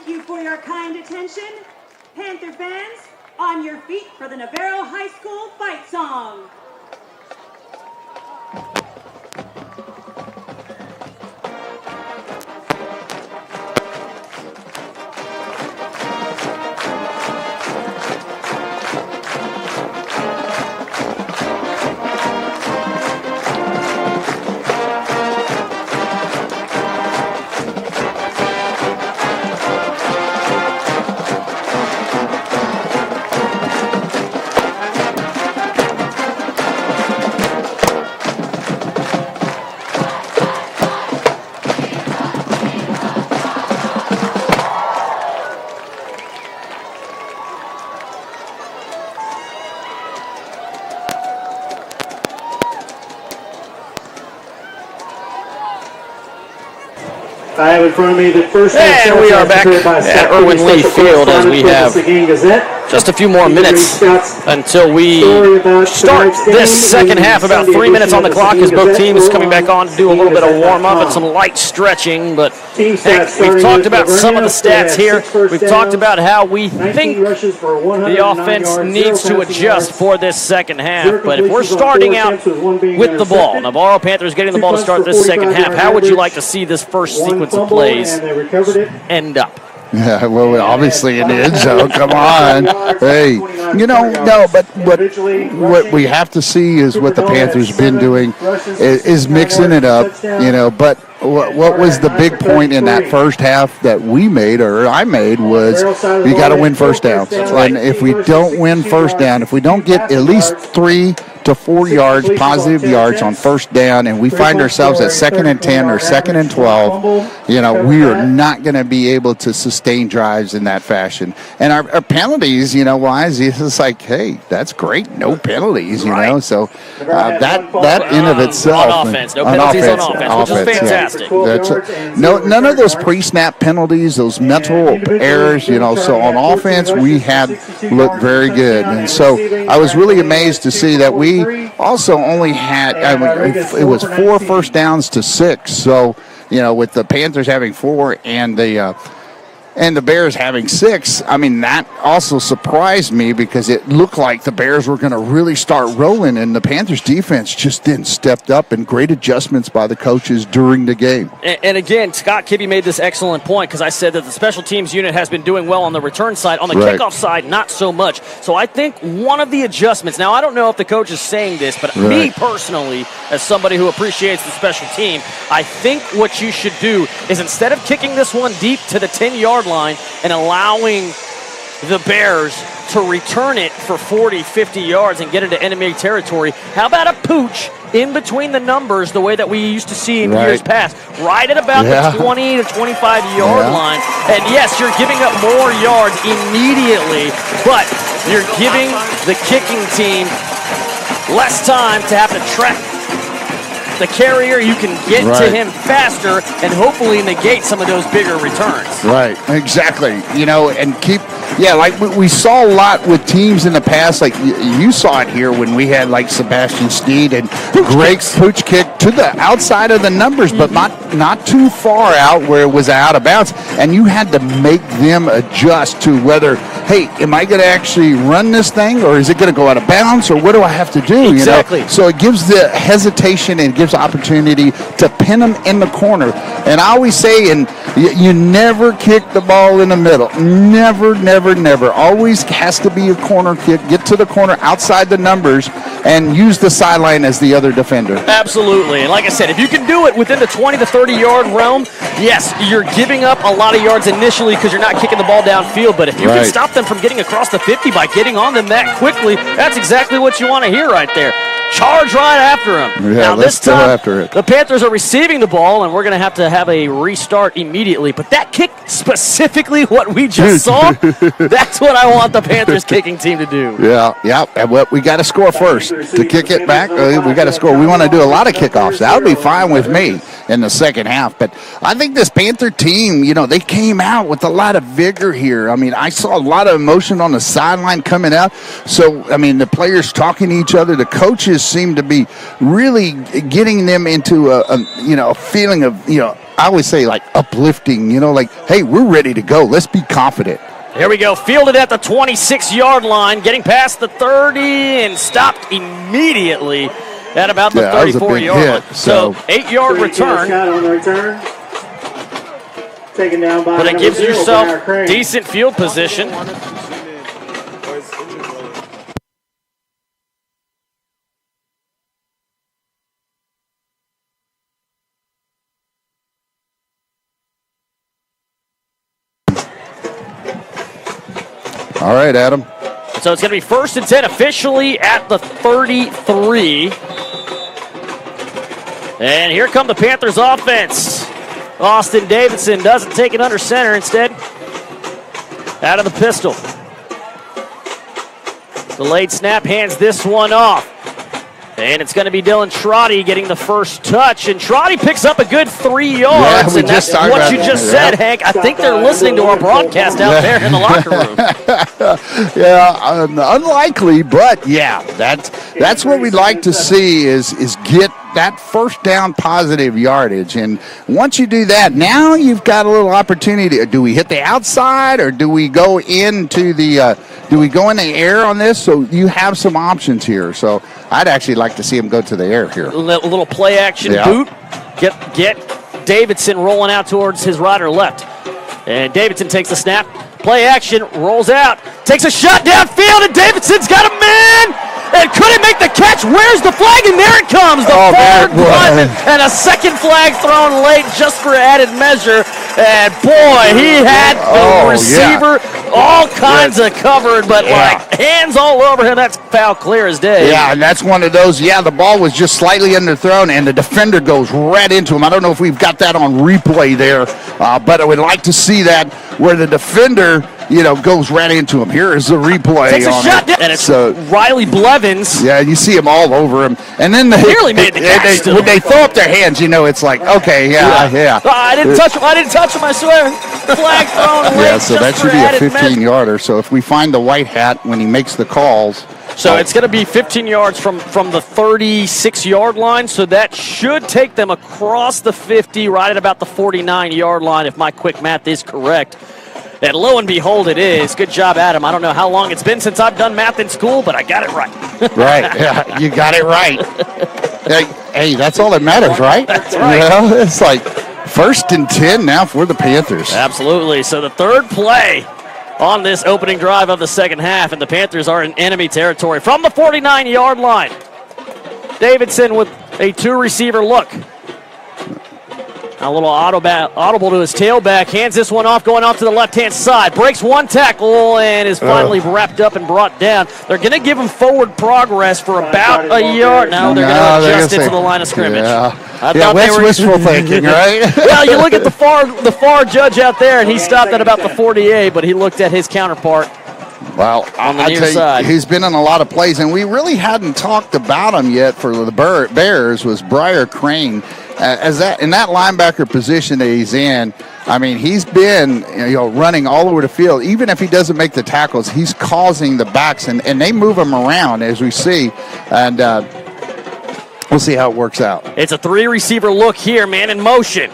Thank you for your kind attention. Panther fans, on your feet for the Navarro High School fight song. I have in front of me the first and we are back at Irwin Lee Field as we have just a few more minutes until we start this second half. About 3 minutes on the clock as both teams coming back on to do a little bit of warm-up and some light stretching. But heck, we've talked about some of the stats here. We've talked about how we think the offense needs to adjust for this second half. But if we're starting out with the ball, Navarro Panthers getting the ball to start this second half, how would you like to see this first sequence of plays end up? Yeah, well, obviously in the end zone. Come on. Hey, but what we have to see is what the Panthers been doing is mixing it up, but what was the big point in that first half that we made, or I made, was you got to win first downs. And if we don't win first down, if we don't get at least 3 to 4 yards, positive yards on first down, and we find ourselves at 2nd and 10 or 2nd and 12, we are not going to be able to sustain drives in that fashion. And our penalties, wise, it's like, hey, that's great, no penalties, so that in of itself. On offense, no penalties on offense, which is fantastic. None of those pre-snap penalties, those mental errors, so on offense we had looked very good. And so I was really amazed to see that we also only had, it was 4 first downs to 6. So, with the Panthers having 4 and the Bears having 6, that also surprised me because it looked like the Bears were going to really start rolling, and the Panthers defense just didn't step up, and great adjustments by the coaches during the game. And again, Scott Kibbe made this excellent point because I said that the special teams unit has been doing well on the return side. On the kickoff side, not so much. So I think one of the adjustments, now I don't know if the coach is saying this, but me personally, as somebody who appreciates the special team, I think what you should do is instead of kicking this one deep to the 10-yard line and allowing the Bears to return it for 40, 50 yards and get into enemy territory, how about a pooch in between the numbers the way that we used to see in years past, right at about the 20 to 25-yard line. And yes, you're giving up more yards immediately, but you're giving the kicking team less time to have to track the carrier. You can get to him faster and hopefully negate some of those bigger returns. Right, exactly. And keep, like we saw a lot with teams in the past. Like you saw it here when we had like Sebastian Steed and great pooch kick to the outside of the numbers, but not too far out where it was out of bounds. And you had to make them adjust to whether, hey, am I going to actually run this thing, or is it going to go out of bounds, or what do I have to do? Exactly. So it gives the hesitation and gives opportunity to pin them in the corner. And I always say, and you never kick the ball in the middle. Never, never, never. Always has to be a corner kick. Get to the corner outside the numbers and use the sideline as the other defender. Absolutely. And like I said, if you can do it within the 20 to 30-yard realm, yes, you're giving up a lot of yards initially because you're not kicking the ball downfield. But if you can stop them from getting across the 50 by getting on them that quickly, that's exactly what you want to hear right there. Charge right after him. Yeah, now this time, after it. The Panthers are receiving the ball, and we're going to have a restart immediately. But that kick, specifically what we just saw, that's what I want the Panthers kicking team to do. Yeah. And we got to score first. To kick it back, we got to score. We want to do a lot of kickoffs. That would be fine with me. in the second half. But I think this Panther team, they came out with a lot of vigor here. I mean, I saw a lot of emotion on the sideline coming out. So, I mean, the players talking to each other, the coaches seem to be really getting them into a feeling of, I always say like uplifting, like, hey, we're ready to go. Let's be confident. Here we go, fielded at the 26-yard line, getting past the 30 and stopped immediately at about the 34-yard line. So 8-yard return. Shot on the return. Taken down by but it gives yourself decent field position. All right, Adam. So it's going to be 1st and 10 officially at the 33. And here come the Panthers offense. Austin Davidson doesn't take it under center, instead out of the pistol. Delayed snap, hands this one off. And it's going to be Dylan Trotty getting the first touch. And Trotty picks up a good 3 yards. Yeah, and that's what you just said, Hank. I think they're listening to our broadcast out there in the locker room. Yeah, unlikely, but yeah, that's what we'd like to see is get that first down positive yardage. And once you do that, now you've got a little opportunity. Do we hit the outside or do we go into the do we go in the air on this? So you have some options here. So I'd actually like to see him go to the air here. A little play action boot. Get Davidson rolling out towards his right or left. And Davidson takes the snap. Play action, rolls out, takes a shot downfield, and Davidson's got a man! And couldn't make the catch. Where's the flag? And there it comes. The forward punt and a second flag thrown late just for added measure. And boy, he had the receiver all kinds of covered, but like hands all over him. That's foul clear as day. Yeah, and that's one of those. Yeah, the ball was just slightly underthrown, and the defender goes right into him. I don't know if we've got that on replay there, but I would like to see that where the defender, goes right into him. Here is the replay. Takes a shot down, and it's Riley Blevins. Yeah, you see him all over him. And then nearly made the catch. When they throw up their hands, it's like, okay, yeah. I didn't touch him. I swear. Flag thrown late. Yeah, so that should be a 15-yarder. So if we find the white hat when he makes the calls. So it's going to be 15 yards from the 36-yard line, so that should take them across the 50, right at about the 49-yard line, if my quick math is correct. And lo and behold, it is. Good job, Adam. I don't know how long it's been since I've done math in school, but I got it right. Right. Yeah, you got it right. Hey, that's all that matters, right? That's right. It's like 1st and 10 now for the Panthers. Absolutely. So the third play on this opening drive of the second half, and the Panthers are in enemy territory from the 49-yard line. Davidson with a two-receiver look. A little audible to his tailback. Hands this one off, going off to the left-hand side. Breaks one tackle and is finally wrapped up and brought down. They're going to give him forward progress for about a yard. No, they're going to adjust it to the line of scrimmage. Yeah, that's wishful thinking, right? Well, you look at the far judge out there, and he stopped at about the 48, but he looked at his counterpart. Well, on the near side. He's been in a lot of plays, and we really hadn't talked about him yet for the Bears was Briar Crane. In that linebacker position that he's in, I mean, he's been running all over the field. Even if he doesn't make the tackles, he's causing the backs, and they move him around, as we see. And we'll see how it works out. It's a three-receiver look here, man in motion.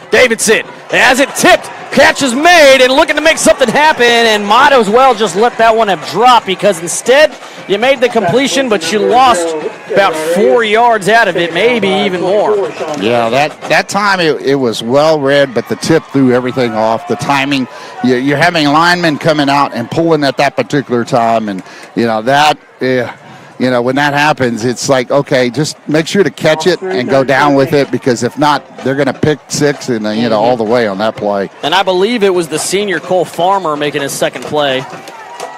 Davidson has it tipped. Catch is made and looking to make something happen, and might as well just let that one have dropped, because instead you made the completion, but you lost about 4 yards out of it, maybe even more. Yeah, that time it was well read, but the tip threw everything off. The timing, you're having linemen coming out and pulling at that particular time, and when that happens, it's like, okay, just make sure to catch it and go down with it, because if not, they're going to pick six and all the way on that play. And I believe it was the senior Cole Farmer making his second play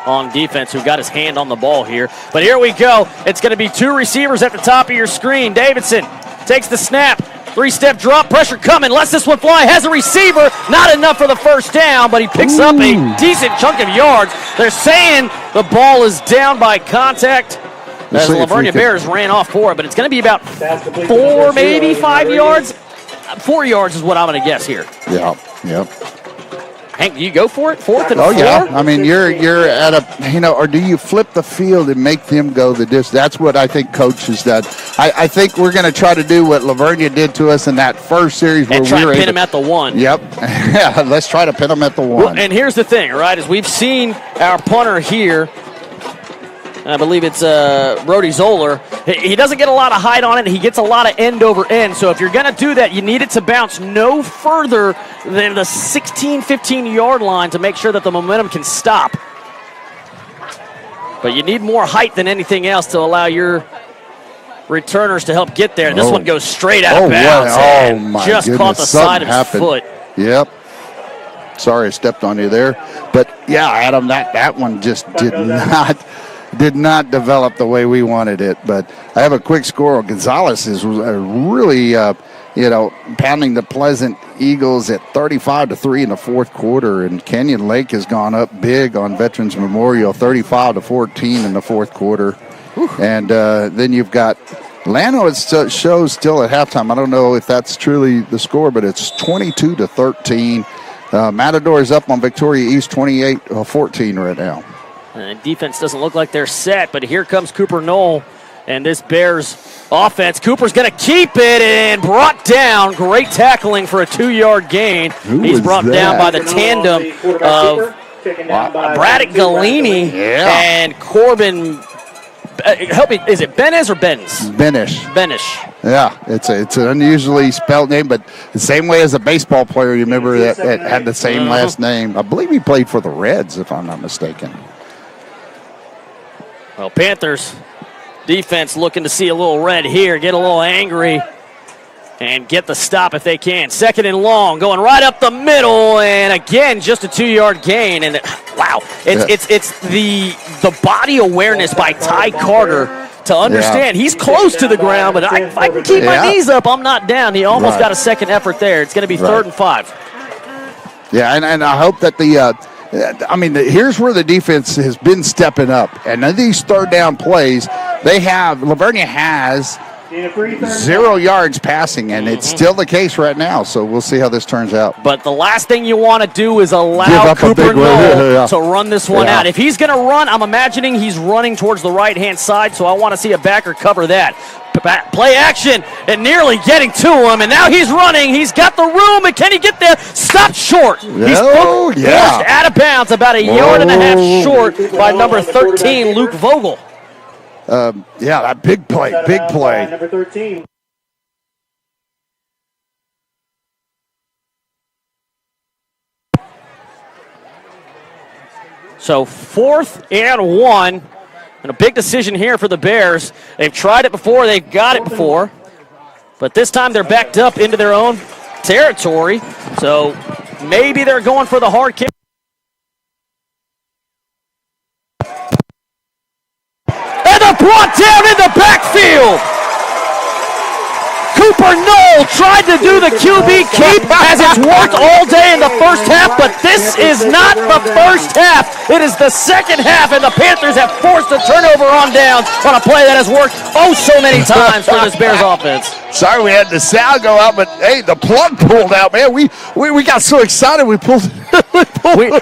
on defense who got his hand on the ball here. But here we go. It's going to be two receivers at the top of your screen. Davidson takes the snap. Three-step drop, pressure coming, lets this one fly, has a receiver, not enough for the first down, but he picks up a decent chunk of yards. They're saying the ball is down by contact. As the Vernia Bears ran off for it, but it's going to be about 4, maybe 5 yards. 4 yards is what I'm going to guess here. Yeah, yep. Hank, do you go for it? 4th and 4? Yeah. I mean, you're at a, or do you flip the field and make them go the distance? That's what I think Coach has done. I think we're going to try to do what Lavernia did to us in that first series where and try to pin him at the 1. Yep. Yeah, let's try to pin him at the 1. Well, and here's the thing, right, is we've seen our punter here, I believe it's Brody Zoller. He doesn't get a lot of height on it. He gets a lot of end over end. So if you're going to do that, you need it to bounce no further than the 16, 15-yard line to make sure that the momentum can stop. But you need more height than anything else to allow your returners to help get there. This one goes straight out of bounds. My just goodness. caught the side of his foot. Yep. Sorry I stepped on you there. But, yeah, Adam, that one just did not develop the way we wanted it. But I have a quick score. Gonzalez is really, pounding the Pleasant Eagles at 35-3 in the fourth quarter. And Canyon Lake has gone up big on Veterans Memorial, 35-14 in the fourth quarter. Whew. And then you've got Llano. It shows still at halftime. I don't know if that's truly the score, but it's 22-13. Matador is up on Victoria East 28-14 right now. And defense doesn't look like they're set, but here comes Cooper Knoll and this Bears offense. Cooper's going to keep it and brought down. Great tackling for a 2-yard gain. He's brought down by the tandem of Braddock Galini and Corbin. Help me, is it Benez or Benz? Benish. Yeah, it's an unusually spelled name, but the same way as a baseball player, you remember that had the same last name. I believe he played for the Reds, if I'm not mistaken. Well, Panthers defense looking to see a little red here, get a little angry, and get the stop if they can. 2nd and long, going right up the middle, and again, just a 2-yard gain. And wow, it's the body awareness by Ty Carter to understand he's close to the ground, but if I can keep my knees up, I'm not down. He almost got a second effort there. It's going to be 3rd and 5. Yeah, and I hope that here's where the defense has been stepping up. And in these third down plays, Lavernia has 0 yards passing, and it's still the case right now. So we'll see how this turns out. But the last thing you want to do is allow Cooper Knoll to run this one out. If he's going to run, I'm imagining he's running towards the right-hand side, so I want to see a backer cover that. Play action and nearly getting to him, and now he's running. He's got the room, and can he get there? Stopped short. He's forced out of bounds, about a yard and a half short by number 13, Luke Vogel. That big play. Number 13. So 4th and 1. And a big decision here for the Bears. They've tried it before. They've got it before. But this time they're backed up into their own territory. So maybe they're going for the hard kick. And they're brought down in the backfield. Cooper Knoll tried to do the QB keep as it's worked all day in the first half, but this is not the first half. It is the second half, and the Panthers have forced a turnover on downs on a play that has worked so many times for this Bears offense. Sorry we had the sound go out, but hey, the plug pulled out, man. We got so excited we pulled.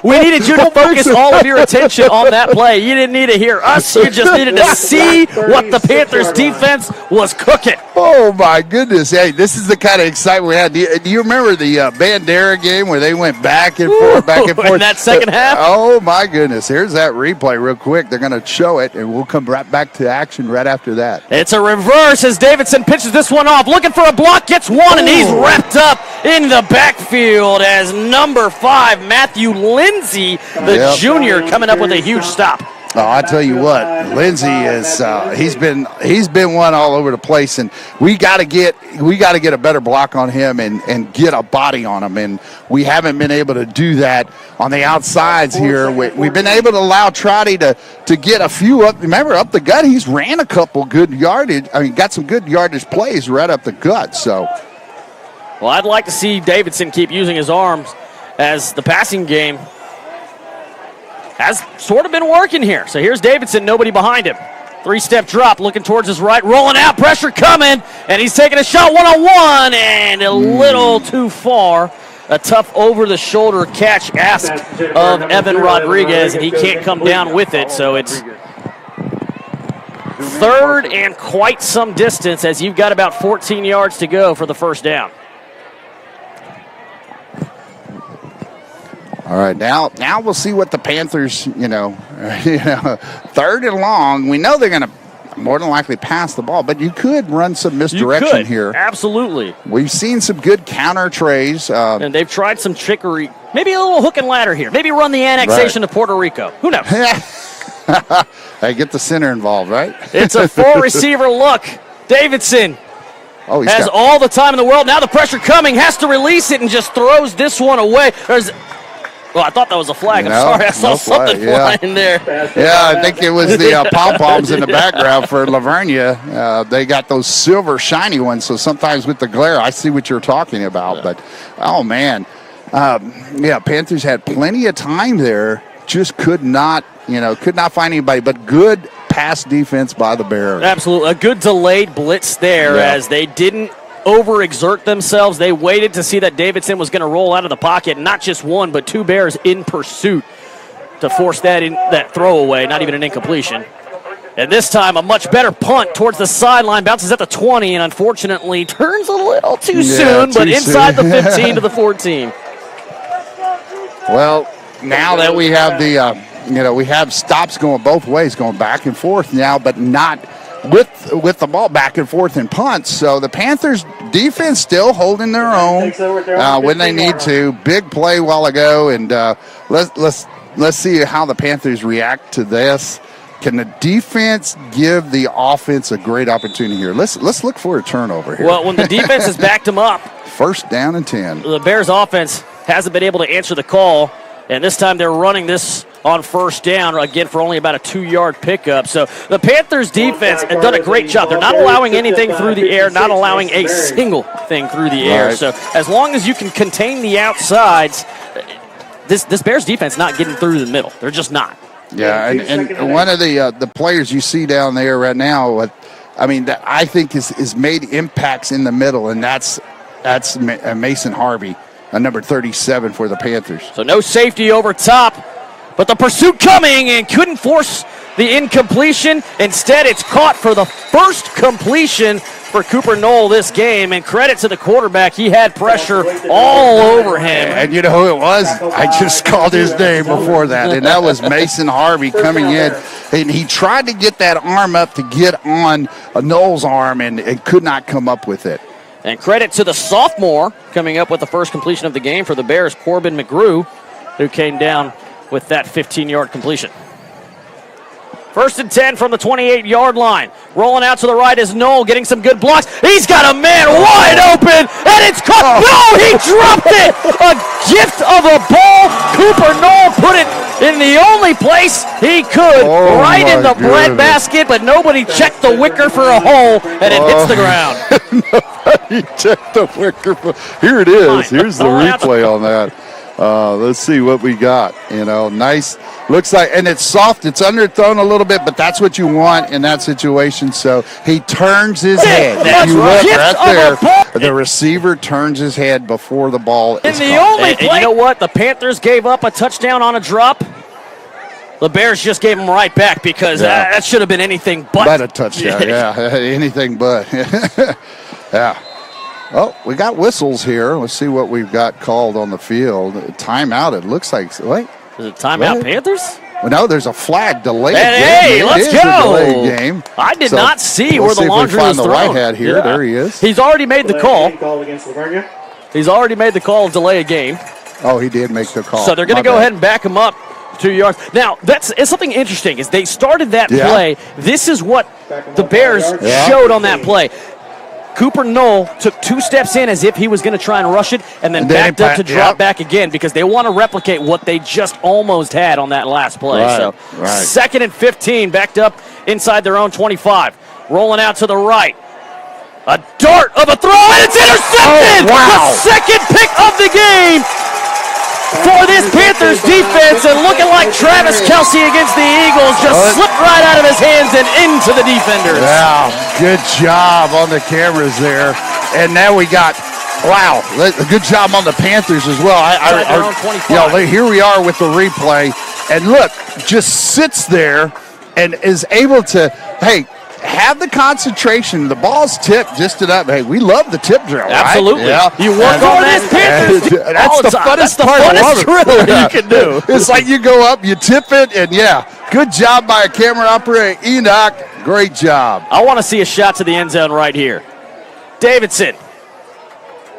we needed you to focus all of your attention on that play. You didn't need to hear us. You just needed to see what the Panthers defense was cooking. Oh my goodness! Hey, this is the kind of excitement we had. Do you remember the Bandera game where they went back and forth, in that second half? Oh my goodness! Here's that replay real quick. They're going to show it, and we'll come right back to action right after that. It's a reverse as Davidson pitches this one off, looking for a block, gets one, and he's wrapped up in the backfield as number 5, Matthew Lindsay, the junior, coming up with a huge stop. Oh, I tell you what, Lindsay is he's been one all over the place, and we got to get a better block on him and get a body on him, and we haven't been able to do that on the outsides here. We've been able to allow Trotty to get a few up. Remember, up the gut, he's ran a couple good yardage. Got some good yardage plays right up the gut. So, well, I'd like to see Davidson keep using his arms as the passing game has sort of been working here. So here's Davidson, nobody behind him. Three-step drop, looking towards his right, rolling out, pressure coming, and he's taking a shot one-on-one, and a little too far. A tough over-the-shoulder catch ask of Evan Rodriguez, and he can't come down with it, so it's third and quite some distance as you've got about 14 yards to go for the first down. All right, now we'll see what the Panthers, third and long. We know they're going to more than likely pass the ball, but you could run some misdirection here. Absolutely. We've seen some good counter trays. And they've tried some trickery. Maybe a little hook and ladder here. Maybe run the annexation to Puerto Rico. Who knows? Hey, get the center involved, right? It's a four-receiver look. Davidson has all the time in the world. Now the pressure coming, has to release it and just throws this one away. I thought that was a flag. I'm sorry. I saw something flying there. Yeah, I think it was the pom-poms in the background for Lavernia. They got those silver shiny ones, so sometimes with the glare, I see what you're talking about. Yeah. But, oh, man. Panthers had plenty of time there. Just could not find anybody. But good pass defense by the Bears. Absolutely. A good delayed blitz there as they didn't overexert themselves. They waited to see that Davidson was going to roll out of the pocket. Not just one, but two Bears in pursuit to force that throwaway, not even an incompletion. And this time, a much better punt towards the sideline, bounces at the 20, and unfortunately turns a little too soon, but inside the 15 to the 14. Well, now that we have we have stops going both ways, going back and forth now, but not with the ball back and forth in punts. So the Panthers defense still holding their own when they need to. Big play a while ago, and let's see how the Panthers react to this. Can the defense give the offense a great opportunity here? Let's look for a turnover here. Well, when the defense has backed them up, first down and 10. The Bears offense hasn't been able to answer the call, and this time they're running this on first down, again, for only about a 2-yard pickup. So the Panthers defense have done a great job. They're not allowing anything through the air, not allowing a single thing through the air. So as long as you can contain the outsides, this Bears defense not getting through the middle. They're just not. Yeah, and one of the players you see down there right now, that I think is made impacts in the middle, and that's Mason Harvey, number 37 for the Panthers. So no safety over top. But the pursuit coming and couldn't force the incompletion. Instead, it's caught for the first completion for Cooper Knoll this game. And credit to the quarterback. He had pressure all over him. And you know who it was? I just called his name before that. And that was Mason Harvey coming in. And he tried to get that arm up to get on Knoll's arm and could not come up with it. And credit to the sophomore coming up with the first completion of the game for the Bears, Corbin McGrew, who came down with that 15-yard completion. First and 10 from the 28-yard line. Rolling out to the right is Knoll, getting some good blocks. He's got a man wide open, and it's caught. No, he dropped it! A gift of a ball. Cooper Knoll put it in the only place he could, right in the bread basket, but nobody checked the wicker for a hole, and it hits the ground. Nobody checked the wicker. Here it is. Here's the replay on that. Let's see what we got. Nice. Looks like, and it's soft. It's underthrown a little bit, but that's what you want in that situation. So he turns his head. That's right there. The receiver turns his head before the ball is caught. And you know what? The Panthers gave up a touchdown on a drop. The Bears just gave them right back because that should have been anything but a touchdown. Yeah, anything but. Yeah. Oh, we got whistles here. Let's see what we've got called on the field. Timeout, it looks like. Wait. Is it timeout, Panthers? Well, no, there's a flag. Delayed game. Hey, let's go. A delayed game. I did not see where the laundry was thrown. The white hat here. Yeah. There he is. He's already made the call. He's already made the call to delay a game. Oh, he did make the call. So they're going to go ahead and back him up 2 yards. Now, it's something interesting is they started that play. This is what the Bears showed on that play. Cooper Knoll took 2 steps in as if he was going to try and rush it and then backed up to drop back again because they want to replicate what they just almost had on that last play. Second and 15, backed up inside their own 25. Rolling out to the right. A dart of a throw, and it's intercepted! The second pick of the game! for this Panthers defense, and looking like Travis Kelce against the Eagles, just slipped right out of his hands and into the defenders. Yeah, good job on the cameras there. And now we got, wow, good job on the Panthers as well. Here we are with the replay, and look, just sits there and is able to, have the concentration. The ball's tipped just enough. Hey, we love the tip drill, right? Absolutely. Yeah. You work on that Panthers that's the funnest part. That's the funnest drill you can do. It's like you go up, you tip it, and good job by a camera operator, Enoch. Great job. I want to see a shot to the end zone right here. Davidson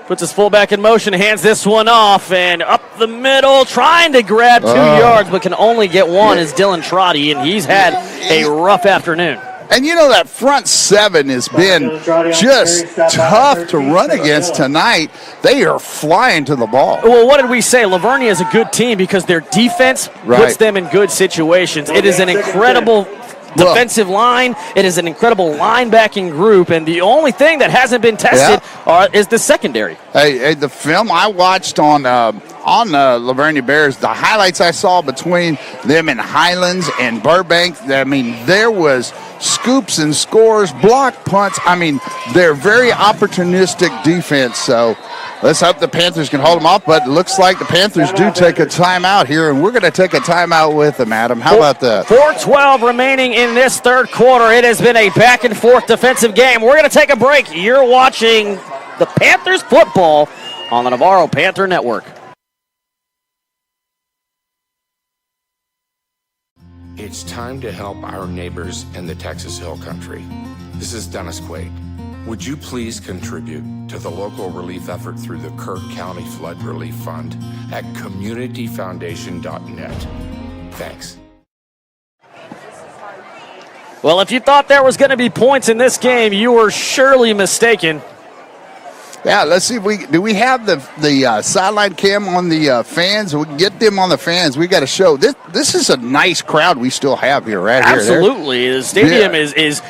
puts his fullback in motion, hands this one off, and up the middle, trying to grab 2 yards, but can only get one, is Dylan Trotty, and he's had a rough afternoon. And that front seven has been just tough to run against tonight. They are flying to the ball. Well, what did we say? Lavernia is a good team because their defense puts them in good situations. It is an incredible defensive line. It is an incredible linebacking group, and the only thing that hasn't been tested is the secondary. Hey, the film I watched on Lavernia Bears, the highlights I saw between them and Highlands and Burbank, there was scoops and scores, block punts. They're very opportunistic defense, so let's hope the Panthers can hold them off, but it looks like the Panthers do take a timeout here, and we're going to take a timeout with them, Adam. How about that? 4:12 remaining in this third quarter. It has been a back-and-forth defensive game. We're going to take a break. You're watching the Panthers football on the Navarro Panther Network. It's time to help our neighbors in the Texas Hill Country. This is Dennis Quaid. Would you please contribute to the local relief effort through the Kirk County Flood Relief Fund at communityfoundation.net? Thanks. Well, if you thought there was going to be points in this game, you were surely mistaken. Yeah, let's see if we have the sideline cam on the fans. We can get them on the fans. We got to show this is a nice crowd we still have here, right here. Absolutely, the stadium is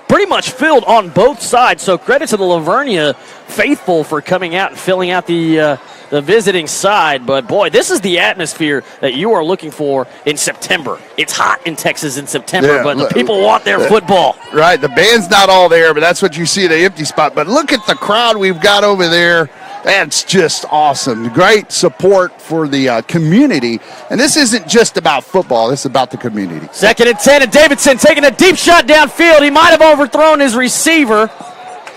pretty much filled on both sides. So credit to the Lavernia faithful for coming out and filling out the visiting side. But boy, this is the atmosphere that you are looking for in September. It's hot in Texas in September, but the people want their football. Right, the band's not all there, but that's what you see at the empty spot. But look at the crowd we've got over there. That's just awesome. Great support for the community. And this isn't just about football. This is about the community. 2nd and 10, and Davidson taking a deep shot downfield. He might have overthrown his receiver.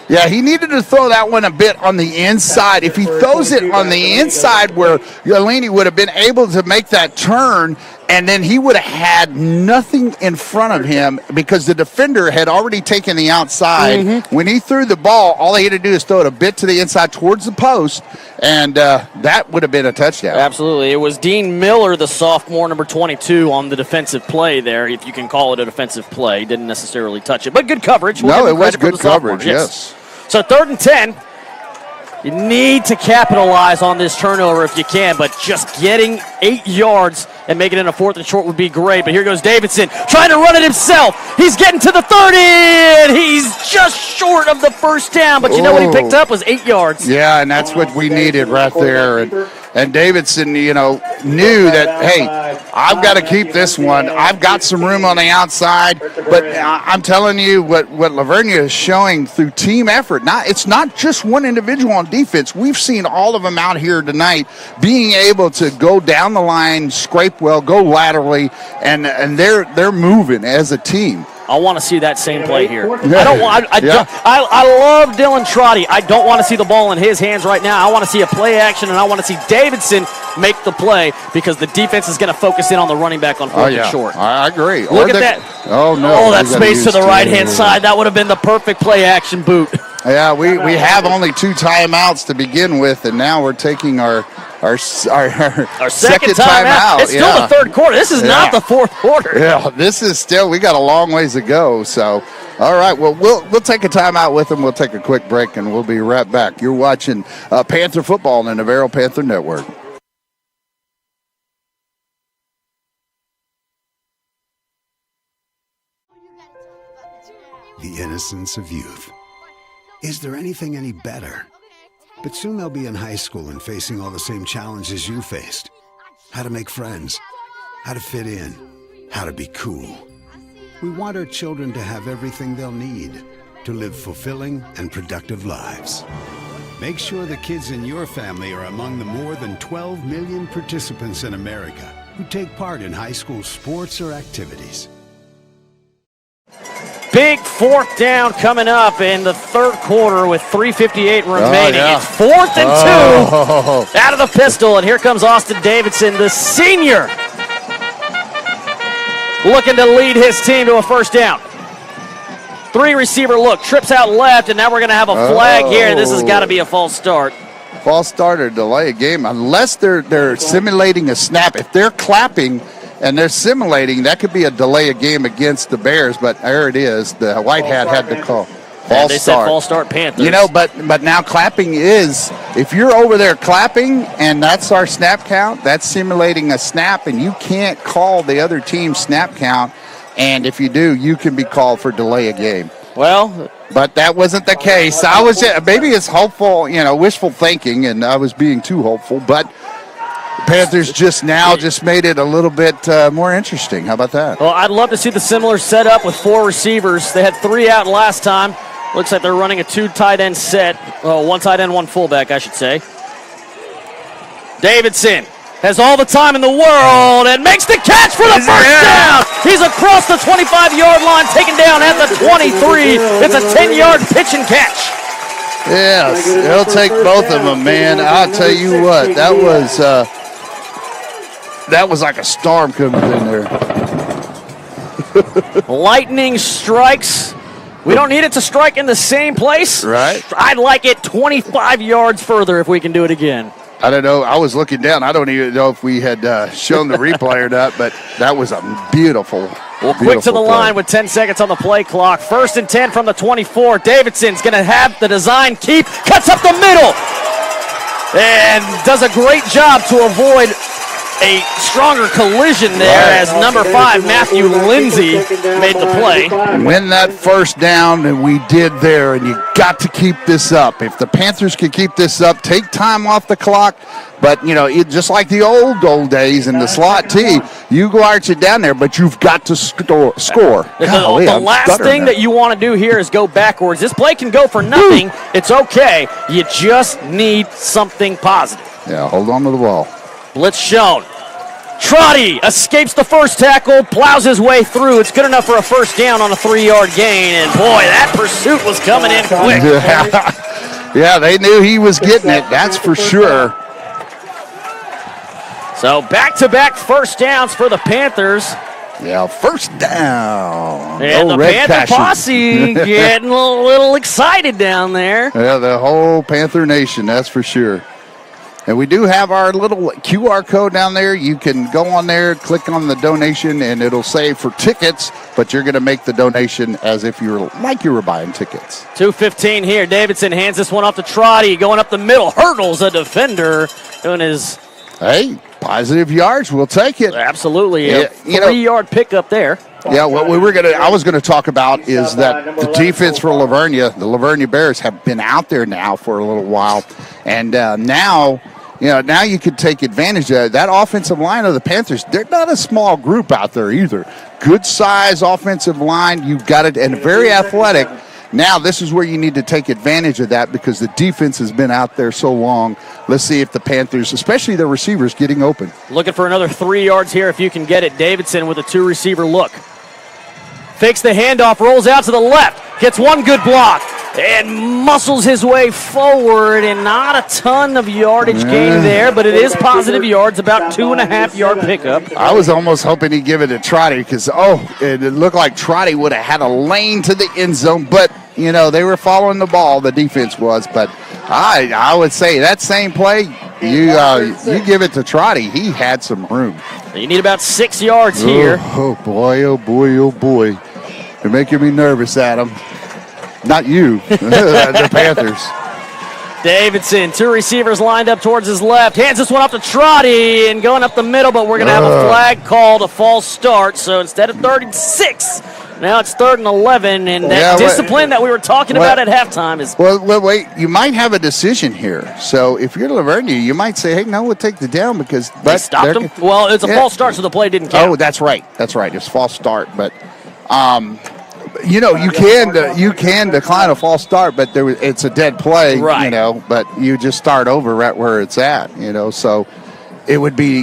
Yeah, he needed to throw that one a bit on the inside. If he throws it on the inside where Yolini would have been able to make that turn, and then he would have had nothing in front of him because the defender had already taken the outside. Mm-hmm. When he threw the ball, all he had to do is throw it a bit to the inside towards the post, and that would have been a touchdown. Absolutely. It was Dean Miller, the sophomore, number 22, on the defensive play there, if you can call it a defensive play. Didn't necessarily touch it, but good coverage. No, it was good coverage, yes. So 3rd and 10. You need to capitalize on this turnover if you can, but just getting 8 yards and making it a 4th and short would be great. But here goes Davidson trying to run it himself. He's getting to the 30, and he's just short of the first down. But you know what he picked up was 8 yards. Yeah, and that's what we needed right there. And Davidson, knew that, hey, I've got to keep this one. I've got some room on the outside. But I'm telling you what Lavernia is showing through team effort. It's not just one individual on defense. We've seen all of them out here tonight being able to go down the line, scrape well, go laterally, and they're moving as a team. I want to see that same play here. I love Dylan Trotty. I don't want to see the ball in his hands right now. I want to see a play action, and I want to see Davidson make the play because the defense is going to we in on the running back on 4th and short. I agree. Look at that. Oh, no. That space to the right-hand side. That would have been the perfect play action boot. Yeah, we have only 2 timeouts to begin with, and now we're taking our second timeout. It's still the 3rd quarter. This is not the 4th quarter. Yeah, this is still, we got a long ways to go. So, all right, well, we'll take a timeout with them. We'll take a quick break, and we'll be right back. You're watching Panther football on the Navarro Panther Network. The innocence of youth. Is there anything any better? But soon they'll be in high school and facing all the same challenges you faced. How to make friends, how to fit in, how to be cool. We want our children to have everything they'll need to live fulfilling and productive lives. Make sure the kids in your family are among the more than 12 million participants in America who take part in high school sports or activities. Big fourth down coming up in the third quarter with 3:58 remaining. yeah. It's 4th and 2 out of the pistol, and here comes Austin Davidson, the senior, looking to lead his team to a first down. 3-receiver look, trips out left, and now we're going to have a flag here. This has got to be a false start. False start or delay a game, unless they're simulating a snap. If they're clapping and they're simulating, that could be a delay a game against the Bears, but there it is. The white hat had to call. False they start. said false start Panthers. You know, but now clapping is, if you're over there clapping and that's our snap count, that's simulating a snap, and you can't call the other team's snap count, and if you do, you can be called for delay a game. Well, but that wasn't the case. I was maybe it's hopeful, wishful thinking, and I was being too hopeful. But Panthers just made it a little bit more interesting. How about that? Well, I'd love to see the similar setup with 4 receivers. They had 3 out last time. Looks like they're running a 2 tight end set. 1 tight end, 1 fullback, I should say. Davidson has all the time in the world and makes the catch for the first down. He's across the 25-yard line, taken down at the 23. It's a 10-yard pitch and catch. Yes, he'll take both of them, man. I'll tell you what, that was like a storm coming in there. Lightning strikes. We don't need it to strike in the same place. Right. I'd like it 25 yards further if we can do it again. I don't know. I was looking down. I don't even know if we had shown the replay or not, but that was a beautiful quick to the line with 10 seconds on the play clock. 1st and 10 from the 24. Davidson's going to have the design keep. Cuts up the middle. And does a great job to avoid a stronger collision there as number 5, Matthew Lindsay, made the play. Win that first down, and we did there, and you got to keep this up. If the Panthers can keep this up, take time off the clock, but, just like the old days in the slot T, you go arch it down there, but you've got to score. The last thing that you want to do here is go backwards. This play can go for nothing. It's okay. You just need something positive. Yeah, hold on to the ball. Blitz shown. Trotty escapes the first tackle, plows his way through. It's good enough for a first down on a 3-yard gain, and boy, that pursuit was coming in quick. Yeah, they knew he was getting it, that's for sure. So back-to-back first downs for the Panthers. Yeah, first down. And the Panther posse getting a little excited down there. Yeah, the whole Panther Nation, that's for sure. And we do have our little QR code down there. You can go on there, click on the donation, and it'll say for tickets, but you're going to make the donation as if you were buying tickets. 2:15 here. Davidson hands this one off to Trotty, going up the middle, hurdles a defender, doing his... Hey, positive yards, we'll take it. Absolutely, a 3-yard pickup there. Yeah, what I was going to talk about is that the defense for Lavernia, the Lavernia Bears, have been out there now for a little while, and now you can take advantage of that offensive line of the Panthers. They're not a small group out there either. Good size offensive line, you've got it, and very athletic. Now this is where you need to take advantage of that because the defense has been out there so long. Let's see if the Panthers, especially their receivers, getting open. Looking for another 3 yards here if you can get it. Davidson with a 2-receiver look. Fakes the handoff, rolls out to the left, gets one good block, and muscles his way forward, and not a ton of yardage gain there, but it is positive yards, about 2.5-yard pickup. I was almost hoping he'd give it to Trotty because, it looked like Trotty would have had a lane to the end zone, but, they were following the ball, the defense was, but I would say that same play, you give it to Trotty, he had some room. You need about 6 yards here. Oh, boy, oh, boy, oh, boy. You're making me nervous, Adam. Not you, the Panthers. Davidson, 2 receivers lined up towards his left. Hands this one off to Trotty and going up the middle, but we're going to have a flag called a false start. So instead of 36, Now it's 3rd and 11, and that discipline that we were talking about at halftime is... Well, wait. You might have a decision here. So if you're Vernia, you might say, hey, no, we'll take the down because... They stopped him? Well, it's a false start, so the play didn't count. Oh, that's right. That's right. It's a false start. But, you can decline a false start, but it's a dead play, right. But you just start over right where it's at, so it would be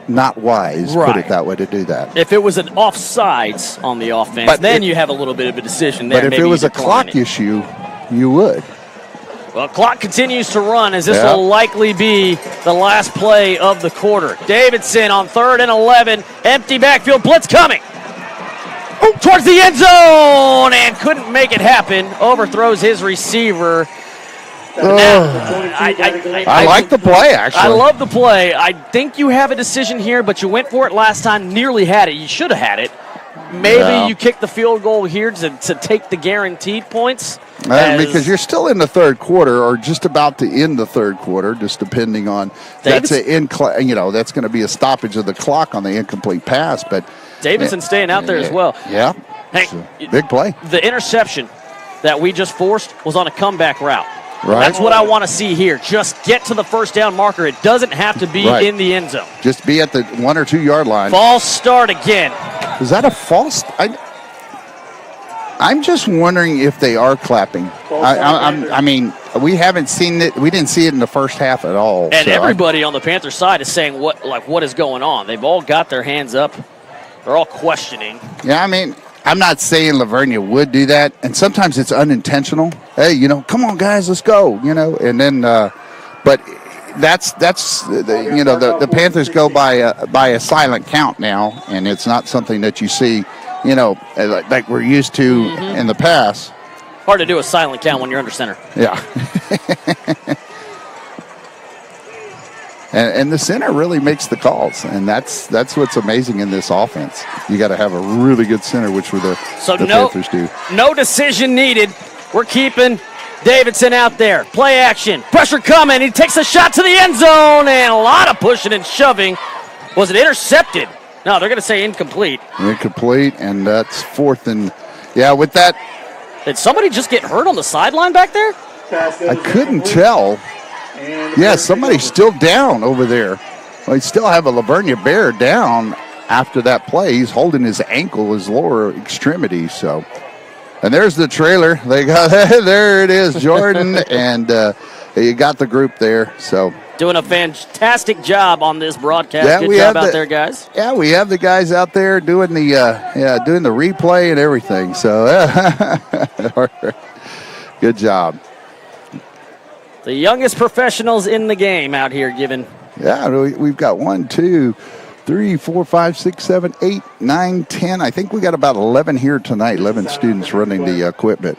not wise, put it that way, to do that. If it was an offsides on the offense, then you have a little bit of a decision there. But if it was a clock issue, you would. Well, clock continues to run as this will likely be the last play of the quarter. Davidson on 3rd and 11, empty backfield, blitz coming. Towards the end zone and couldn't make it happen. Overthrows his receiver. I like the play, actually. I love the play. I think you have a decision here, but you went for it last time, nearly had it. You should have had it. Maybe you kick the field goal here to take the guaranteed points. Because you're still in the third quarter or just about to end the third quarter, just depending on that's going to be a stoppage of the clock on the incomplete pass. But Davidson's staying out there as well. Yeah. Hey, big play. The interception that we just forced was on a comeback route. Right. That's what I want to see here. Just get to the first down marker. It doesn't have to be in the end zone. Just be at the 1 or 2 yard line. False start again. Is that a false? I'm just wondering if they are clapping. I mean, we haven't seen it. We didn't see it in the first half at all. And everybody on the Panthers side is saying what is going on. They've all got their hands up. They're all questioning. Yeah, I mean, I'm not saying Vernia would do that, and sometimes it's unintentional. Hey, come on, guys, let's go. And then, but that's the Panthers go by a silent count now, and it's not something that you see, like we're used to in the past. Hard to do a silent count when you're under center. Yeah. And the center really makes the calls, and that's what's amazing in this offense. You got to have a really good center, which the Panthers do. No decision needed. We're keeping Davidson out there. Play action. Pressure coming. He takes a shot to the end zone, and a lot of pushing and shoving. Was it intercepted? No, they're going to say incomplete. Incomplete, and that's 4th and... Yeah, with that... Did somebody just get hurt on the sideline back there? I couldn't tell. Yeah, somebody's still down over there. Well, they still have a Vernia Bear down after that play. He's holding his ankle, his lower extremity. So, and there's the trailer. They got there. It is, Jordan, and you got the group there. So doing a fantastic job on this broadcast. Yeah, Good job out there, guys. Yeah, we have the guys out there doing the doing the replay and everything. So good job. The youngest professionals in the game out here giving. Yeah, we've got 1, 2, 3, 4, 5, 6, 7, 8, 9, 10. I think we got about 11 here tonight, 11 students running the equipment.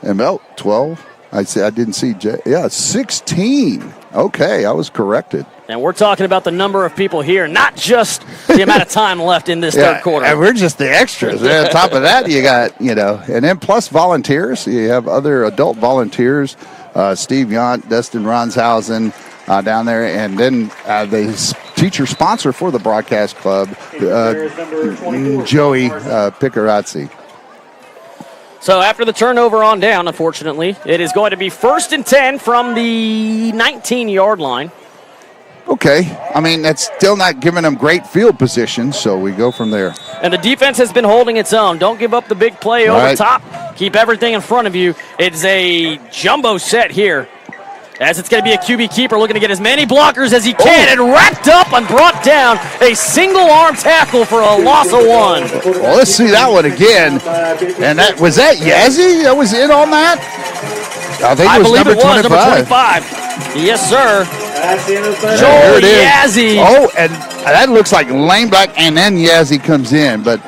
And 12. I didn't see. 16. Okay, I was corrected. And we're talking about the number of people here, not just the amount of time left in this third quarter. And we're just the extras. On top of that, you got, and then plus volunteers. You have other adult volunteers. Steve Yont, Dustin Ronshausen down there, and then the teacher sponsor for the broadcast club, Joey Picarazzi. So after the turnover on down, unfortunately, it is going to be 1st and 10 from the 19-yard line. Okay. I mean, that's still not giving them great field position, so we go from there. And the defense has been holding its own. Don't give up the big play over top. Keep everything in front of you. It's a jumbo set here, as it's going to be a QB keeper looking to get as many blockers as he can, and wrapped up and brought down a single-arm tackle for a loss of 1. Well, let's see that one again. And was that Yazzie that was in on that? I think it was believe number 25. Number 25. Yes, sir. Joel Yazzie. Oh, and that looks like Lane Black, and then Yazzie comes in, but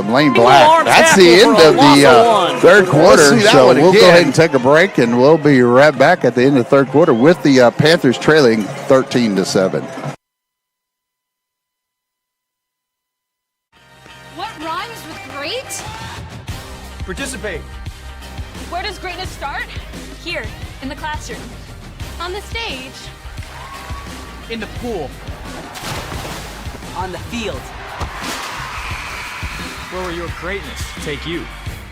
Lane Black. That's the end of the third quarter, so we'll go ahead and take a break, and we'll be right back at the end of the third quarter with the Panthers trailing 13-7. What rhymes with great? Participate. Where does greatness start? Here, in the classroom. On the stage. In the pool. On the field. Where will your greatness take you?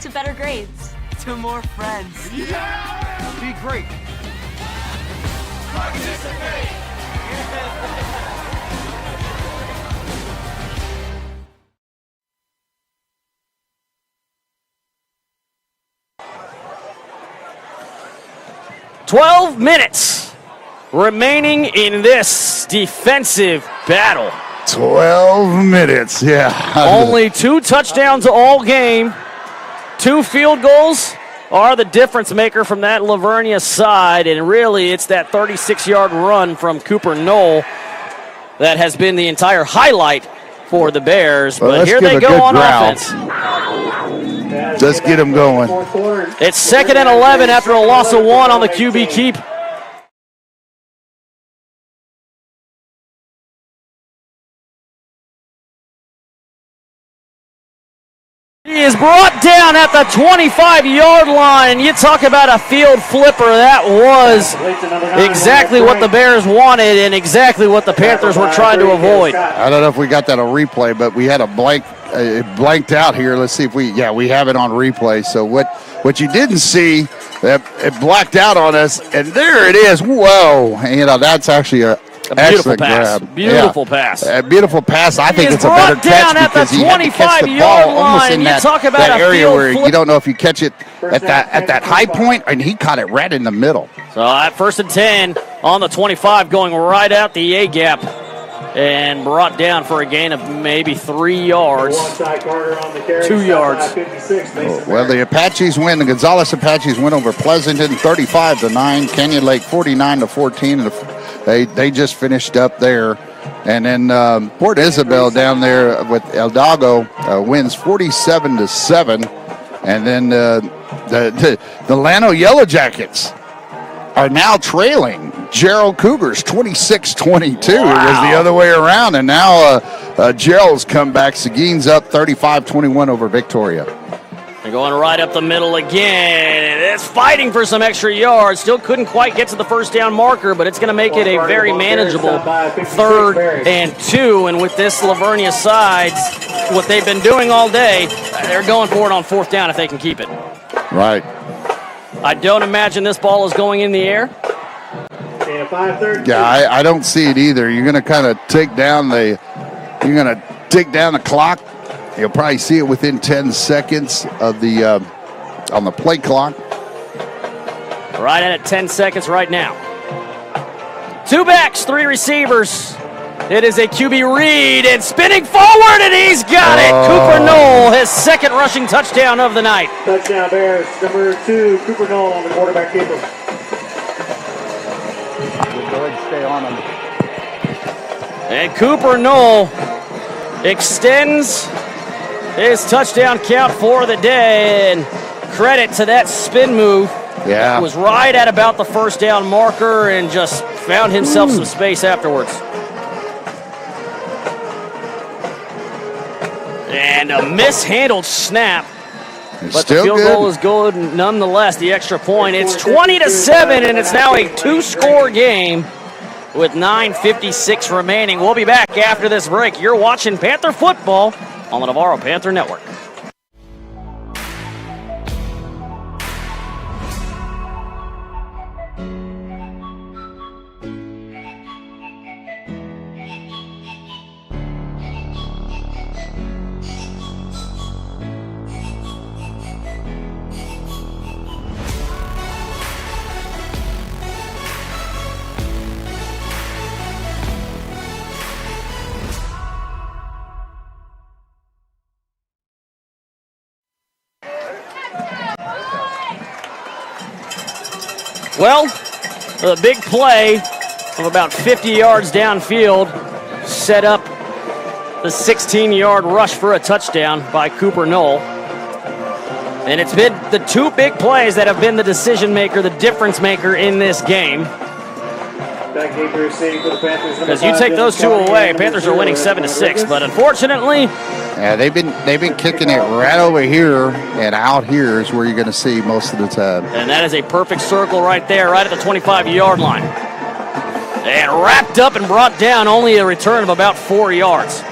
To better grades. To more friends. Yeah! Be great. Participate! 12 minutes remaining in this defensive battle. 12 minutes, yeah. Only 2 touchdowns all game. 2 field goals are the difference maker from that Lavernia side, and really it's that 36-yard run from Cooper Knoll that has been the entire highlight for the Bears. Well, but here they go on growl. offense. Just get them going. It's 2nd and 11 after a loss of 1 on the QB keep. He is brought down at the 25-yard line. You talk about a field flipper. That was exactly what the Bears wanted and exactly what the Panthers were trying to avoid. I don't know if we got that on replay, but we had a blank. It blanked out here. Let's see if we have it on replay. So what you didn't see, it blacked out on us, and there it is. Whoa! You know, that's actually a beautiful pass. Grab. Beautiful pass. A beautiful pass. I think it's a better down catch because he had to catch the ball almost in that area where you don't know if you catch it at that high point, and he caught it right in the middle. So at 1st and 10 on the 25, going right out the A gap, and brought down for a gain of maybe 3 yards. 2 yards. Well, the Apaches win. The Gonzales Apaches win over Pleasanton 35-9. Canyon Lake 49-14. They just finished up there. And then Port Isabel down there with El Dago wins 47-7. And then the Llano Yellow Jackets are now trailing Gerald Cougars 26-22. It was the other way around. And now Gerald's come back. Seguin's up 35-21 over Victoria. They're going right up the middle again. It's fighting for some extra yards. Still couldn't quite get to the first down marker, but it's going to make it a very manageable 3rd and 2. And with this Lavernia side, what they've been doing all day, they're going for it on 4th down if they can keep it. Right. I don't imagine this ball is going in the air. Yeah, I don't see it either. You're going to kind of take down the clock. You'll probably see it within 10 seconds of the on the play clock. Right at it, 10 seconds right now. 2 backs, 3 receivers. It is a QB read and spinning forward, and he's got it. Cooper Knoll, his 2nd rushing touchdown of the night. Touchdown Bears, number 2, Cooper Knoll on the quarterback keeper. Go ahead and stay on him. And Cooper Knoll extends his touchdown count for the day, and credit to that spin move. Yeah. He was right at about the 1st down marker and just found himself some space afterwards. And a mishandled snap. But the field goal is good nonetheless, the extra point. It's 20-7, and it's now a 2-score game with 9:56 remaining. We'll be back after this break. You're watching Panther football on the Navarro Panther Network. Well, the big play of about 50 yards downfield set up the 16-yard rush for a touchdown by Cooper Knoll. And it's been the 2 big plays that have been the decision maker, the difference maker in this game. Because you take those 2 away, Panthers are winning 7-6. But unfortunately, yeah, they've been kicking it right over here, and out here is where you're going to see most of the time. And that is a perfect circle right there, right at the 25-yard line. And wrapped up and brought down, only a return of about 4 yards.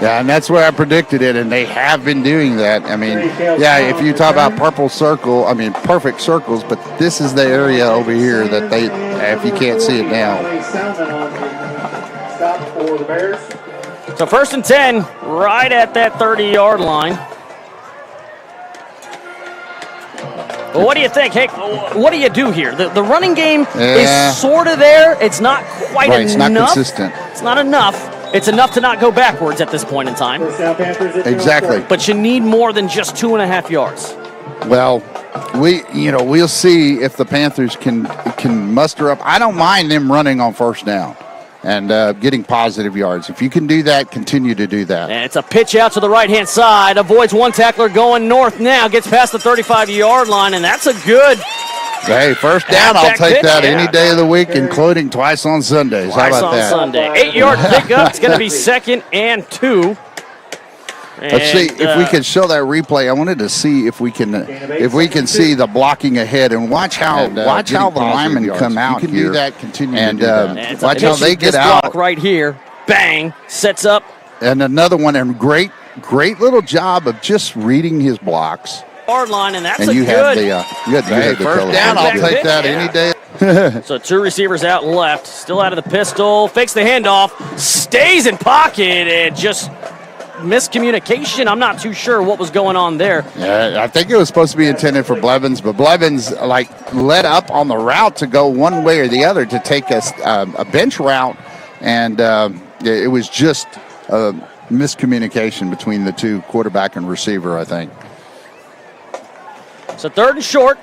Yeah, and that's where I predicted it, and they have been doing that. I mean, yeah, if you talk about perfect circles, but this is the area over here that they, if you can't see it now. Stop for the Bears. So 1st and 10, right at that 30-yard line. Well, what do you think? Hey, what do you do here? The running game is sort of there. It's not quite enough. It's not consistent. It's not enough. It's enough to not go backwards at this point in time. Exactly. But you need more than just 2.5 yards. Well, we'll see if the Panthers can muster up. I don't mind them running on 1st down and getting positive yards. If you can do that, continue to do that. And it's a pitch out to the right-hand side. Avoids one tackler going north now. Gets past the 35-yard line, and that's a good... Hey, 1st down, I'll take that any day of the week, including twice on Sundays. How about that? Twice on Sunday. 8-yard pickup. It's going to be 2nd and 2. Let's see if we can show that replay. I wanted to see if we can see the blocking ahead and watch how the linemen come out here. You can do that, continue to do that. Watch how they get out right here. Bang, sets up. And another one, and great little job of just reading his blocks. Hard line, and that's and you had the 1st down. I'll take that any day. So 2 receivers out left, still out of the pistol, fakes the handoff, stays in pocket, and just miscommunication. I'm not too sure what was going on there. Yeah, I think it was supposed to be intended for Blevins, but Blevins let up on the route to go one way or the other to take a bench route, and it was just a miscommunication between the two, quarterback and receiver, I think. So 3rd and short.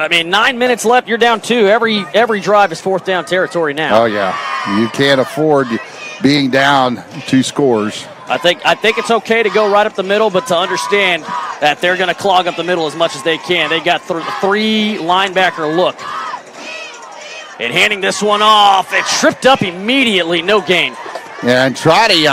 9 minutes left. You're down 2. Every drive is 4th down territory now. Oh yeah, you can't afford being down 2 scores. I think it's okay to go right up the middle, but to understand that they're going to clog up the middle as much as they can. They got 3 linebacker look. And handing this one off, it tripped up immediately. No gain. Yeah, and Trotty,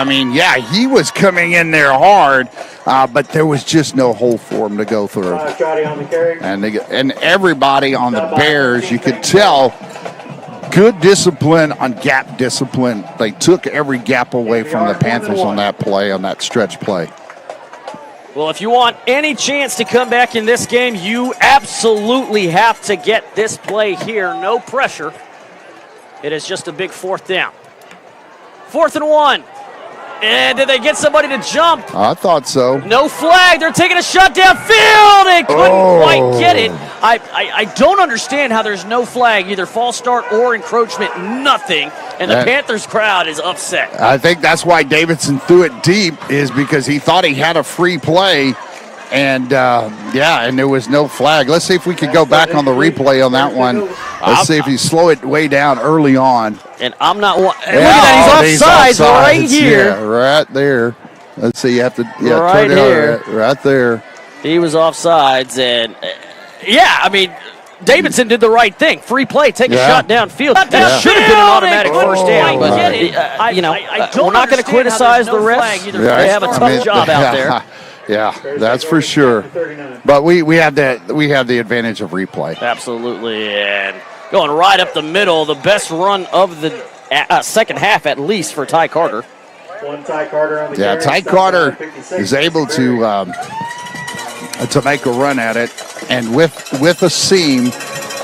he was coming in there hard, but there was just no hole for him to go through. Trotty on the carry. And everybody on the Bears, you could tell, good discipline on gap discipline. They took every gap away from the Panthers on that play, on that stretch play. Well, if you want any chance to come back in this game, you absolutely have to get this play here. No pressure. It is just a big 4th down. 4th and 1. And did they get somebody to jump? I thought so. No flag. They're taking a shot downfield. They couldn't quite get it. I don't understand how there's no flag, either false start or encroachment, nothing. And the Panthers crowd is upset. I think that's why Davidson threw it deep, is because he thought he had a free play. And, and there was no flag. Let's see if we could go back on the replay on that one. Let's see if you slow it way down early on. And I'm not – look at that. He's offsides right here. Yeah, right there. Let's see. You have to right turn here. It right there. He was offsides. And, Davidson did the right thing. Free play, take a shot downfield. That should have been an automatic 1st down. But, we're not going to criticize the refs. They have a tough job out there. Yeah, that's for sure. But we have the advantage of replay. Absolutely, and going right up the middle, the best run of the second half at least for Ty Carter. One Ty Carter on the carry. Ty Carter is able to make a run at it, and with a seam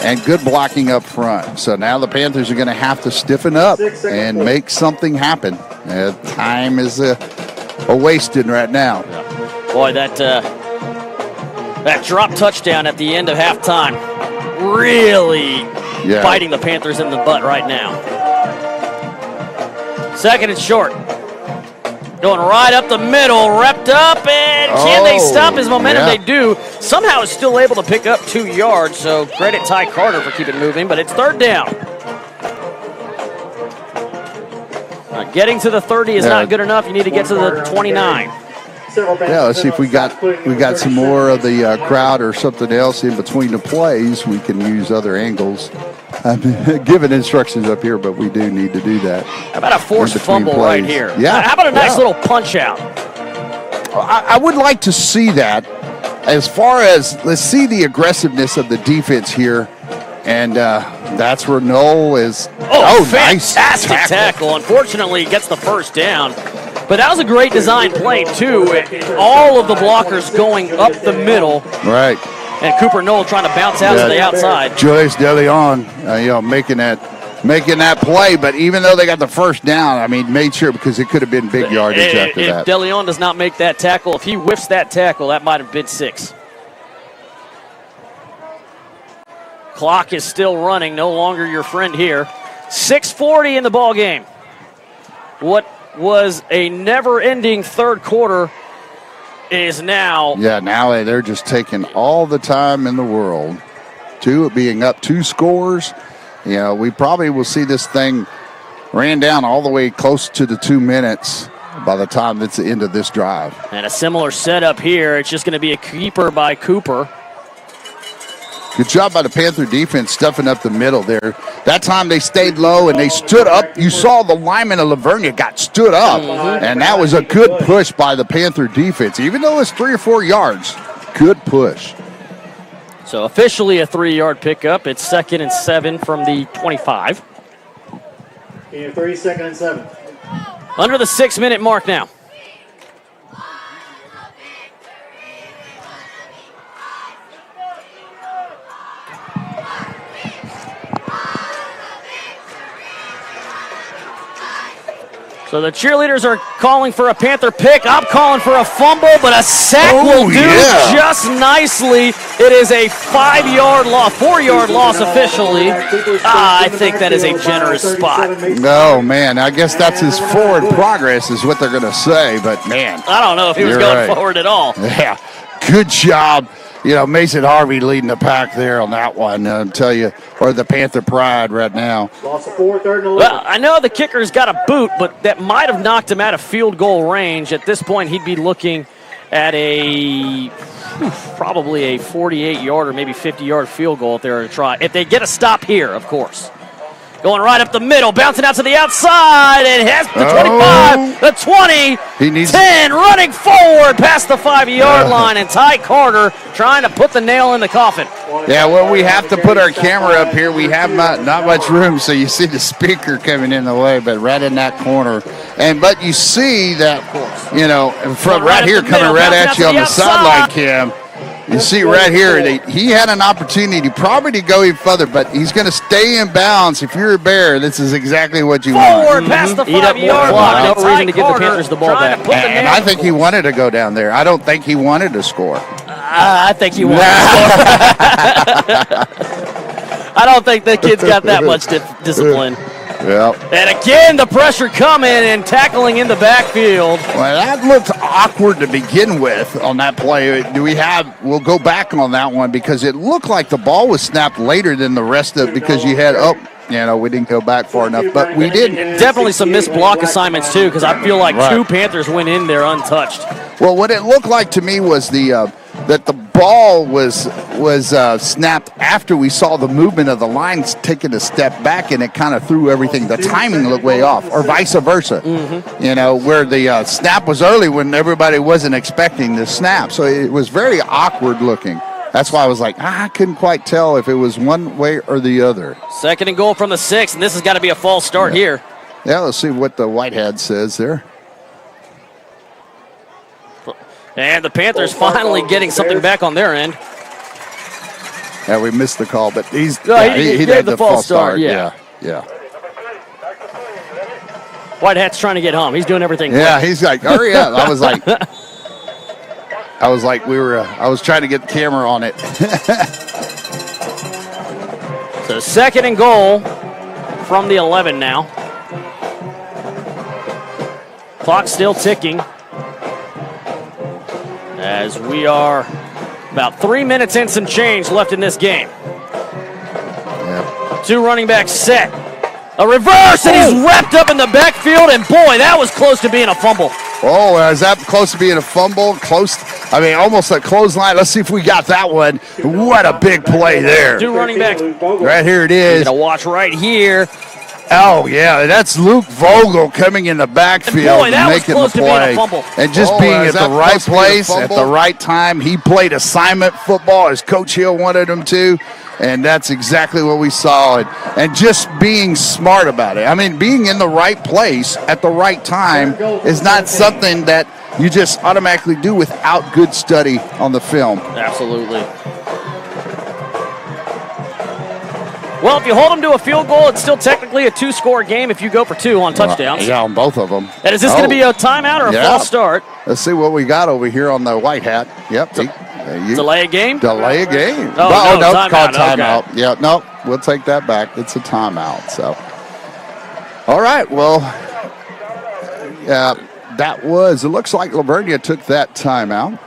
and good blocking up front. So now the Panthers are going to have to stiffen up and make something happen. Time is wasted right now. Boy, that drop touchdown at the end of halftime really biting the Panthers in the butt right now. 2nd and short. Going right up the middle, repped up, and can they stop his momentum? They do. Somehow is still able to pick up 2 yards, so credit Ty Carter for keeping moving, but it's 3rd down. Getting to the 30 is not good enough. You need to get to the 29. Yeah, let's see if we got some more of the crowd or something else in between the plays. We can use other angles. I'm giving instructions up here, but we do need to do that. How about a forced fumble right here? Yeah. How about a nice little punch out? I would like to see that. As far as, let's see the aggressiveness of the defense here. And that's where Noel is. Fantastic tackle. Unfortunately, he gets the 1st down. But that was a great design play, too. All of the blockers going up the middle. Right. And Cooper Knoll trying to bounce out to the outside. Joyce DeLeon, making that play. But even though they got the first down, I mean, made sure because it could have been big yardage after that. If DeLeon does not make that tackle, if he whiffs that tackle, that might have been 6. Clock is still running, no longer your friend here. 6:40 in the ball game. What was a never-ending third quarter is now. Yeah, now they're just taking all the time in the world. Being up 2 scores. We probably will see this thing ran down all the way close to the 2 minutes by the time it's the end of this drive. And a similar setup here. It's just going to be a keeper by Cooper. Good job by the Panther defense stuffing up the middle there. That time they stayed low and they stood up. You saw the lineman of Lavernia got stood up, and that was a good push by the Panther defense. Even though it's 3 or 4 yards, good push. So officially a 3-yard pickup. It's 2nd and 7 from the 25. 3, 2nd and 7. Under the 6-minute mark now. So the cheerleaders are calling for a Panther pick. I'm calling for a fumble, but a sack will do just nicely. It is a 5-yard loss, 4-yard loss officially. I think that is a generous spot. No, man, I guess that's his forward progress is what they're going to say, but man. I don't know if he was going forward at all. Yeah, good job. Mason Harvey leading the pack there on that one, I'll tell you, or the Panther pride right now. Loss of 4, 3rd and 11. Well, I know the kicker's got a boot, but that might have knocked him out of field goal range. At this point, he'd be looking at probably a 48-yard or maybe 50-yard field goal if they were to try. If they get a stop here, of course. Going right up the middle, bouncing out to the outside, and has the 25, the 20, 10, running forward past the 5-yard line, and Ty Carter trying to put the nail in the coffin. Yeah, well, we have to put our camera up here. We have not much room, so you see the speaker coming in the way, but right in that corner. But you see that, from right here coming right at you on the sideline, Cam. You see right here, he had an opportunity probably to go even further, but he's going to stay in bounds. If you're a Bear, this is exactly what you want. Forward past the 5-yard line. No reason to give the Panthers the ball back. And I think he wanted to go down there. I don't think he wanted to score. I think he wanted to score. I don't think the kid's got that much discipline. Yep. And again, the pressure coming and tackling in the backfield. Well, that looked awkward to begin with on that play. We'll go back on that one because it looked like the ball was snapped later than the rest of it because you had, we didn't go back far enough, but we did. Definitely some missed block assignments, too, because I feel like 2 Panthers went in there untouched. Well, what it looked like to me was that the ball was snapped after we saw the movement of the lines taking a step back, and it kind of threw everything. The timing looked way off, or vice versa. Where the snap was early when everybody wasn't expecting the snap. So it was very awkward looking. That's why I was like, I couldn't quite tell if it was one way or the other. 2nd and goal from the 6, and this has got to be a false start here. Yeah, let's see what the Whitehead says there. And the Panthers finally getting something back on their end. Yeah, we missed the call, but he gave the false start. Yeah. Whitehead's trying to get home. He's doing everything. Yeah, he's like, hurry up. I was trying to get the camera on it. So 2nd and goal from the 11 now. Clock still ticking. As we are about 3 minutes and some change left in this game. Yep. 2 running backs set. A reverse, and he's wrapped up in the backfield, and boy, that was close to being a fumble. Oh, is that close to being a fumble? Almost a clothesline. Let's see if we got that one. What a big play there. 2 running backs. Right here it is. You're going to watch right here. Oh, yeah, that's Luke Vogel coming in the backfield and making the play. And just being at the right place at the right time. He played assignment football as Coach Hill wanted him to, and that's exactly what we saw. And just being smart about it. I mean, being in the right place at the right time is not something that you just automatically do without good study on the film. Absolutely. Well, if you hold them to a field goal, it's still technically a 2-score game if you go for 2 on touchdowns. Yeah, on both of them. And is this going to be a timeout or a false start? Let's see what we got over here on the white hat. Yep. Delay a game? Delay a game. Oh, no, called timeout. Okay. Yeah, no, we'll take that back. It's a timeout. So, all right, well, it looks like Lavernia took that timeout.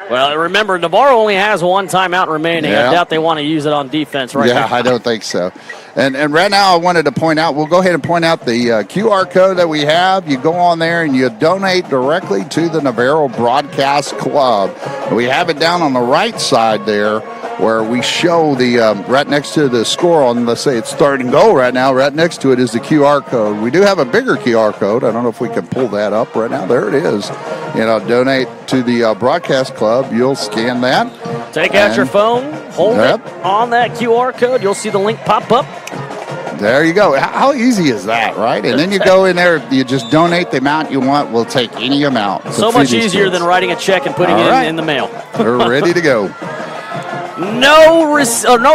Well, remember, Navarro only has 1 timeout remaining. I doubt they want to use it on defense now. Yeah, I don't think so. And right now I wanted to point out, we'll go ahead and point out the QR code that we have. You go on there and you donate directly to the Navarro Broadcast Club. We have it down on the right side there where we show the right next to the score on, let's say it's 3rd and goal right now. Right next to it is the QR code. We do have a bigger QR code. I don't know if we can pull that up right now. There it is. Donate to the Broadcast Club. You'll scan that. Take out your phone, hold it on that QR code. You'll see the link pop up. There you go. How easy is that, right? And then you go in there, you just donate the amount you want. We'll take any amount. So much easier than writing a check and putting it in the mail. We're ready to go. No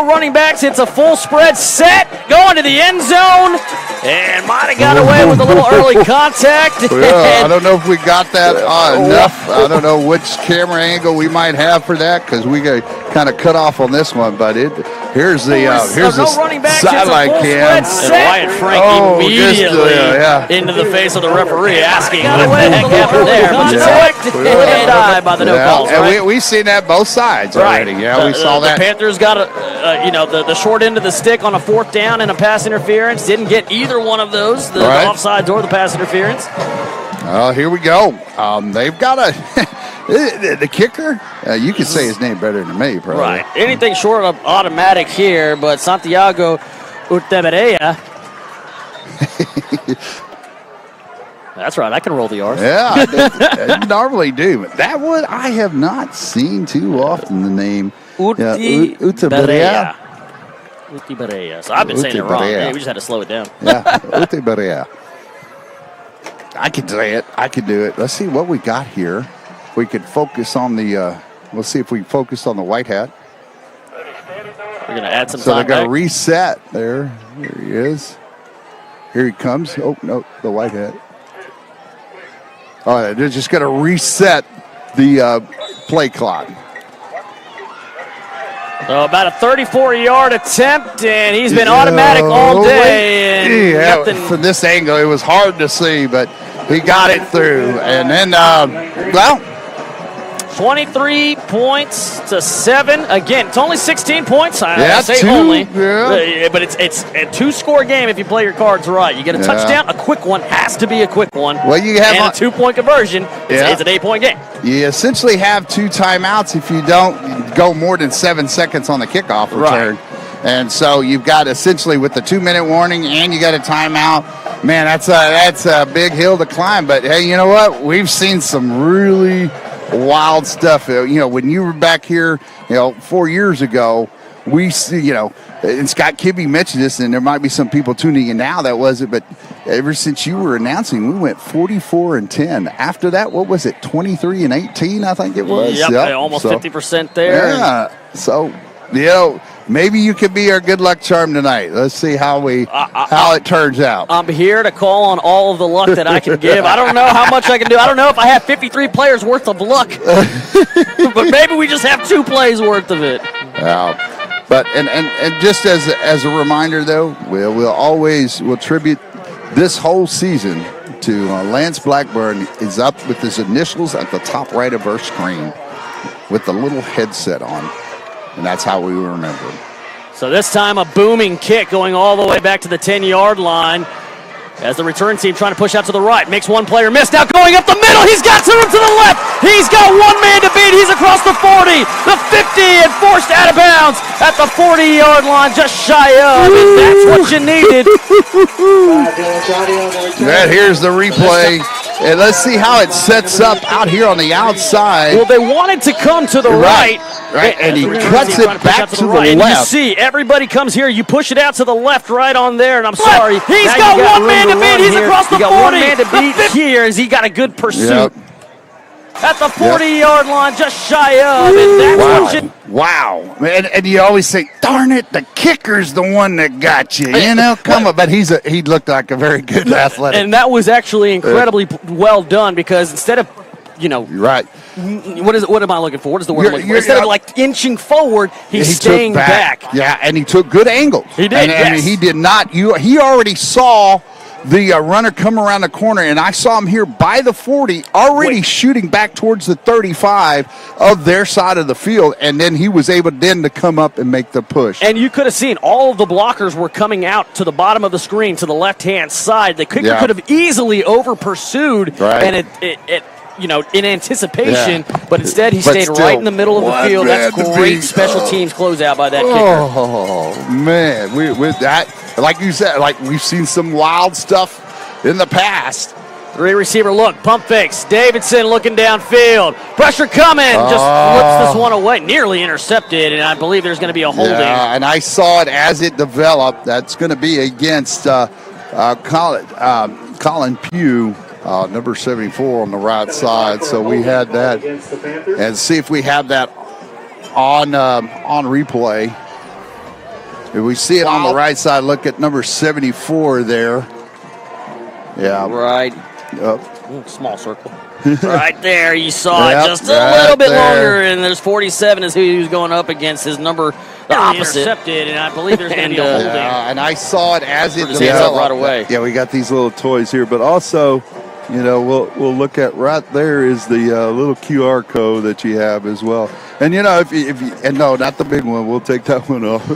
running backs. It's a full spread set. Going to the end zone. And might have got away with a little early contact. Yeah, I don't know if we got that enough. I don't know which camera angle we might have for that because we got kind of cut off on this one. But here's the sideline cam. And Wyatt Frank immediately into the face of the referee asking what the heck happened there. But you know what? And died by the no calls. And we've seen that both sides already. Yeah, we saw that. The Panthers got the short end of the stick on a 4th down and a pass interference. Didn't get either one of those, the offsides or the pass interference. Here we go. They've got the kicker. You can say his name better than me, probably. Right. Anything short of automatic here, but Santiago Urteberea. That's right. I can roll the R's. Yeah, I normally do. But that one I have not seen too often. The name Urteberea. Urteberea. So I've been saying it wrong. Hey, we just had to slow it down. Yeah, Urteberea. I can say it. I can do it. Let's see what we got here. We could focus on the. We'll see if we focus on the white hat. We're going to add some time. So they're going to reset there. Here he is. Here he comes. Oh no, the white hat. All right, they're just going to reset the play clock. So about a 34-yard attempt, and he's been automatic all day. And from this angle, it was hard to see, but he got it through. And then, 23 points to 7. Again, it's only 16 points. I say 2, only. Yeah. But it's a 2-score game if you play your cards right. You get a touchdown, a quick one. Has to be a quick one. Well, you have a 2-point conversion. It's an 8-point game. You essentially have 2 timeouts if you don't go more than 7 seconds on the kickoff return. Right. And so you've got essentially with the 2-minute warning and you got a timeout. Man, that's a big hill to climb. But, hey, you know what? We've seen some really wild stuff. When you were back here, 4 years ago, we see, and Scott Kibbe mentioned this, and there might be some people tuning in now that wasn't, but ever since you were announcing, we went 44-10. After that, what was it, 23-18, I think it was? Yep. Almost 50% there. Yeah, so, maybe you could be our good luck charm tonight. Let's see how it turns out. I'm here to call on all of the luck that I can give. I don't know how much I can do. I don't know if I have 53 players worth of luck, but maybe we just have 2 plays worth of it. But and just as a reminder, though, we'll tribute this whole season to Lance Blackburn. Is up with his initials at the top right of our screen with the little headset on. And that's how we remember him. So this time a booming kick going all the way back to the 10-yard line. As the return team trying to push out to the right. Makes one player miss. Now going up the middle. He's got some to the left. He's got one man to beat. He's across the 40, the 50, and forced out of bounds at the 40-yard line, just shy of. And that's what you needed. Here's the replay. And let's see how it sets up out here on the outside. Well, they wanted to come to the right. Right, and he cuts it back to the right. left. And you see, everybody comes here. You push it out to the left, right on there, and I'm sorry. He's got one man to beat. He's across the 40. One man to beat here as he got a good pursuit. Yep. At the 40-yard line, just shy of. And that's what you... Wow. And you always say, darn it, the kicker's the one that got you. You know, come on. But he looked like a very good athletic. And that was actually incredibly well done because instead of, Right. What am I looking for? What is the word I'm looking for? Instead of like inching forward, he's staying back. Yeah, and he took good angles. He did, I mean, he did not. He already saw the runner come around the corner, and I saw him here by the 40 already shooting back towards the 35 of their side of the field, and then he was able then to come up and make the push. And you could have seen all of the blockers were coming out to the bottom of the screen to the left-hand side. The kicker could have easily over-pursued, and it in anticipation, but instead he stayed right in the middle of the field. That's great special teams closeout by that kicker. Oh, man. With that, like you said, like we've seen some wild stuff in the past. Three-receiver look, pump fakes. Davidson looking downfield. Pressure coming. Just flips this one away. Nearly intercepted, and I believe there's going to be a holding. Yeah, and I saw it as it developed. That's going to be against Colin Pugh. Number 74 on the right side. So we had that. And see if we have that on replay. If we see it on the right side, look at number 74 there. Yeah. Right. Small circle. Right there, you saw it just a little bit longer, and there's 47 is who he was going up against. His number, the opposite. Intercepted, and I believe there's going to be a holding. And I saw it as it developed right away. Yeah, we got these little toys here, but also, we'll look at right there is the little QR code that you have as well. And if you and no, not the big one. We'll take that one off.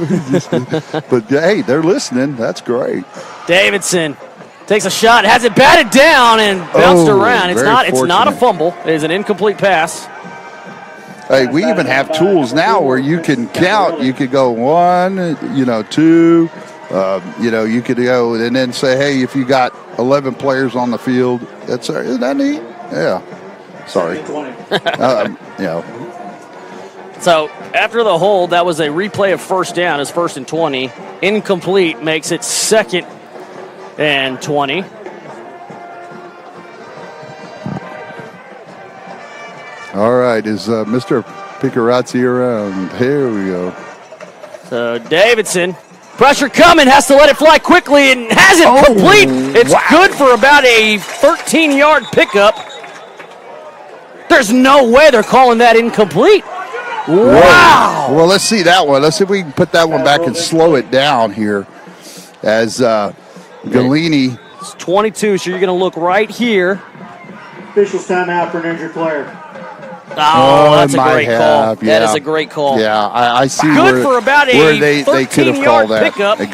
But hey, they're listening. That's great. Davidson takes a shot, has it batted down and bounced around. It's not a fumble. It is an incomplete pass. Hey, we even have tools now where you can count. You could go 1, 2. You could go and then say, hey, if you got 11 players on the field, isn't that neat? Yeah. Sorry. So after the hold, that was a replay of first down. It's 1st and 20. Incomplete makes it 2nd and 20. All right, is Mr. Picarazzi around? Here we go. So Davidson, pressure coming, has to let it fly quickly and has it complete. It's good for about a 13-yard pickup. There's no way they're calling that incomplete. Wow. Well, let's see that one. Let's see if we can put that one back and slow it down here as Galini. It's 22, so you're going to look right here. Officials timeout for an injured player. Oh, that's a great call. That is a great call. Yeah, I see good for about where they could have called that. Pickup. A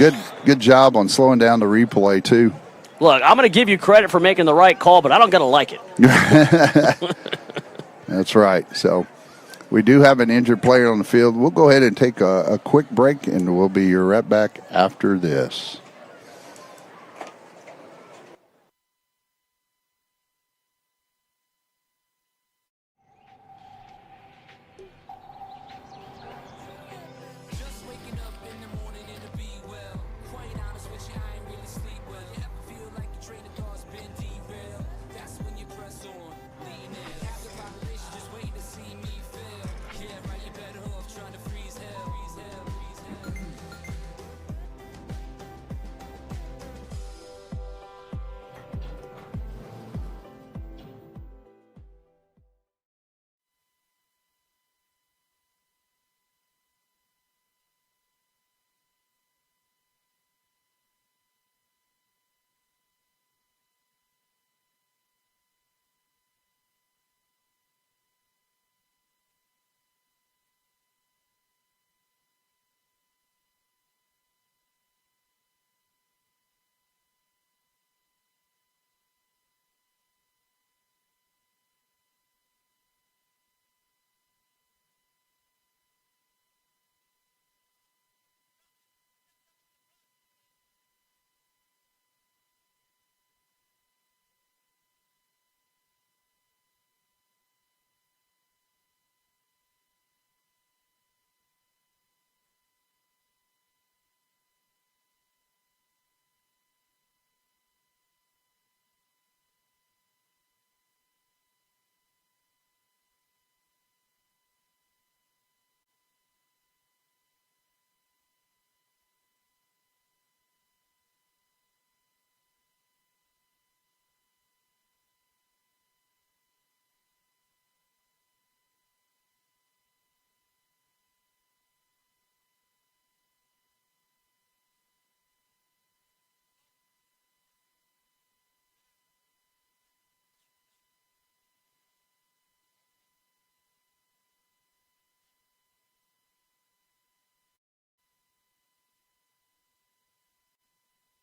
good job on slowing down the replay, too. Look, I'm going to give you credit for making the right call, but I don't got to like it. That's right. So we do have an injured player on the field. We'll go ahead and take a quick break, and we'll be right back after this.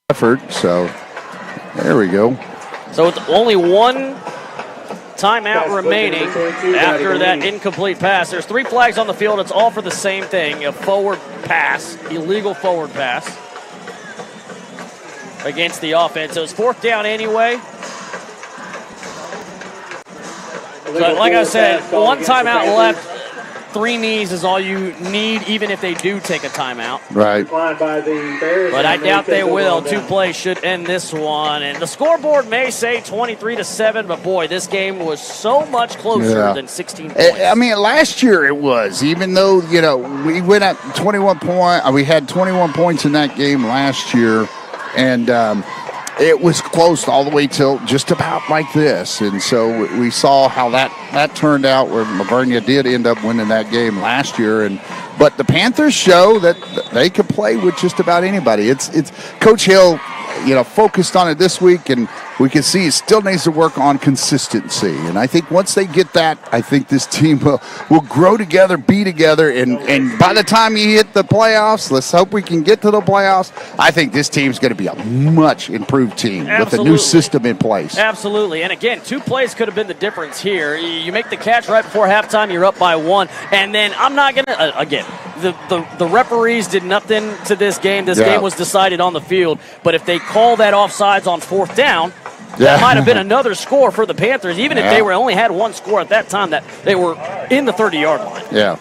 effort. So there we go. So it's only one timeout remaining after that incomplete pass. There's 3 flags on the field. It's all for the same thing, a forward pass, illegal forward pass against the offense. So it's 4th down anyway. So like I said, 1 timeout left. 3 knees is all you need, even if they do take a timeout. Right. But I doubt they will. 2 plays should end this one. And the scoreboard may say 23-7, but boy, this game was so much closer than 16 points. I mean, last year it was, even though, we went up 21 points. We had 21 points in that game last year. And it was close all the way till just about like this. And so we saw how that turned out, where Vernia did end up winning that game last year. But the Panthers show that they could play with just about anybody. It's Coach Hill, focused on it this week, and we can see he still needs to work on consistency. And I think once they get that, I think this team will grow together, be together, and by the time you hit the playoffs, let's hope we can get to the playoffs, I think this team's going to be a much improved team with a new system in place. Absolutely. And again, 2 plays could have been the difference here. You make the catch right before halftime, you're up by 1, and then I'm not going to, again, the referees did nothing to this game. This game was decided on the field, but if they call that offsides on 4th down, that might have been another score for the Panthers, even if they only had 1 score at that time, that they were in the 30-yard line. Yeah.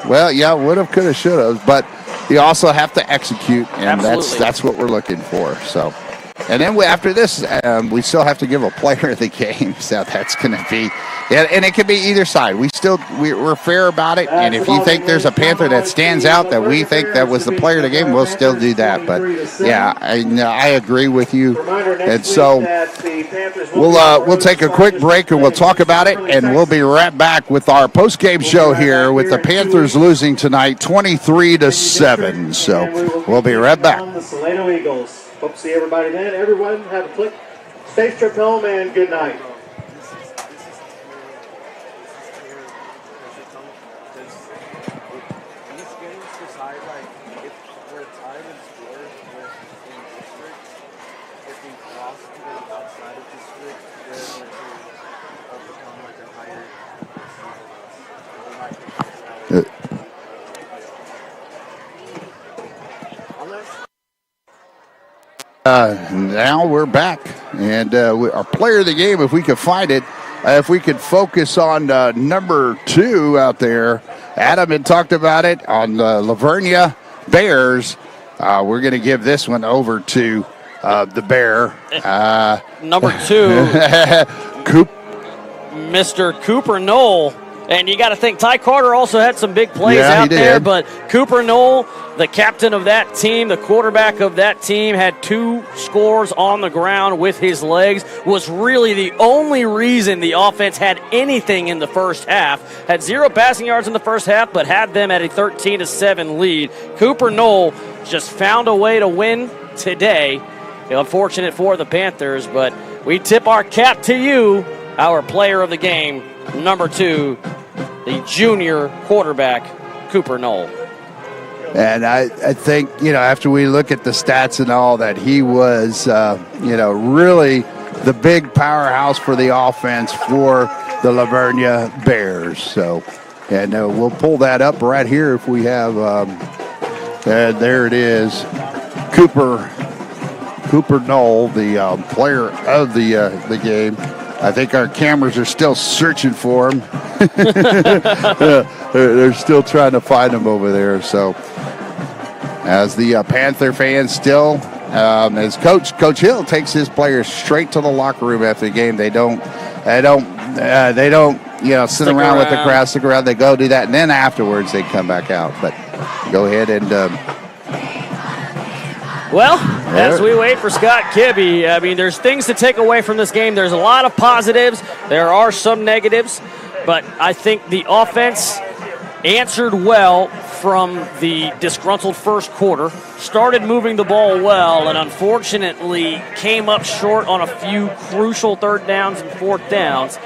Well, would have, could have, should have, but you also have to execute, and that's what we're looking for. So, and then after this, we still have to give a player of the game. So that's going to be, and it could be either side. We're fair about it, and if you think there's a Panther that stands out that we think that was the player of the game, we'll still do that. But I agree with you, and so we'll take a quick break and we'll talk about it, and we'll be right back with our post-game show here with the Panthers losing tonight 23-7. So we'll be right back. Hope to see everybody then. Everyone, have a safe trip home and good night. Now we're back, and our player of the game, if we could find it, if we could focus on number 2 out there. Adam had talked about it on the Vernia Bears. We're going to give this one over to the Bear. Number 2, Mr. Cooper Knoll. And you got to think, Ty Carter also had some big plays out there, but Cooper Knoll, the captain of that team, the quarterback of that team, had 2 scores on the ground with his legs, was really the only reason the offense had anything in the first half. Had 0 passing yards in the first half, but had them at a 13-7 lead. Cooper Knoll just found a way to win today. Unfortunate for the Panthers, but we tip our cap to you, our player of the game, number 2, the junior quarterback, Cooper Knoll. And I think, after we look at the stats and all, that he was, really the big powerhouse for the offense for the Vernia Bears. So, and we'll pull that up right here if we have, and there it is, Cooper Knoll, the player of the game. I think our cameras are still searching for him. They're still trying to find him over there. So, as the Panther fans still, as Coach Hill takes his players straight to the locker room after the game. They don't sit around with the crowd, stick around. They go do that, and then afterwards they come back out. But go ahead and. Well, as we wait for Scott Kibbe, I mean, there's things to take away from this game. There's a lot of positives. There are some negatives. But I think the offense answered well from the disgruntled first quarter, started moving the ball well, and unfortunately came up short on a few crucial 3rd downs and 4th downs.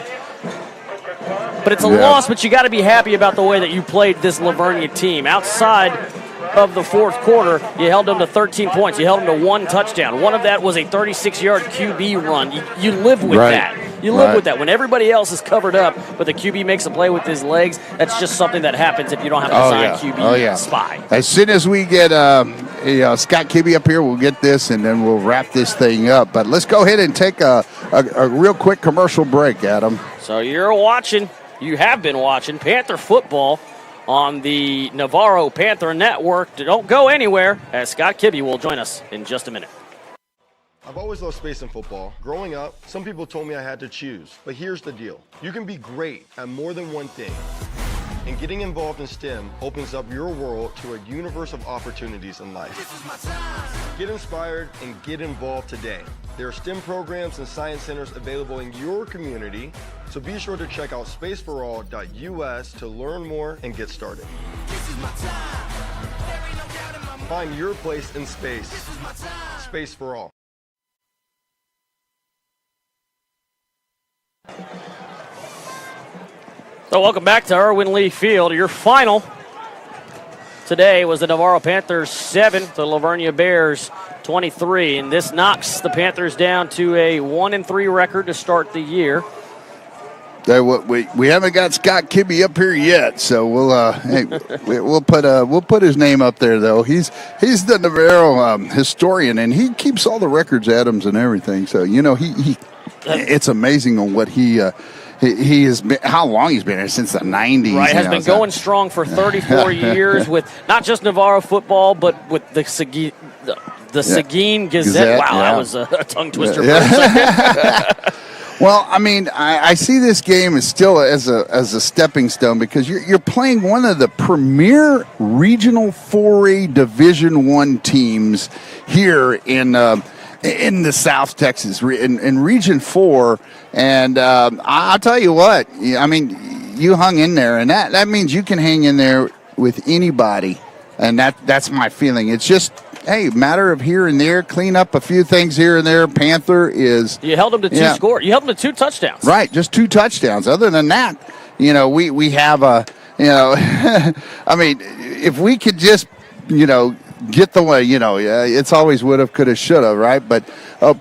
But it's a loss, but you got to be happy about the way that you played this Vernia team. Outside of the fourth quarter, you held them to 13 points. You held them to 1 touchdown. One of that was a 36-yard QB run. You live with that. You live with that. When everybody else is covered up, but the QB makes a play with his legs, that's just something that happens if you don't have a designed QB spy. As soon as we get Scott Kibbe up here, we'll get this, and then we'll wrap this thing up. But let's go ahead and take a real quick commercial break, Adam. So you have been watching Panther football on the Navarro Panther Network. Don't go anywhere, as Scott Kibbe will join us in just a minute. I've always loved space and football. Growing up, some people told me I had to choose. But here's the deal. You can be great at more than one thing. And getting involved in STEM opens up your world to a universe of opportunities in life. Get inspired and get involved today. There are STEM programs and science centers available in your community, so be sure to check out spaceforall.us to learn more and get started. Find your place in space. Space for all. So welcome back to Irwin Lee Field. Your final today was the Navarro Panthers 7 to the Lavernia Bears 23, and this knocks the Panthers down to a 1-3 record to start the year. We haven't got Scott Kibbe up here yet, so we'll put his name up there though. He's the Navarro historian, and he keeps all the records, Adams, and everything. So he it's amazing on what he has been, how long he's been here, since the 90s. Right, has been going strong for 34 years with not just Navarro football, but with the Seguin Gazette. Wow, that was a tongue twister for a second. Well, I mean, I see this game as still as a stepping stone, because you're playing one of the premier regional 4A Division I teams here in the South Texas, in Region 4. And I'll tell you what, I mean, you hung in there, and that means you can hang in there with anybody, and that's my feeling. It's just, hey, matter of here and there, clean up a few things here and there. Panther is... You held them to 2 scores. You held them to 2 touchdowns. Right, just 2 touchdowns. Other than that, we have a, I mean, if we could just, get the way, it's always would have, could have, should have, right? But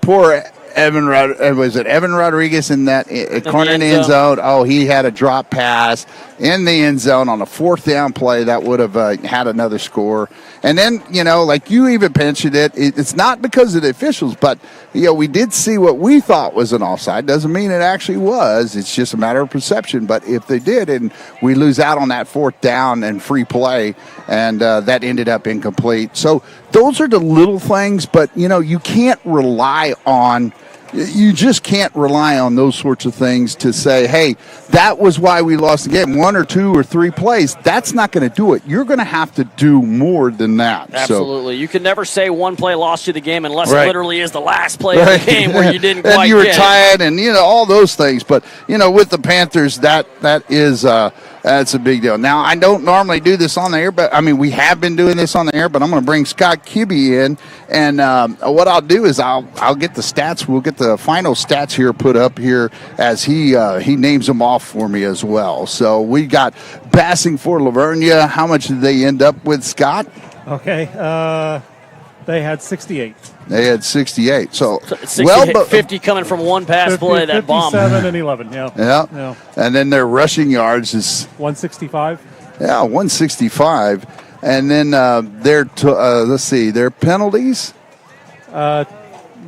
poor Evan Rodriguez in that corner in the end zone. Oh, he had a drop pass in the end zone on a 4th down play that would have had another score. And then, like you even mentioned it's not because of the officials, but, we did see what we thought was an offside. Doesn't mean it actually was. It's just a matter of perception. But if they did, and we lose out on that 4th down and free play, and that ended up incomplete. So those are the little things, but, you can't rely on... You just can't rely on those sorts of things to say, hey, that was why we lost the game. 1 or 2 or 3 plays, that's not going to do it. You're going to have to do more than that. Absolutely. You can never say one play lost you the game unless it literally is the last play of the game where you didn't quite and you were get tied and, all those things. But, with the Panthers, that is that's a big deal. Now, I don't normally do this on the air, but, we have been doing this on the air, but I'm going to bring Scott Kibbe in. And what I'll do is I'll get the stats. We'll get the final stats here put up here as he names them off for me as well. So we got passing for Lavernia. How much did they end up with, Scott? Okay. They had 68. They had 68. So 50 coming from one pass play, that bomb. 57 and 11, yeah. And then their rushing yards is 165. Yeah, 165. And then their penalties.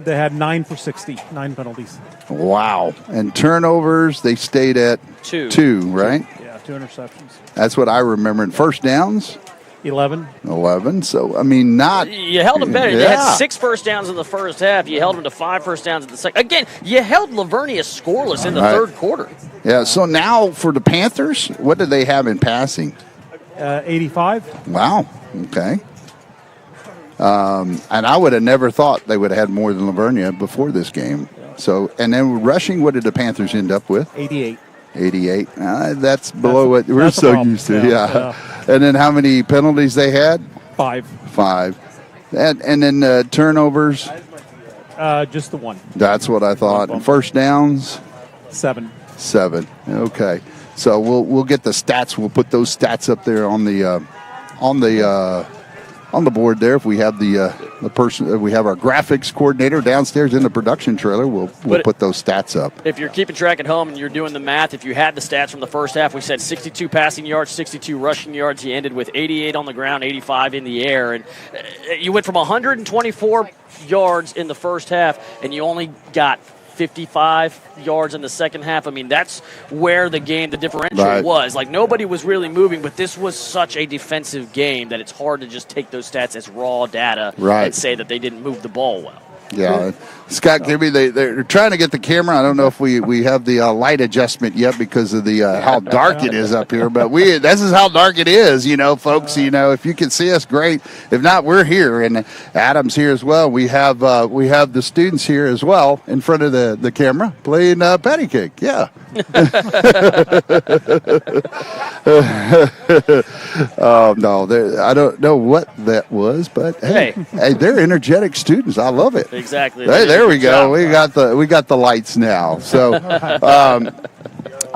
They had 9 for 60, 9 penalties. Wow. And turnovers, they stayed at 2, right? Yeah, 2 interceptions. That's what I remember. And first downs? 11. So, not... You held them better. They had 6 first downs in the first half. You held them to 5 first downs in the second. Again, you held Lavernia scoreless in the third quarter. Yeah, so now for the Panthers, what do they have in passing? 85. Wow, okay. And I would have never thought they would have had more than Lavernia before this game. So, and then rushing, what did the Panthers end up with? 88. 88. That's below what we're so used to. Yeah. And then how many penalties they had? 5. 5. And then turnovers? Just the 1. That's what I thought. And first downs? 7. 7. Okay. So we'll get the stats. We'll put those stats up there on the on the board there. If we have the person, we have our graphics coordinator downstairs in the production trailer, we'll put those stats up. If you're keeping track at home and you're doing the math, if you had the stats from the first half, we said 62 passing yards, 62 rushing yards. He ended with 88 on the ground, 85 in the air. And you went from 124 yards in the first half, and you only got 55 yards in the second half. I mean, that's where the differential was. Like, nobody was really moving, but this was such a defensive game that it's hard to just take those stats as raw data and say that they didn't move the ball well. Yeah, Scott, Gibby, they're trying to get the camera. I don't know if we have the light adjustment yet because of the how dark it is up here. But this is how dark it is, folks. If you can see us, great. If not, we're here, and Adam's here as well. We have the students here as well in front of the camera playing patty cake. Yeah. Oh no, I don't know what that was, but hey, they're energetic students. I love it. Exactly. Hey, there we go. We got the lights now. So,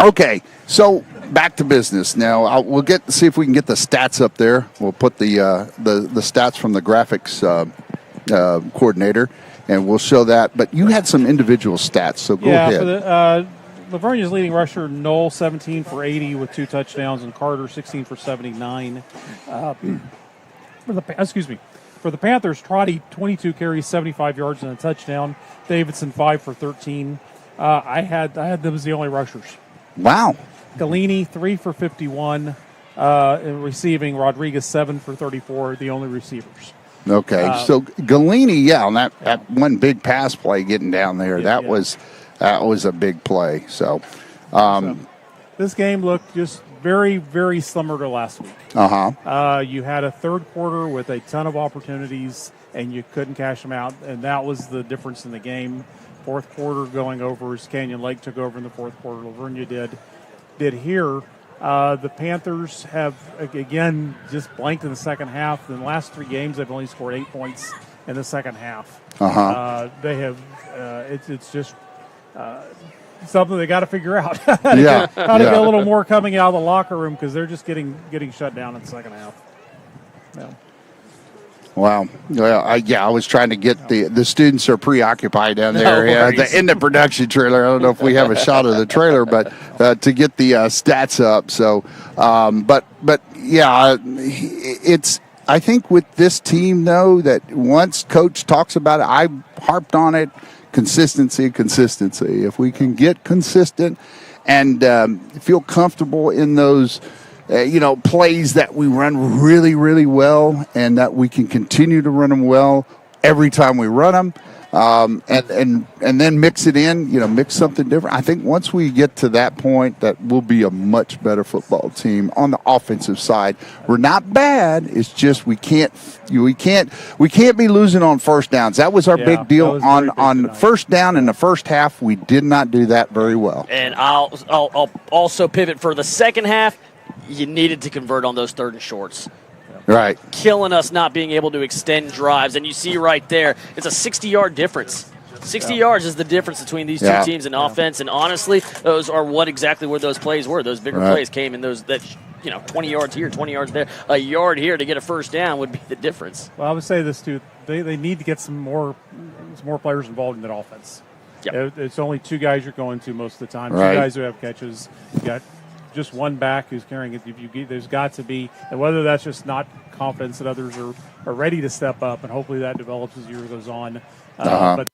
okay. So back to business now. We'll see if we can get the stats up there. We'll put the stats from the graphics coordinator, and we'll show that. But you had some individual stats, so go ahead. Lavernia's leading rusher, Knoll, 17 for 80 with 2 touchdowns, and Carter, 16 for 79. For the Panthers, Trotty, 22 carries, 75 yards, and a touchdown. Davidson, 5 for 13. I had them as the only rushers. Wow. Galini, 3 for 51. In receiving, Rodriguez, 7 for 34, the only receivers. Okay, so Galini, on that one big pass play getting down there, that was a big play. So this game looked just very, very similar to last week. You had a third quarter with a ton of opportunities, and you couldn't cash them out, and that was the difference in the game. Fourth quarter going over as Canyon Lake took over in the fourth quarter. Lavernia did here. The Panthers have, again, just blanked in the second half. In the last 3 games, they've only scored 8 points in the second half. They have it's just something they got to figure out. How to get a little more coming out of the locker room, because they're just getting shut down in the second half. Yeah. Wow. Well, I was trying to get the students are preoccupied down there in the production trailer. I don't know if we have a shot of the trailer, but to get the stats up. So, it's. I think with this team, though, that once Coach talks about it, I harped on it. Consistency. If we can get consistent and feel comfortable in those, plays that we run really, really well, and that we can continue to run them well every time we run them, and then mix it in, mix something different. I think once we get to that point, that we'll be a much better football team on the offensive side. We're not bad. It's just we can't be losing on first downs. That was our big deal on first down in the first half. We did not do that very well. And I'll also pivot for the second half. You needed to convert on those third and shorts. Right. Killing us not being able to extend drives. And you see right there, it's a 60-yard difference. 60 yards is the difference between these two teams in offense. And honestly, those are exactly where those plays were. Those bigger plays came in those 20 yards here, 20 yards there. A yard here to get a first down would be the difference. Well, I would say this, too. They need to get some more players involved in that offense. Yep. It's only 2 guys you're going to most of the time. 2 guys who have catches. You got just one back who's carrying it. There's got to be, and whether that's just not confidence that others are ready to step up, and hopefully that develops as the year goes on. But